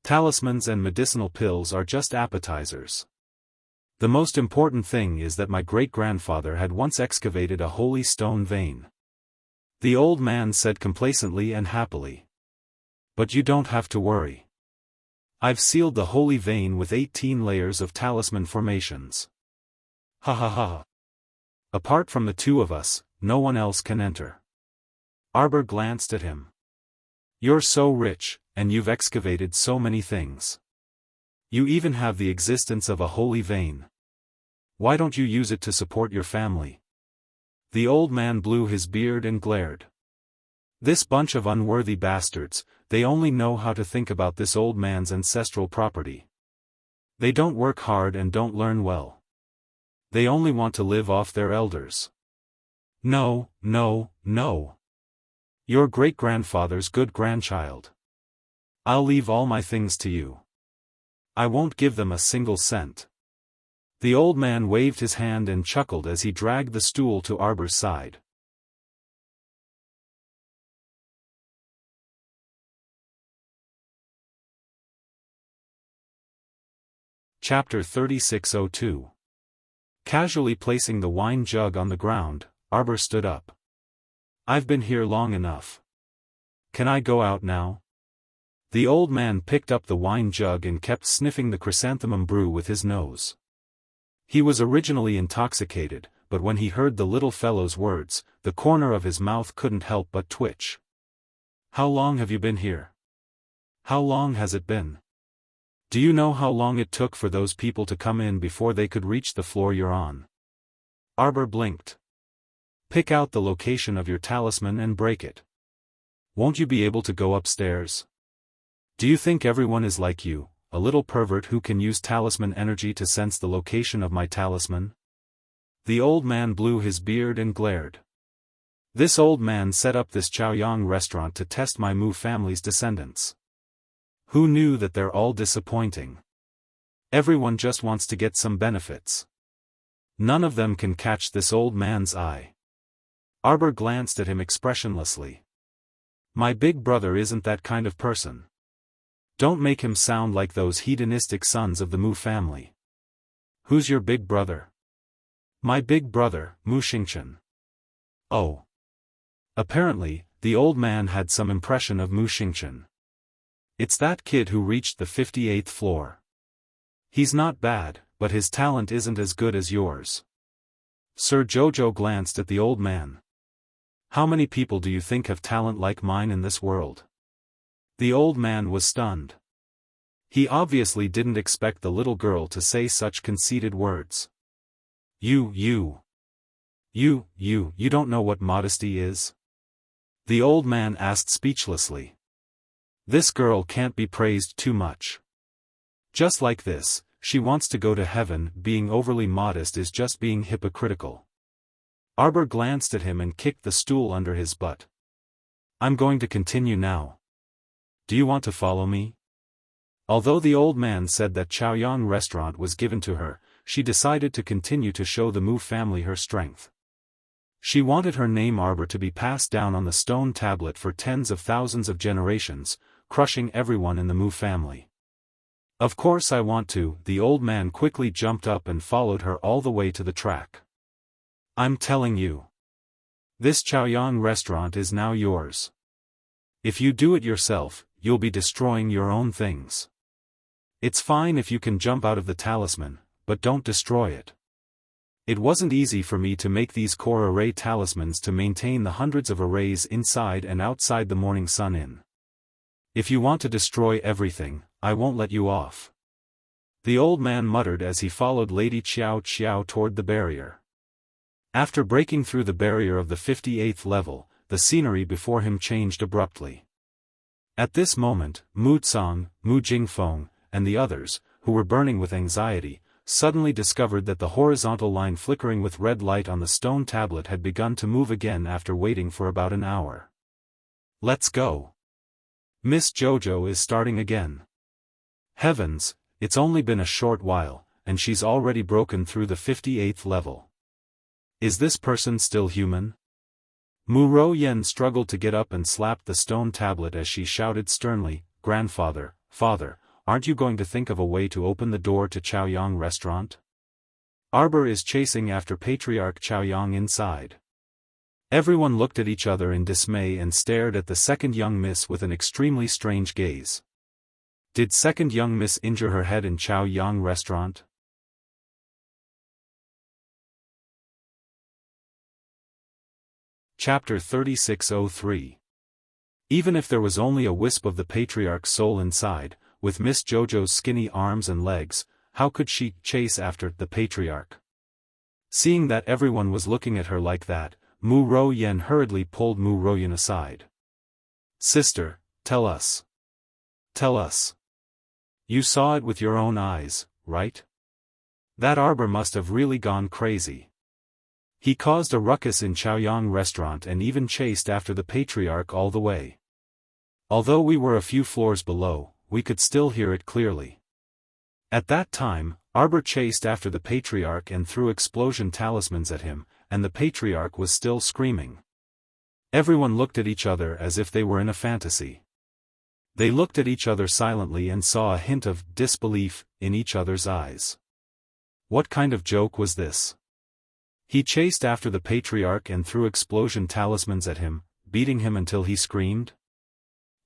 Talismans and medicinal pills are just appetizers. The most important thing is that my great-grandfather had once excavated a holy stone vein. The old man said complacently and happily. But you don't have to worry. I've sealed the holy vein with 18 layers of talisman formations. Ha ha ha. Apart from the 2 of us, no one else can enter. Arbor glanced at him. You're so rich, and you've excavated so many things. You even have the existence of a holy vein. Why don't you use it to support your family? The old man blew his beard and glared. This bunch of unworthy bastards, they only know how to think about this old man's ancestral property. They don't work hard and don't learn well. They only want to live off their elders. No, no, no. Your great-grandfather's good grandchild. I'll leave all my things to you. I won't give them a single cent. The old man waved his hand and chuckled as he dragged the stool to Arbor's side. Chapter 3602. Casually placing the wine jug on the ground, Arbor stood up. I've been here long enough. Can I go out now? The old man picked up the wine jug and kept sniffing the chrysanthemum brew with his nose. He was originally intoxicated, but when he heard the little fellow's words, the corner of his mouth couldn't help but twitch. How long have you been here? How long has it been? Do you know how long it took for those people to come in before they could reach the floor you're on? Arbor blinked. Pick out the location of your talisman and break it. Won't you be able to go upstairs? Do you think everyone is like you, a little pervert who can use talisman energy to sense the location of my talisman? The old man blew his beard and glared. This old man set up this Chaoyang restaurant to test my Mu family's descendants. Who knew that they're all disappointing? Everyone just wants to get some benefits. None of them can catch this old man's eye. Arbor glanced at him expressionlessly. My big brother isn't that kind of person. Don't make him sound like those hedonistic sons of the Mu family. Who's your big brother? My big brother, Mu Xingchen. Oh. Apparently, the old man had some impression of Mu Xingchen. It's that kid who reached the 58th floor. He's not bad, but his talent isn't as good as yours. Sir Jojo glanced at the old man. How many people do you think have talent like mine in this world? The old man was stunned. He obviously didn't expect the little girl to say such conceited words. You don't know what modesty is? The old man asked speechlessly. This girl can't be praised too much. Just like this, she wants to go to heaven. Being overly modest is just being hypocritical. Arbor glanced at him and kicked the stool under his butt. I'm going to continue now. Do you want to follow me? Although the old man said that Chaoyang restaurant was given to her, she decided to continue to show the Mu family her strength. She wanted her name Arbor to be passed down on the stone tablet for tens of thousands of generations, crushing everyone in the Mu family. Of course I want to. The old man quickly jumped up and followed her all the way to the track. I'm telling you. This Chaoyang restaurant is now yours. If you do it yourself, you'll be destroying your own things. It's fine if you can jump out of the talisman, but don't destroy it. It wasn't easy for me to make these core array talismans to maintain the hundreds of arrays inside and outside the morning sun in. If you want to destroy everything, I won't let you off. The old man muttered as he followed Lady Xiao toward the barrier. After breaking through the barrier of the 58th level, the scenery before him changed abruptly. At this moment, Mu Tsang, Mu Jingfeng, and the others, who were burning with anxiety, suddenly discovered that the horizontal line flickering with red light on the stone tablet had begun to move again after waiting for about an hour. Let's go. Miss Jojo is starting again. Heavens, it's only been a short while, and she's already broken through the 58th level. Is this person still human? Mu Ro-yen struggled to get up and slapped the stone tablet as she shouted sternly, Grandfather, Father, aren't you going to think of a way to open the door to Chaoyang restaurant? Arbor is chasing after Patriarch Chaoyang inside. Everyone looked at each other in dismay and stared at the second young miss with an extremely strange gaze. Did second young miss injure her head in Chaoyang restaurant? Chapter 3603. Even if there was only a wisp of the Patriarch's soul inside, with Miss Jojo's skinny arms and legs, how could she chase after the Patriarch? Seeing that everyone was looking at her like that, Mu Ro-yen hurriedly pulled Mu Ro-yen aside. Sister, tell us. Tell us. You saw it with your own eyes, right? That Arbor must have really gone crazy. He caused a ruckus in Chaoyang restaurant and even chased after the Patriarch all the way. Although we were a few floors below, we could still hear it clearly. At that time, Arbor chased after the Patriarch and threw explosion talismans at him, and the Patriarch was still screaming. Everyone looked at each other as if they were in a fantasy. They looked at each other silently and saw a hint of disbelief in each other's eyes. What kind of joke was this? He chased after the Patriarch and threw explosion talismans at him, beating him until he screamed?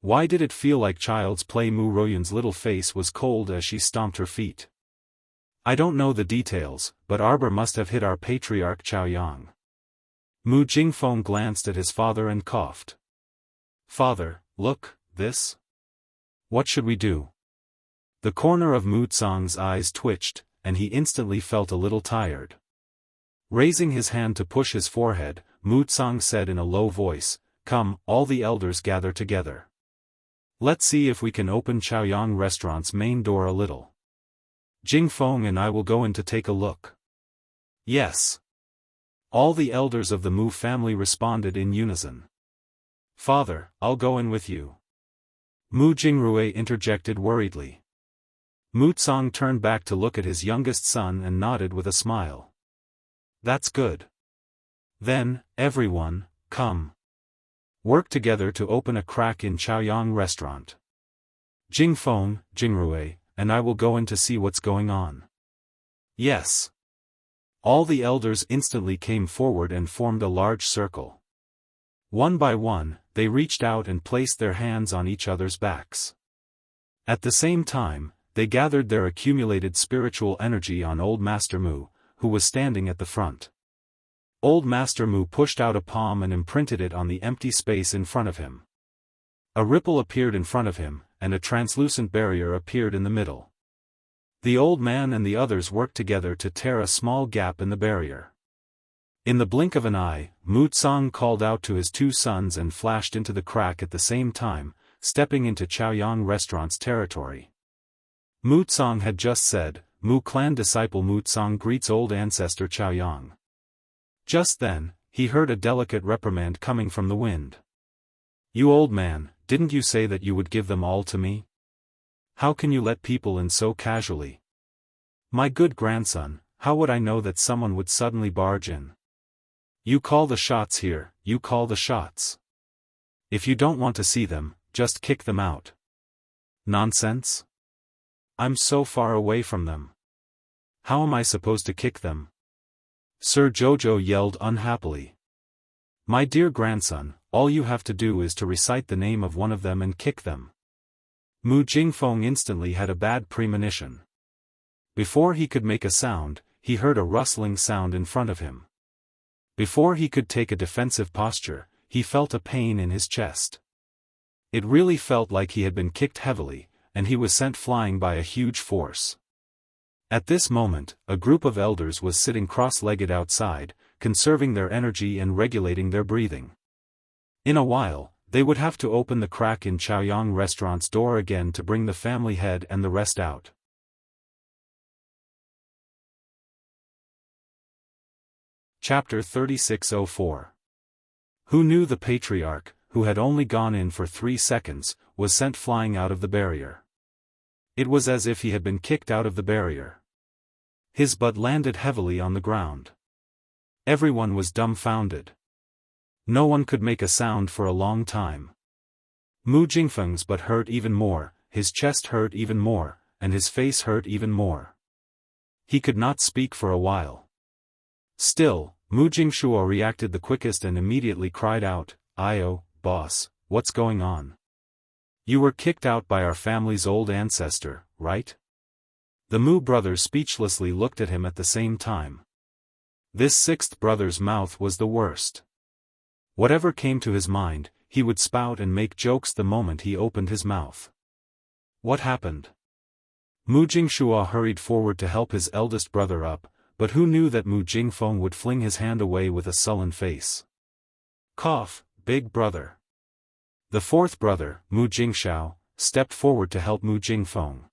Why did it feel like child's play? Mu Ro-yen's little face was cold as she stomped her feet. I don't know the details, but Arbor must have hit our Patriarch Chaoyang. Mu Jingfeng glanced at his father and coughed. Father, look, this? What should we do? The corner of Mu Tsang's eyes twitched, and he instantly felt a little tired. Raising his hand to push his forehead, Mu Tsang said in a low voice, Come, all the elders gather together. Let's see if we can open Chaoyang Restaurant's main door a little. Jing Feng and I will go in to take a look. Yes. All the elders of the Mu family responded in unison. Father, I'll go in with you. Mu Jingrui interjected worriedly. Mu Tsang turned back to look at his youngest son and nodded with a smile. That's good. Then, everyone, come. Work together to open a crack in Chaoyang Restaurant. Jing Feng, Jingrui, and I will go in to see what's going on. Yes. All the elders instantly came forward and formed a large circle. One by one, they reached out and placed their hands on each other's backs. At the same time, they gathered their accumulated spiritual energy on Old Master Mu, who was standing at the front. Old Master Mu pushed out a palm and imprinted it on the empty space in front of him. A ripple appeared in front of him, and a translucent barrier appeared in the middle. The old man and the others worked together to tear a small gap in the barrier. In the blink of an eye, Mu Tsang called out to his two sons and flashed into the crack at the same time, stepping into Chaoyang Restaurant's territory. Mu Tsang had just said, Mu clan disciple Mu Tsang greets old ancestor Chaoyang. Just then, he heard a delicate reprimand coming from the wind. You old man, didn't you say that you would give them all to me? How can you let people in so casually? My good grandson, how would I know that someone would suddenly barge in? You call the shots here, you call the shots. If you don't want to see them, just kick them out. Nonsense? I'm so far away from them. How am I supposed to kick them? Sir Jojo yelled unhappily. My dear grandson, all you have to do is to recite the name of one of them and kick them. Mu Jingfeng instantly had a bad premonition. Before he could make a sound, he heard a rustling sound in front of him. Before he could take a defensive posture, he felt a pain in his chest. It really felt like he had been kicked heavily, and he was sent flying by a huge force. At this moment, a group of elders was sitting cross-legged outside, conserving their energy and regulating their breathing. In a while, they would have to open the crack in Chaoyang Restaurant's door again to bring the family head and the rest out. Chapter 3604. Who knew the patriarch, who had only gone in for 3 seconds, was sent flying out of the barrier. It was as if he had been kicked out of the barrier. His butt landed heavily on the ground. Everyone was dumbfounded. No one could make a sound for a long time. Mu Jingfeng's butt hurt even more, his chest hurt even more, and his face hurt even more. He could not speak for a while. Still, Mu Jingshuo reacted the quickest and immediately cried out, "Io, boss, what's going on? You were kicked out by our family's old ancestor, right?" The Mu brothers speechlessly looked at him at the same time. This sixth brother's mouth was the worst. Whatever came to his mind, he would spout and make jokes the moment he opened his mouth. What happened? Mu Jingshuo hurried forward to help his eldest brother up, but who knew that Mu Jingfeng would fling his hand away with a sullen face. Cough, big brother. The fourth brother, Mu Jingshao, stepped forward to help Mu Jingfeng.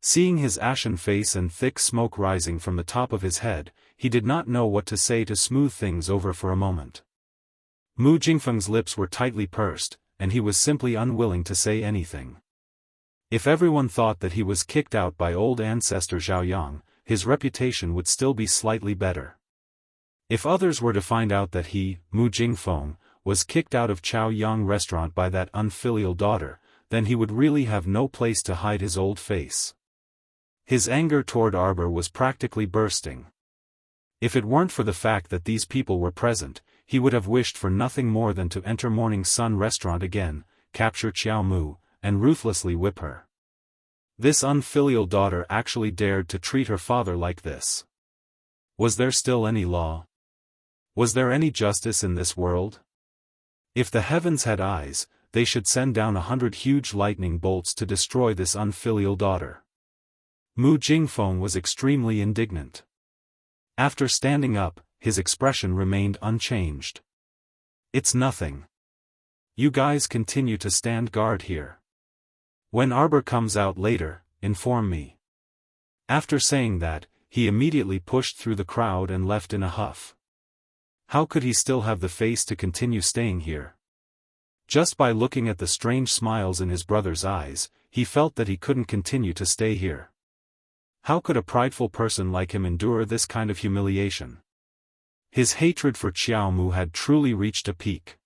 Seeing his ashen face and thick smoke rising from the top of his head, he did not know what to say to smooth things over for a moment. Mu Jingfeng's lips were tightly pursed, and he was simply unwilling to say anything. If everyone thought that he was kicked out by old ancestor Zhaoyang, his reputation would still be slightly better. If others were to find out that he, Mu Jingfeng, was kicked out of Chaoyang Restaurant by that unfilial daughter, then he would really have no place to hide his old face. His anger toward Arbor was practically bursting. If it weren't for the fact that these people were present, he would have wished for nothing more than to enter Morning Sun Restaurant again, capture Qiao Mu, and ruthlessly whip her. This unfilial daughter actually dared to treat her father like this. Was there still any law? Was there any justice in this world? If the heavens had eyes, they should send down 100 huge lightning bolts to destroy this unfilial daughter. Mu Jingfeng was extremely indignant. After standing up, his expression remained unchanged. It's nothing. You guys continue to stand guard here. When Arbor comes out later, inform me." After saying that, he immediately pushed through the crowd and left in a huff. How could he still have the face to continue staying here? Just by looking at the strange smiles in his brother's eyes, he felt that he couldn't continue to stay here. How could a prideful person like him endure this kind of humiliation? His hatred for Xiao Mu had truly reached a peak.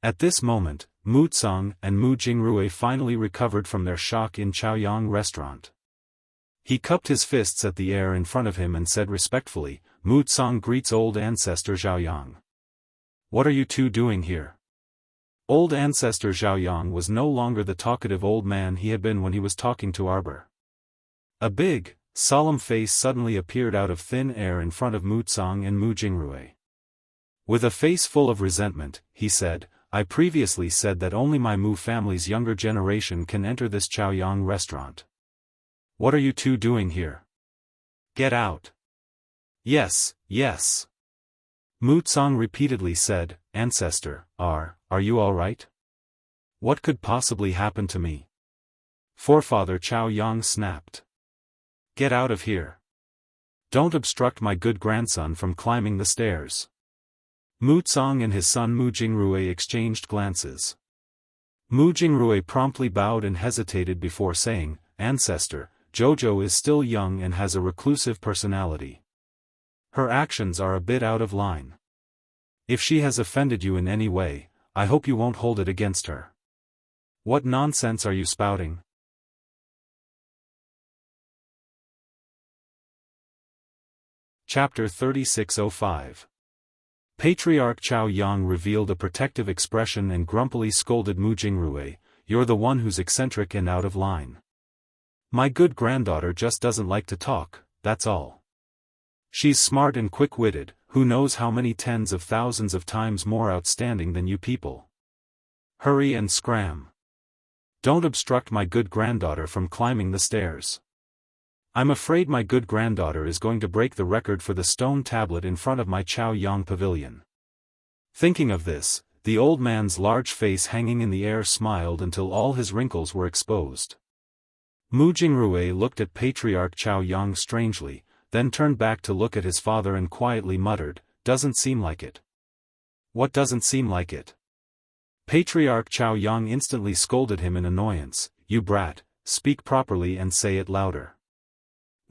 At this moment, Mu Tsang and Mu Jingrui finally recovered from their shock in Chaoyang restaurant. He cupped his fists at the air in front of him and said respectfully, "Mu Tsang greets old ancestor Zhaoyang. What are you two doing here?" Old ancestor Zhaoyang was no longer the talkative old man he had been when he was talking to Arbor. A big, solemn face suddenly appeared out of thin air in front of Mu Tsang and Mu Jingrui. With a face full of resentment, he said, "I previously said that only my Mu family's younger generation can enter this Chaoyang restaurant. What are you two doing here? Get out." "Yes, yes." Mu Tsang repeatedly said, "Ancestor, are you all right? What could possibly happen to me?" Forefather Chaoyang snapped. "Get out of here. Don't obstruct my good grandson from climbing the stairs." Mu Tsang and his son Mu Jingrui exchanged glances. Mu Jingrui promptly bowed and hesitated before saying, "Ancestor, Jojo is still young and has a reclusive personality. Her actions are a bit out of line. If she has offended you in any way, I hope you won't hold it against her." "What nonsense are you spouting?" Chapter 3605. Patriarch Chaoyang revealed a protective expression and grumpily scolded Mu Jingrui, "You're the one who's eccentric and out of line. My good granddaughter just doesn't like to talk, that's all. She's smart and quick-witted, who knows how many tens of thousands of times more outstanding than you people. Hurry and scram. Don't obstruct my good granddaughter from climbing the stairs. I'm afraid my good granddaughter is going to break the record for the stone tablet in front of my Chaoyang pavilion." Thinking of this, the old man's large face hanging in the air smiled until all his wrinkles were exposed. Mu Jingrui looked at Patriarch Chaoyang strangely, then turned back to look at his father and quietly muttered, "Doesn't seem like it." "What doesn't seem like it?" Patriarch Chaoyang instantly scolded him in annoyance, "You brat, speak properly and say it louder."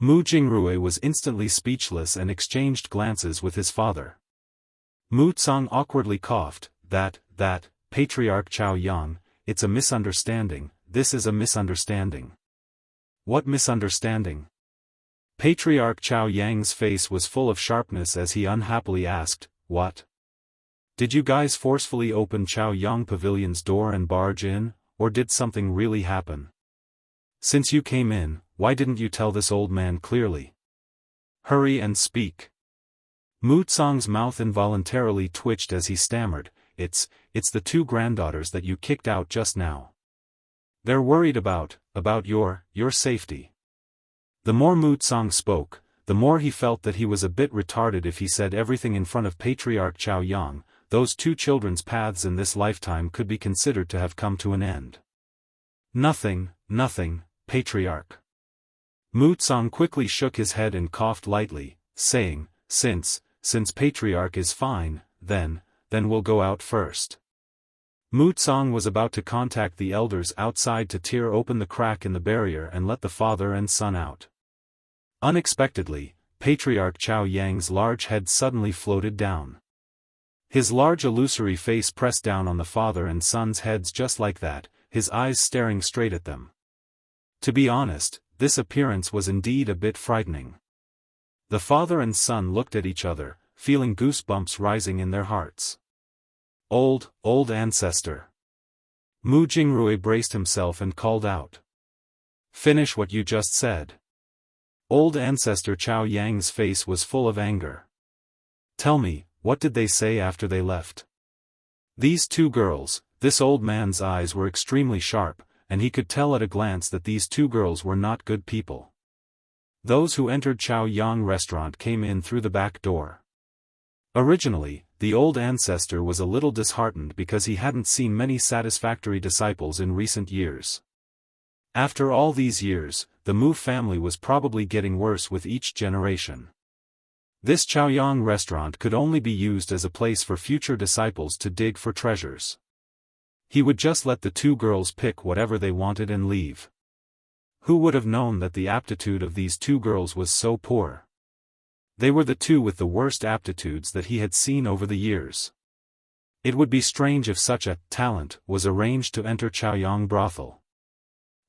Mu Jingrui was instantly speechless and exchanged glances with his father. Mu Tsang awkwardly coughed, That, Patriarch Chaoyang, it's a misunderstanding, this is a misunderstanding." "What misunderstanding?" Patriarch Chaoyang's face was full of sharpness as he unhappily asked, "What? Did you guys forcefully open Chaoyang Pavilion's door and barge in, or did something really happen? Since you came in, why didn't you tell this old man clearly? Hurry and speak." Mu Tsang's mouth involuntarily twitched as he stammered, It's the two granddaughters that you kicked out just now. They're worried about your safety." The more Mu Tsang spoke, the more he felt that he was a bit retarded if he said everything in front of Patriarch Chaoyang. Those two children's paths in this lifetime could be considered to have come to an end. Nothing, Patriarch." Mu Tsang quickly shook his head and coughed lightly, saying, Since Patriarch is fine, then we'll go out first." Mu Tsang was about to contact the elders outside to tear open the crack in the barrier and let the father and son out. Unexpectedly, Patriarch Chaoyang's large head suddenly floated down. His large illusory face pressed down on the father and son's heads just like that, his eyes staring straight at them. To be honest, this appearance was indeed a bit frightening. The father and son looked at each other, feeling goosebumps rising in their hearts. Old ancestor." Mu Jingrui braced himself and called out. "Finish what you just said." Old ancestor Chaoyang's face was full of anger. "Tell me, what did they say after they left?" These two girls, this old man's eyes were extremely sharp, and he could tell at a glance that these two girls were not good people. Those who entered Chaoyang restaurant came in through the back door. Originally, the old ancestor was a little disheartened because he hadn't seen many satisfactory disciples in recent years. After all these years, the Mu family was probably getting worse with each generation. This Chaoyang restaurant could only be used as a place for future disciples to dig for treasures. He would just let the two girls pick whatever they wanted and leave. Who would have known that the aptitude of these two girls was so poor? They were the two with the worst aptitudes that he had seen over the years. It would be strange if such a talent was arranged to enter Chaoyang brothel.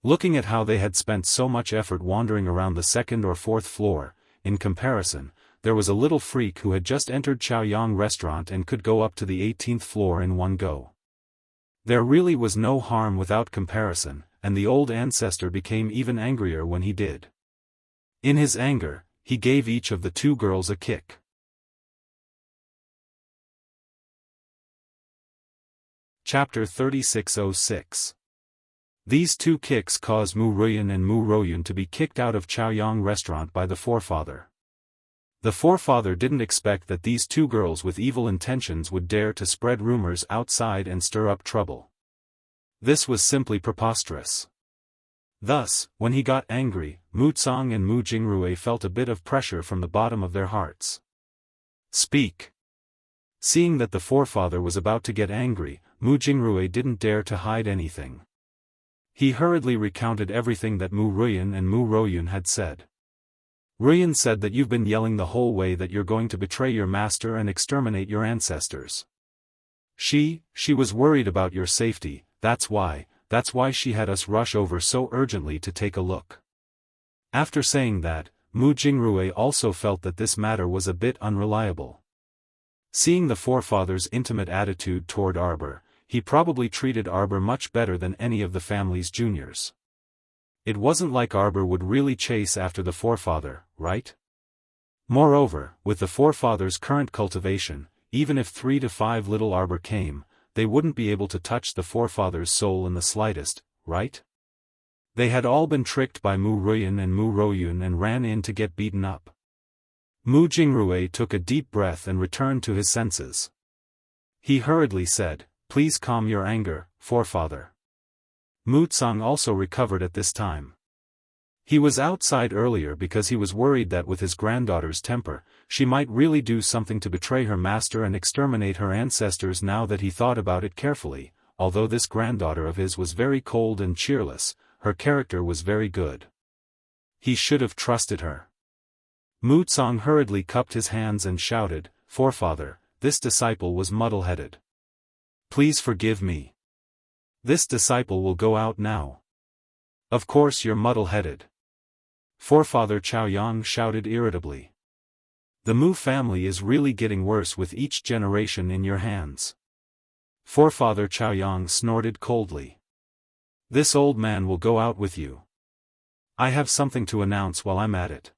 Looking at how they had spent so much effort wandering around the second or fourth floor, in comparison, there was a little freak who had just entered Chaoyang restaurant and could go up to the 18th floor in one go. There really was no harm without comparison, and the old ancestor became even angrier when he did. In his anger, he gave each of the two girls a kick. Chapter 3606. These two kicks caused Mu Ruyan and Mu Royun to be kicked out of Chaoyang restaurant by the forefather. The forefather didn't expect that these two girls with evil intentions would dare to spread rumors outside and stir up trouble. This was simply preposterous. Thus, when he got angry, Mu Tsang and Mu Jingrui felt a bit of pressure from the bottom of their hearts. Speak. Seeing that the forefather was about to get angry, Mu Jingrui didn't dare to hide anything. He hurriedly recounted everything that Mu Ruyan and Mu Royun had said. Ruyan said that you've been yelling the whole way that you're going to betray your master and exterminate your ancestors. She was worried about your safety, that's why she had us rush over so urgently to take a look. After saying that, Mu Jingrui also felt that this matter was a bit unreliable. Seeing the forefather's intimate attitude toward Arbor, he probably treated Arbor much better than any of the family's juniors. It wasn't like Arbor would really chase after the forefather, right? Moreover, with the forefather's current cultivation, even if 3 to 5 little Arbor came, they wouldn't be able to touch the forefather's soul in the slightest, right? They had all been tricked by Mu Ruyan and Mu Royun and ran in to get beaten up. Mu Jingrui took a deep breath and returned to his senses. He hurriedly said, "Please calm your anger, forefather." Mu Tsang also recovered at this time. He was outside earlier because he was worried that with his granddaughter's temper, she might really do something to betray her master and exterminate her ancestors. Now that he thought about it carefully, although this granddaughter of his was very cold and cheerless, her character was very good. He should have trusted her. Mu Tsang hurriedly cupped his hands and shouted, "Forefather, this disciple was muddle-headed. Please forgive me. This disciple will go out now." "Of course you're muddle-headed." Forefather Chaoyang shouted irritably. "The Mu family is really getting worse with each generation in your hands." Forefather Chaoyang snorted coldly. "This old man will go out with you. I have something to announce while I'm at it."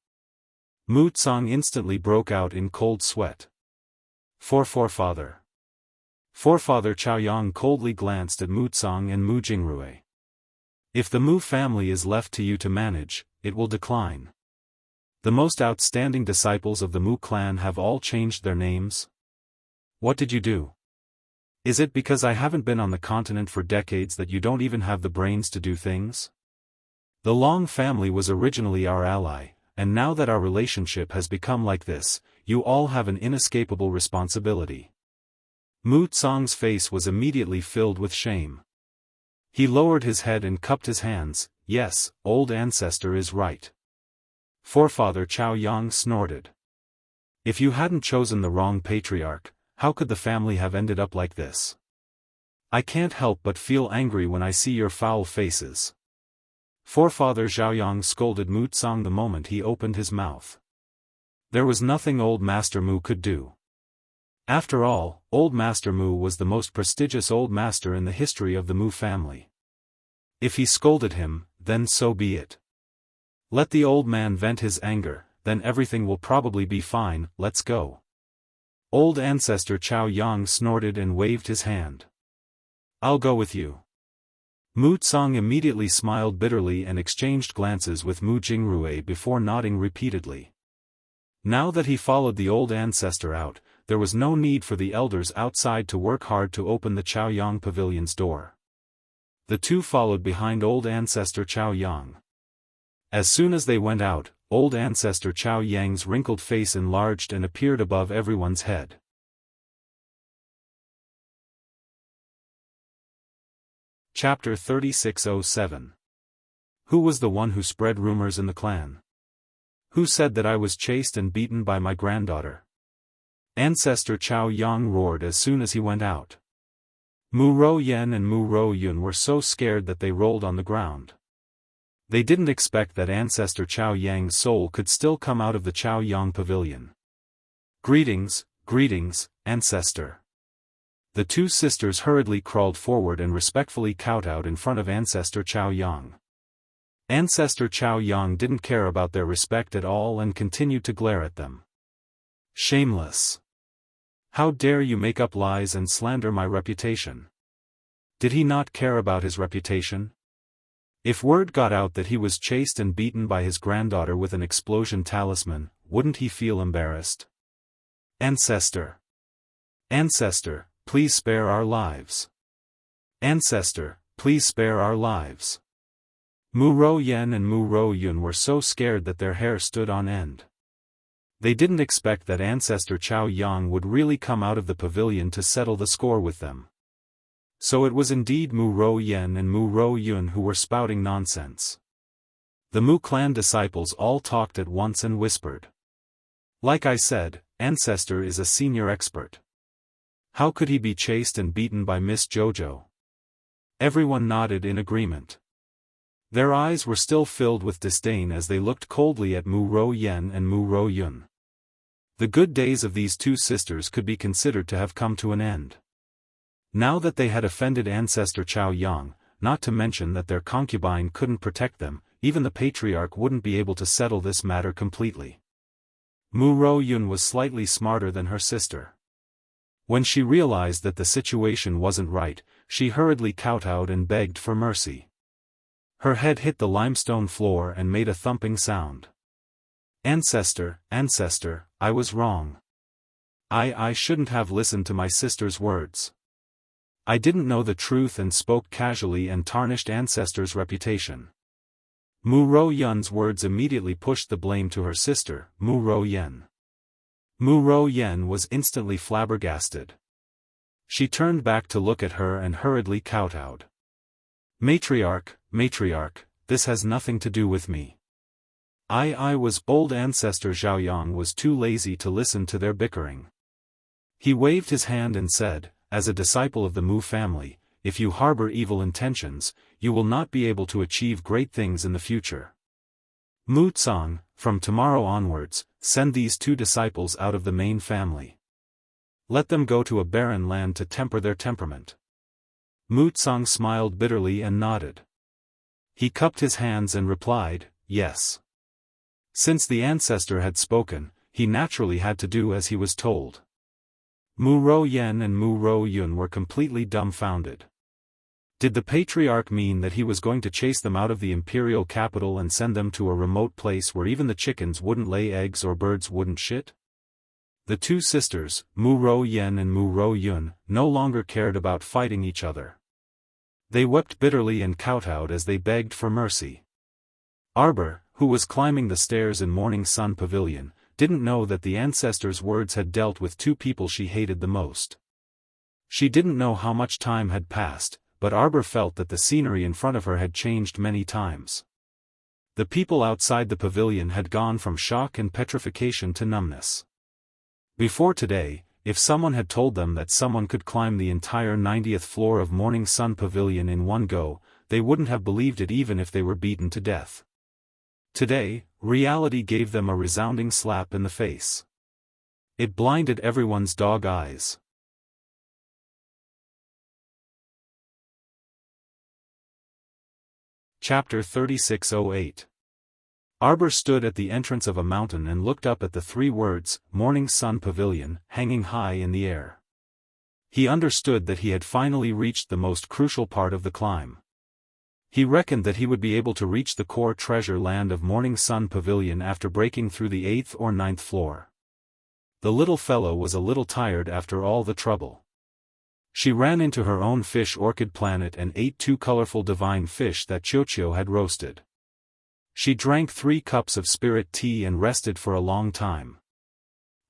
Mu Tsang instantly broke out in cold sweat. Forefather." Forefather Chaoyang coldly glanced at Mu Tsang and Mu Jingrui. "If the Mu family is left to you to manage, it will decline. The most outstanding disciples of the Mu clan have all changed their names. What did you do? Is it because I haven't been on the continent for decades that you don't even have the brains to do things? The Long family was originally our ally, and now that our relationship has become like this, you all have an inescapable responsibility." Mu Tsang's face was immediately filled with shame. He lowered his head and cupped his hands. "Yes, old ancestor is right." Forefather Chaoyang snorted. "If you hadn't chosen the wrong patriarch, how could the family have ended up like this? I can't help but feel angry when I see your foul faces." Forefather Zhaoyang scolded Mu Tsang the moment he opened his mouth. There was nothing old Master Mu could do. After all, Old Master Mu was the most prestigious Old Master in the history of the Mu family. If he scolded him, then so be it. Let the old man vent his anger, then everything will probably be fine. Let's go. Old Ancestor Chaoyang snorted and waved his hand. "I'll go with you." Mu Tsang immediately smiled bitterly and exchanged glances with Mu Jingrui before nodding repeatedly. Now that he followed the old ancestor out, there was no need for the elders outside to work hard to open the Chaoyang pavilion's door. The two followed behind old ancestor Chao Yang. As soon as they went out, old ancestor Chao Yang's wrinkled face enlarged and appeared above everyone's head. Chapter 3607. Who was the one who spread rumors in the clan? Who said that I was chased and beaten by my granddaughter? Ancestor Chao Yang roared as soon as he went out. Mu Ro Yen and Mu Ro Yun were so scared that they rolled on the ground. They didn't expect that Ancestor Chao Yang's soul could still come out of the Chao Yang pavilion. Greetings, greetings, Ancestor. The two sisters hurriedly crawled forward and respectfully kowtowed in front of Ancestor Chao Yang. Ancestor Chao Yang didn't care about their respect at all and continued to glare at them. Shameless! How dare you make up lies and slander my reputation? Did he not care about his reputation? If word got out that he was chased and beaten by his granddaughter with an explosion talisman, wouldn't he feel embarrassed? Ancestor! Ancestor, please spare our lives. Ancestor, please spare our lives. Mu Ro Yen and Mu Ro Yun were so scared that their hair stood on end. They didn't expect that Ancestor Chao Yang would really come out of the pavilion to settle the score with them. So it was indeed Mu Ro Yen and Mu Ro Yun who were spouting nonsense. The Mu clan disciples all talked at once and whispered. Like I said, Ancestor is a senior expert. How could he be chased and beaten by Miss Jojo? Everyone nodded in agreement. Their eyes were still filled with disdain as they looked coldly at Mu Ro Yen and Mu Ro Yun. The good days of these two sisters could be considered to have come to an end. Now that they had offended Ancestor Chao Yang, not to mention that their concubine couldn't protect them, even the patriarch wouldn't be able to settle this matter completely. Mu Ro Yun was slightly smarter than her sister. When she realized that the situation wasn't right, she hurriedly kowtowed and begged for mercy. Her head hit the limestone floor and made a thumping sound. Ancestor, Ancestor, I was wrong. I shouldn't have listened to my sister's words. I didn't know the truth and spoke casually and tarnished Ancestor's reputation. Mu Ro Yun's words immediately pushed the blame to her sister, Mu Ro Yen. Mu Ro Yen was instantly flabbergasted. She turned back to look at her and hurriedly kowtowed. Matriarch, Matriarch, this has nothing to do with me. Old Ancestor Zhao Yang was too lazy to listen to their bickering. He waved his hand and said, as a disciple of the Mu family, if you harbor evil intentions, you will not be able to achieve great things in the future. Mu Tsang, from tomorrow onwards, send these two disciples out of the main family. Let them go to a barren land to temper their temperament. Mu Tsang smiled bitterly and nodded. He cupped his hands and replied, yes. Since the ancestor had spoken, he naturally had to do as he was told. Mu Ro Yen and Mu Ro Yun were completely dumbfounded. Did the patriarch mean that he was going to chase them out of the imperial capital and send them to a remote place where even the chickens wouldn't lay eggs or birds wouldn't shit? The two sisters, Mu Ro Yen and Mu Ro Yun, no longer cared about fighting each other. They wept bitterly and kowtowed as they begged for mercy. Arbor, who was climbing the stairs in Morning Sun Pavilion, didn't know that the ancestor's words had dealt with two people she hated the most. She didn't know how much time had passed, but Arbor felt that the scenery in front of her had changed many times. The people outside the pavilion had gone from shock and petrification to numbness. Before today, if someone had told them that someone could climb the entire 90th floor of Morning Sun Pavilion in one go, they wouldn't have believed it even if they were beaten to death. Today, reality gave them a resounding slap in the face. It blinded everyone's dog eyes. Chapter 3608. Arbor stood at the entrance of a mountain and looked up at the three words, Morning Sun Pavilion, hanging high in the air. He understood that he had finally reached the most crucial part of the climb. He reckoned that he would be able to reach the core treasure land of Morning Sun Pavilion after breaking through the 8th or 9th floor. The little fellow was a little tired after all the trouble. She ran into her own fish orchid planet and ate 2 colorful divine fish that Chiochio had roasted. She drank 3 cups of spirit tea and rested for a long time.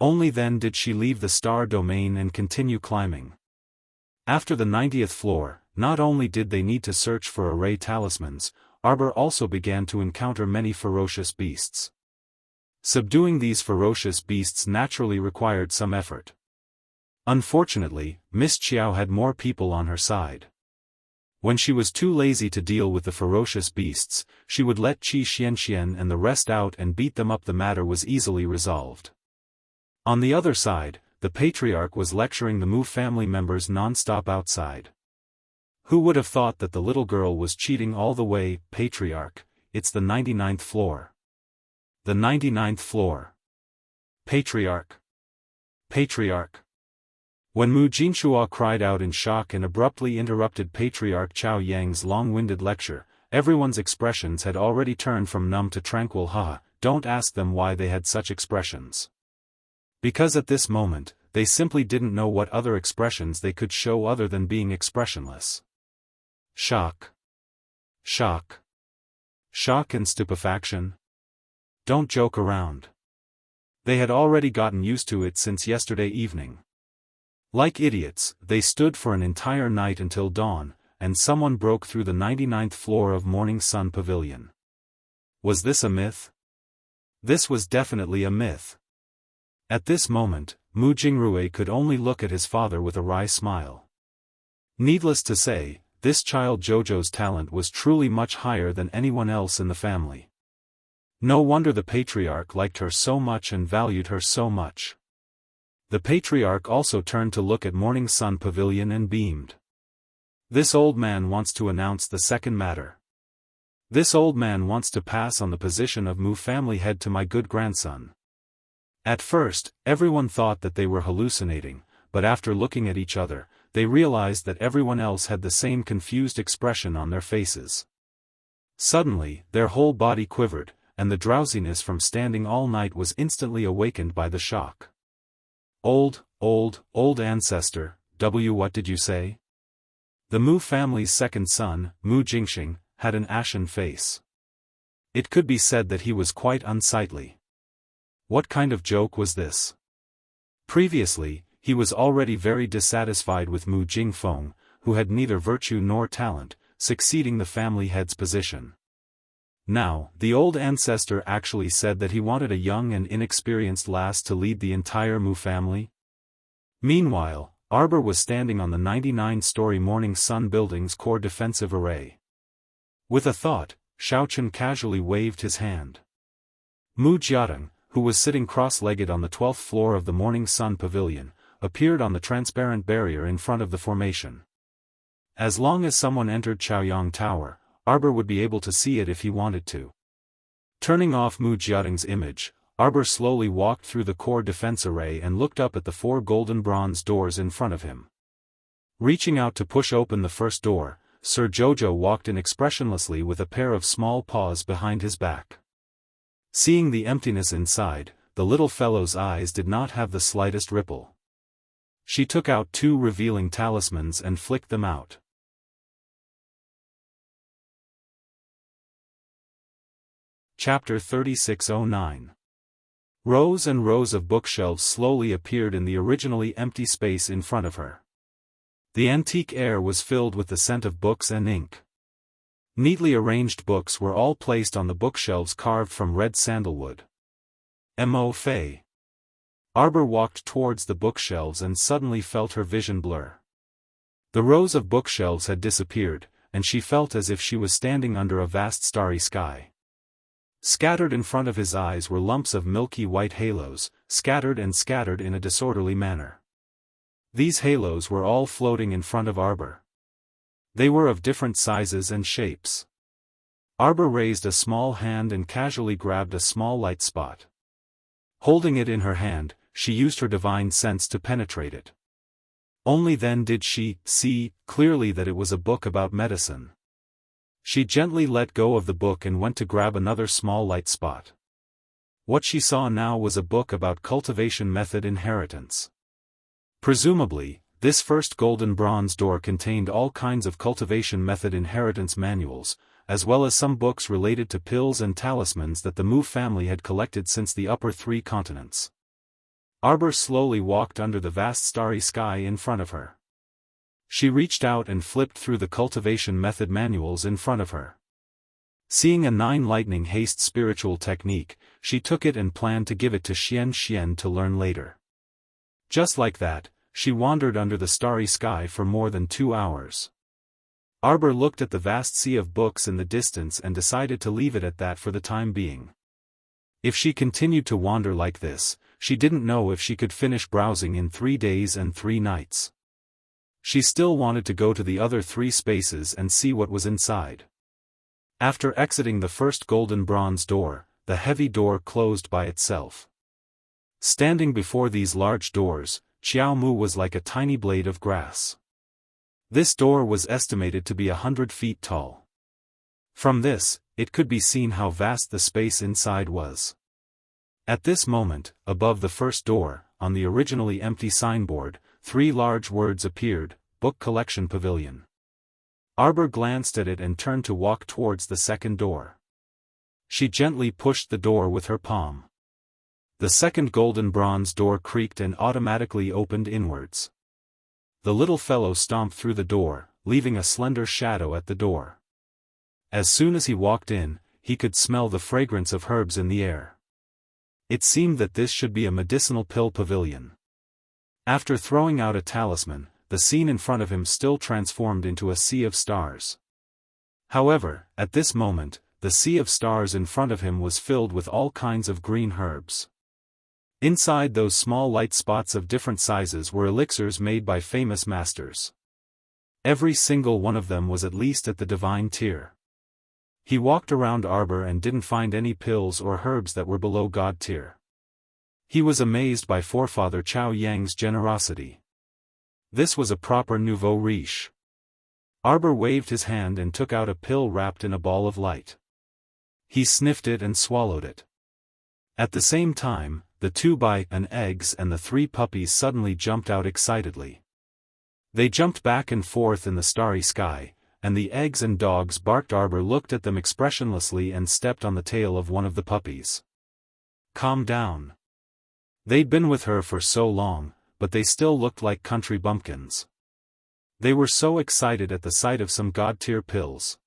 Only then did she leave the star domain and continue climbing. After the 90th floor, not only did they need to search for array talismans, Arbor also began to encounter many ferocious beasts. Subduing these ferocious beasts naturally required some effort. Unfortunately, Miss Chiao had more people on her side. When she was too lazy to deal with the ferocious beasts, she would let Qi Xianxian and the rest out and beat them up. The matter was easily resolved. On the other side, the patriarch was lecturing the Mu family members non-stop outside. Who would have thought that the little girl was cheating all the way? Patriarch, it's the 99th floor. The 99th floor. Patriarch. Patriarch. When Mu Jinshua cried out in shock and abruptly interrupted Patriarch Chao Yang's long-winded lecture, everyone's expressions had already turned from numb to tranquil. Don't ask them why they had such expressions. Because at this moment, they simply didn't know what other expressions they could show other than being expressionless. Shock. Shock. Shock and stupefaction. Don't joke around. They had already gotten used to it since yesterday evening. Like idiots, they stood for an entire night until dawn, and someone broke through the 99th floor of Morning Sun Pavilion. Was this a myth? This was definitely a myth. At this moment, Mu Jingrui could only look at his father with a wry smile. Needless to say, this child Jojo's talent was truly much higher than anyone else in the family. No wonder the patriarch liked her so much and valued her so much. The patriarch also turned to look at Morning Sun Pavilion and beamed. This old man wants to announce the second matter. This old man wants to pass on the position of Mu family head to my good grandson. At first, everyone thought that they were hallucinating, but after looking at each other, they realized that everyone else had the same confused expression on their faces. Suddenly, their whole body quivered, and the drowsiness from standing all night was instantly awakened by the shock. Old ancestor, what did you say? The Mu family's second son, Mu Jingxing, had an ashen face. It could be said that he was quite unsightly. What kind of joke was this? Previously, he was already very dissatisfied with Mu Jingfeng, who had neither virtue nor talent, succeeding the family head's position. Now, the old ancestor actually said that he wanted a young and inexperienced lass to lead the entire Mu family. Meanwhile, Arbor was standing on the 99-story Morning Sun building's core defensive array. With a thought, Shaochen casually waved his hand. Mu Jiateng, who was sitting cross-legged on the 12th floor of the Morning Sun Pavilion, appeared on the transparent barrier in front of the formation. As long as someone entered Chaoyang Tower, Arbor would be able to see it if he wanted to. Turning off Mu Jiateng's image, Arbor slowly walked through the core defense array and looked up at the 4 golden bronze doors in front of him. Reaching out to push open the first door, Sir Jojo walked in expressionlessly with a pair of small paws behind his back. Seeing the emptiness inside, the little fellow's eyes did not have the slightest ripple. She took out 2 revealing talismans and flicked them out. Chapter 3609. Rows and rows of bookshelves slowly appeared in the originally empty space in front of her. The antique air was filled with the scent of books and ink. Neatly arranged books were all placed on the bookshelves carved from red sandalwood. Mo Fei. Arbor walked towards the bookshelves and suddenly felt her vision blur. The rows of bookshelves had disappeared, and she felt as if she was standing under a vast starry sky. Scattered in front of his eyes were lumps of milky white halos, scattered in a disorderly manner. These halos were all floating in front of Arbor. They were of different sizes and shapes. Arbor raised a small hand and casually grabbed a small light spot. Holding it in her hand, she used her divine sense to penetrate it. Only then did she see clearly that it was a book about medicine. She gently let go of the book and went to grab another small light spot. What she saw now was a book about cultivation method inheritance. Presumably, this first golden bronze door contained all kinds of cultivation method inheritance manuals, as well as some books related to pills and talismans that the Mu family had collected since the upper 3 continents. Arbor slowly walked under the vast starry sky in front of her. She reached out and flipped through the cultivation method manuals in front of her. Seeing a 9 lightning haste spiritual technique, she took it and planned to give it to Xian to learn later. Just like that, she wandered under the starry sky for more than 2 hours. Arbor looked at the vast sea of books in the distance and decided to leave it at that for the time being. If she continued to wander like this, she didn't know if she could finish browsing in 3 days and 3 nights. She still wanted to go to the other 3 spaces and see what was inside. After exiting the first golden bronze door, the heavy door closed by itself. Standing before these large doors, Qiao Mu was like a tiny blade of grass. This door was estimated to be 100 feet tall. From this, it could be seen how vast the space inside was. At this moment, above the first door, on the originally empty signboard, 3 large words appeared: Book Collection Pavilion. Arbor glanced at it and turned to walk towards the second door. She gently pushed the door with her palm. The second golden bronze door creaked and automatically opened inwards. The little fellow stomped through the door, leaving a slender shadow at the door. As soon as he walked in, he could smell the fragrance of herbs in the air. It seemed that this should be a medicinal pill pavilion. After throwing out a talisman, the scene in front of him still transformed into a sea of stars. However, at this moment, the sea of stars in front of him was filled with all kinds of green herbs. Inside those small light spots of different sizes were elixirs made by famous masters. Every single one of them was at least at the divine tier. He walked around Arbor and didn't find any pills or herbs that were below God tier. He was amazed by forefather Chao Yang's generosity. This was a proper nouveau riche. Arbor waved his hand and took out a pill wrapped in a ball of light. He sniffed it and swallowed it. At the same time, the 2 eggs and the 3 puppies suddenly jumped out excitedly. They jumped back and forth in the starry sky, and the eggs and dogs barked. Arbor looked at them expressionlessly and stepped on the tail of one of the puppies. Calm down. They'd been with her for so long, but they still looked like country bumpkins. They were so excited at the sight of some god-tier pills.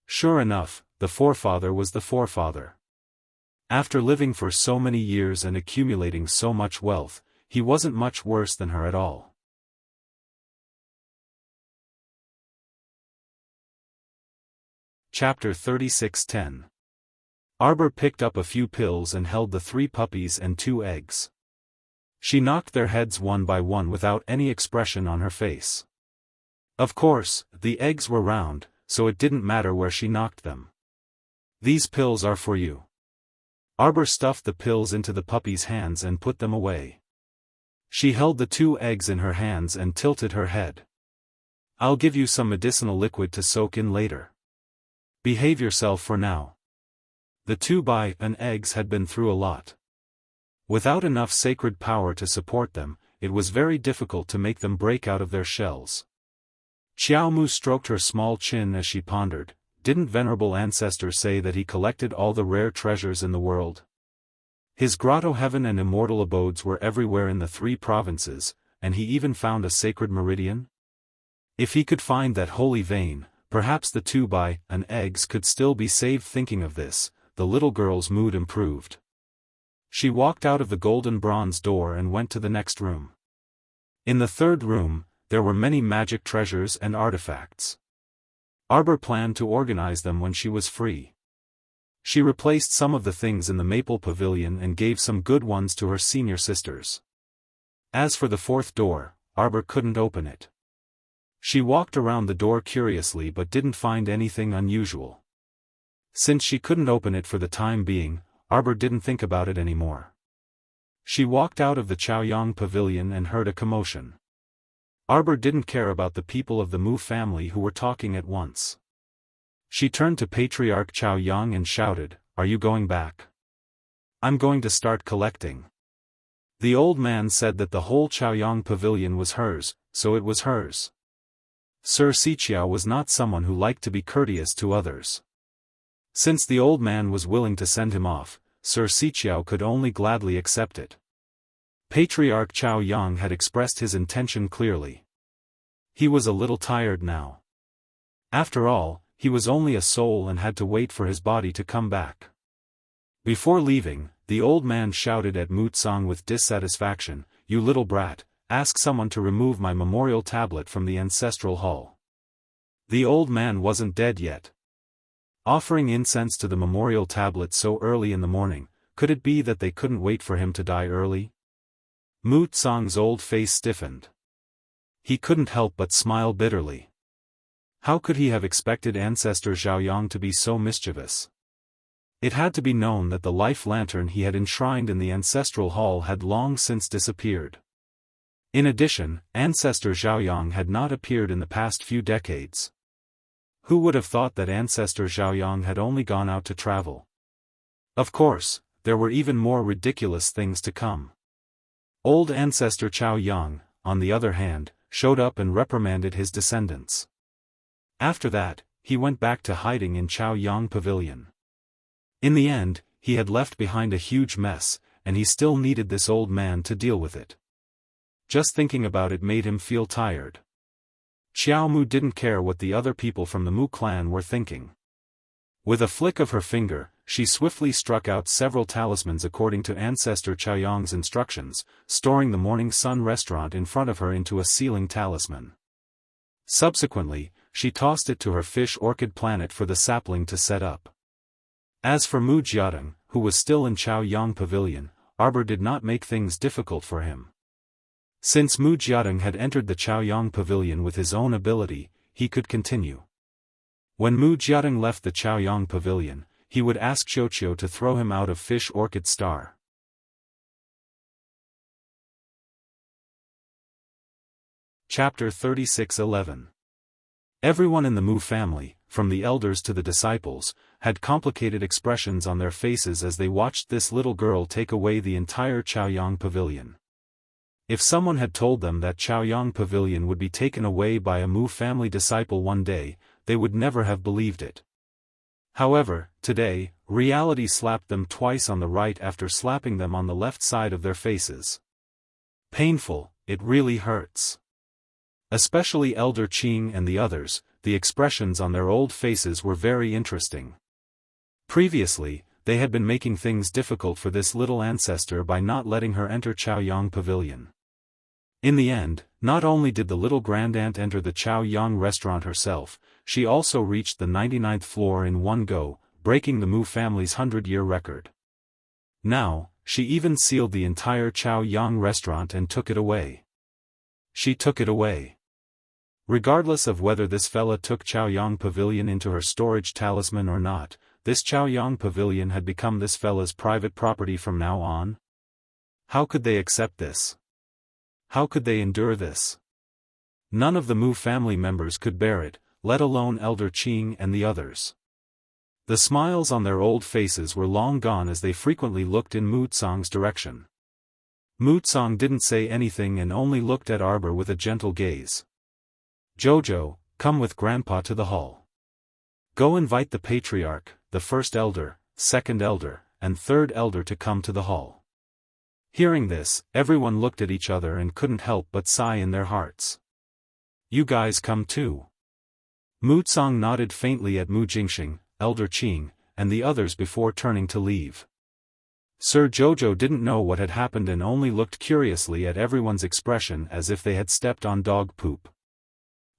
Sure enough, the forefather was the forefather. After living for so many years and accumulating so much wealth, he wasn't much worse than her at all. Chapter 36:10. Arbor picked up a few pills and held the 3 puppies and 2 eggs. She knocked their heads one by one without any expression on her face. Of course, the eggs were round, so it didn't matter where she knocked them. These pills are for you. Arbor stuffed the pills into the puppy's hands and put them away. She held the 2 eggs in her hands and tilted her head. I'll give you some medicinal liquid to soak in later. Behave yourself for now. The 2 eggs had been through a lot. Without enough sacred power to support them, it was very difficult to make them break out of their shells. Qiao Mu stroked her small chin as she pondered. Didn't venerable ancestor say that he collected all the rare treasures in the world? His grotto heaven and immortal abodes were everywhere in the 3 provinces, and he even found a sacred meridian? If he could find that holy vein, perhaps the 2 eggs could still be saved. Thinking of this, the little girl's mood improved. She walked out of the golden bronze door and went to the next room. In the 3rd room, there were many magic treasures and artifacts. Arbor planned to organize them when she was free. She replaced some of the things in the Maple Pavilion and gave some good ones to her senior sisters. As for the 4th door, Arbor couldn't open it. She walked around the door curiously but didn't find anything unusual. Since she couldn't open it for the time being, Arbor didn't think about it anymore. She walked out of the Chaoyang Pavilion and heard a commotion. Arbor didn't care about the people of the Mu family who were talking at once. She turned to Patriarch Chaoyang and shouted, "Are you going back? I'm going to start collecting." The old man said that the whole Chaoyang Pavilion was hers, so it was hers. Sir Siqiao was not someone who liked to be courteous to others. Since the old man was willing to send him off, Sir Siqiao could only gladly accept it. Patriarch Chao Yang had expressed his intention clearly. He was a little tired now. After all, he was only a soul and had to wait for his body to come back. Before leaving, the old man shouted at Mu Tsang with dissatisfaction, "You little brat, ask someone to remove my memorial tablet from the ancestral hall." The old man wasn't dead yet. Offering incense to the memorial tablet so early in the morning, could it be that they couldn't wait for him to die early? Mu Tsang's old face stiffened. He couldn't help but smile bitterly. How could he have expected Ancestor Zhaoyang to be so mischievous? It had to be known that the life lantern he had enshrined in the ancestral hall had long since disappeared. In addition, Ancestor Zhaoyang had not appeared in the past few decades. Who would have thought that Ancestor Zhaoyang had only gone out to travel? Of course, there were even more ridiculous things to come. Old Ancestor Chao Yang, on the other hand, showed up and reprimanded his descendants. After that, he went back to hiding in Chao Yang Pavilion. In the end, he had left behind a huge mess, and he still needed this old man to deal with it. Just thinking about it made him feel tired. Xiao Mu didn't care what the other people from the Mu clan were thinking. With a flick of her finger, she swiftly struck out several talismans according to Ancestor Chaoyang's instructions, storing the Morning Sun restaurant in front of her into a sealing talisman. Subsequently, she tossed it to her fish orchid planet for the sapling to set up. As for Mu Jiadeng, who was still in Chao Yang Pavilion, Arbor did not make things difficult for him. Since Mu Jiadeng had entered the Chao Yang Pavilion with his own ability, he could continue. When Mu Jiadeng left the Chao Yang Pavilion, he would ask Xiuqiu to throw him out of Fish Orchid Star. Chapter 36:11. Everyone in the Mu family, from the elders to the disciples, had complicated expressions on their faces as they watched this little girl take away the entire Chao Yang Pavilion. If someone had told them that Chao Yang Pavilion would be taken away by a Mu family disciple one day, they would never have believed it. However, today, reality slapped them twice on the right after slapping them on the left side of their faces. Painful, it really hurts. Especially Elder Qing and the others, the expressions on their old faces were very interesting. Previously, they had been making things difficult for this little ancestor by not letting her enter Chao Yang Pavilion. In the end, not only did the little grandaunt enter the Chao Yang restaurant herself, she also reached the 99th floor in one go, breaking the Mu family's 100-year record. Now, she even sealed the entire Chao Yang restaurant and took it away. She took it away. Regardless of whether this fella took Chao Yang Pavilion into her storage talisman or not, this Chao Yang Pavilion had become this fella's private property from now on. How could they accept this? How could they endure this? None of the Mu family members could bear it, let alone Elder Qing and the others. The smiles on their old faces were long gone as they frequently looked in Mu Tsang's direction. Mu Tsang didn't say anything and only looked at Arbor with a gentle gaze. "Jojo, come with Grandpa to the hall. Go invite the patriarch, the first elder, second elder, and third elder to come to the hall." Hearing this, everyone looked at each other and couldn't help but sigh in their hearts. "You guys come too." Mu Tsang nodded faintly at Mu Jingxing, Elder Qing, and the others before turning to leave. Sir Jojo didn't know what had happened and only looked curiously at everyone's expression as if they had stepped on dog poop.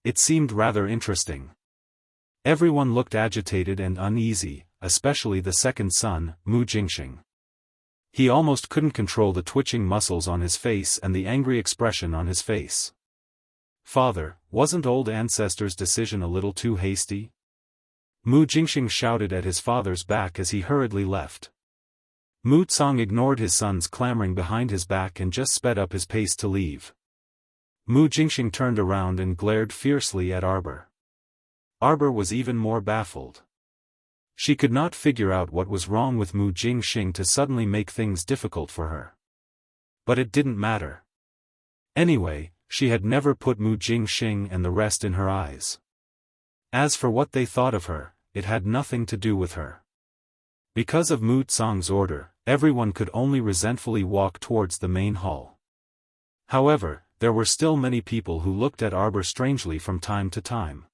It seemed rather interesting. Everyone looked agitated and uneasy, especially the second son, Mu Jingxing. He almost couldn't control the twitching muscles on his face and the angry expression on his face. "Father, wasn't old ancestor's decision a little too hasty?" Mu Jingxing shouted at his father's back as he hurriedly left. Mu Tsang ignored his sons clamoring behind his back and just sped up his pace to leave. Mu Jingxing turned around and glared fiercely at Arbor. Arbor was even more baffled. She could not figure out what was wrong with Mu Jingxing to suddenly make things difficult for her. But it didn't matter. Anyway, she had never put Mu Jingxing and the rest in her eyes. As for what they thought of her, it had nothing to do with her. Because of Mu Tsang's order, everyone could only resentfully walk towards the main hall. However, there were still many people who looked at Arbor strangely from time to time.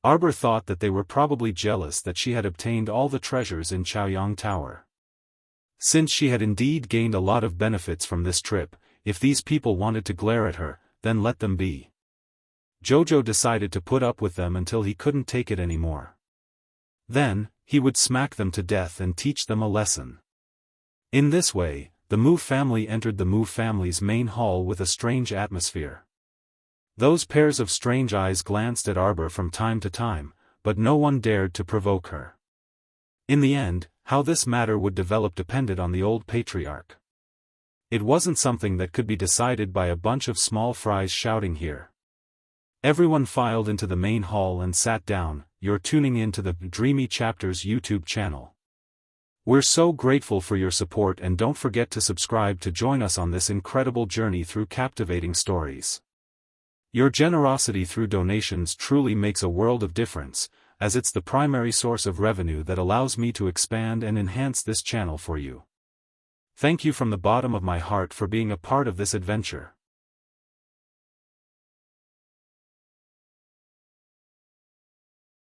Arbor thought that they were probably jealous that she had obtained all the treasures in Chaoyang Tower. Since she had indeed gained a lot of benefits from this trip, if these people wanted to glare at her, then let them be. Jojo decided to put up with them until he couldn't take it anymore. Then, he would smack them to death and teach them a lesson. In this way, the Mu family entered the Mu family's main hall with a strange atmosphere. Those pairs of strange eyes glanced at Arbor from time to time, but no one dared to provoke her. In the end, how this matter would develop depended on the old patriarch. It wasn't something that could be decided by a bunch of small fries shouting here. Everyone filed into the main hall and sat down. You're tuning in to the Dreamy Chapters YouTube channel. We're so grateful for your support, and don't forget to subscribe to join us on this incredible journey through captivating stories. Your generosity through donations truly makes a world of difference, as it's the primary source of revenue that allows me to expand and enhance this channel for you. Thank you from the bottom of my heart for being a part of this adventure.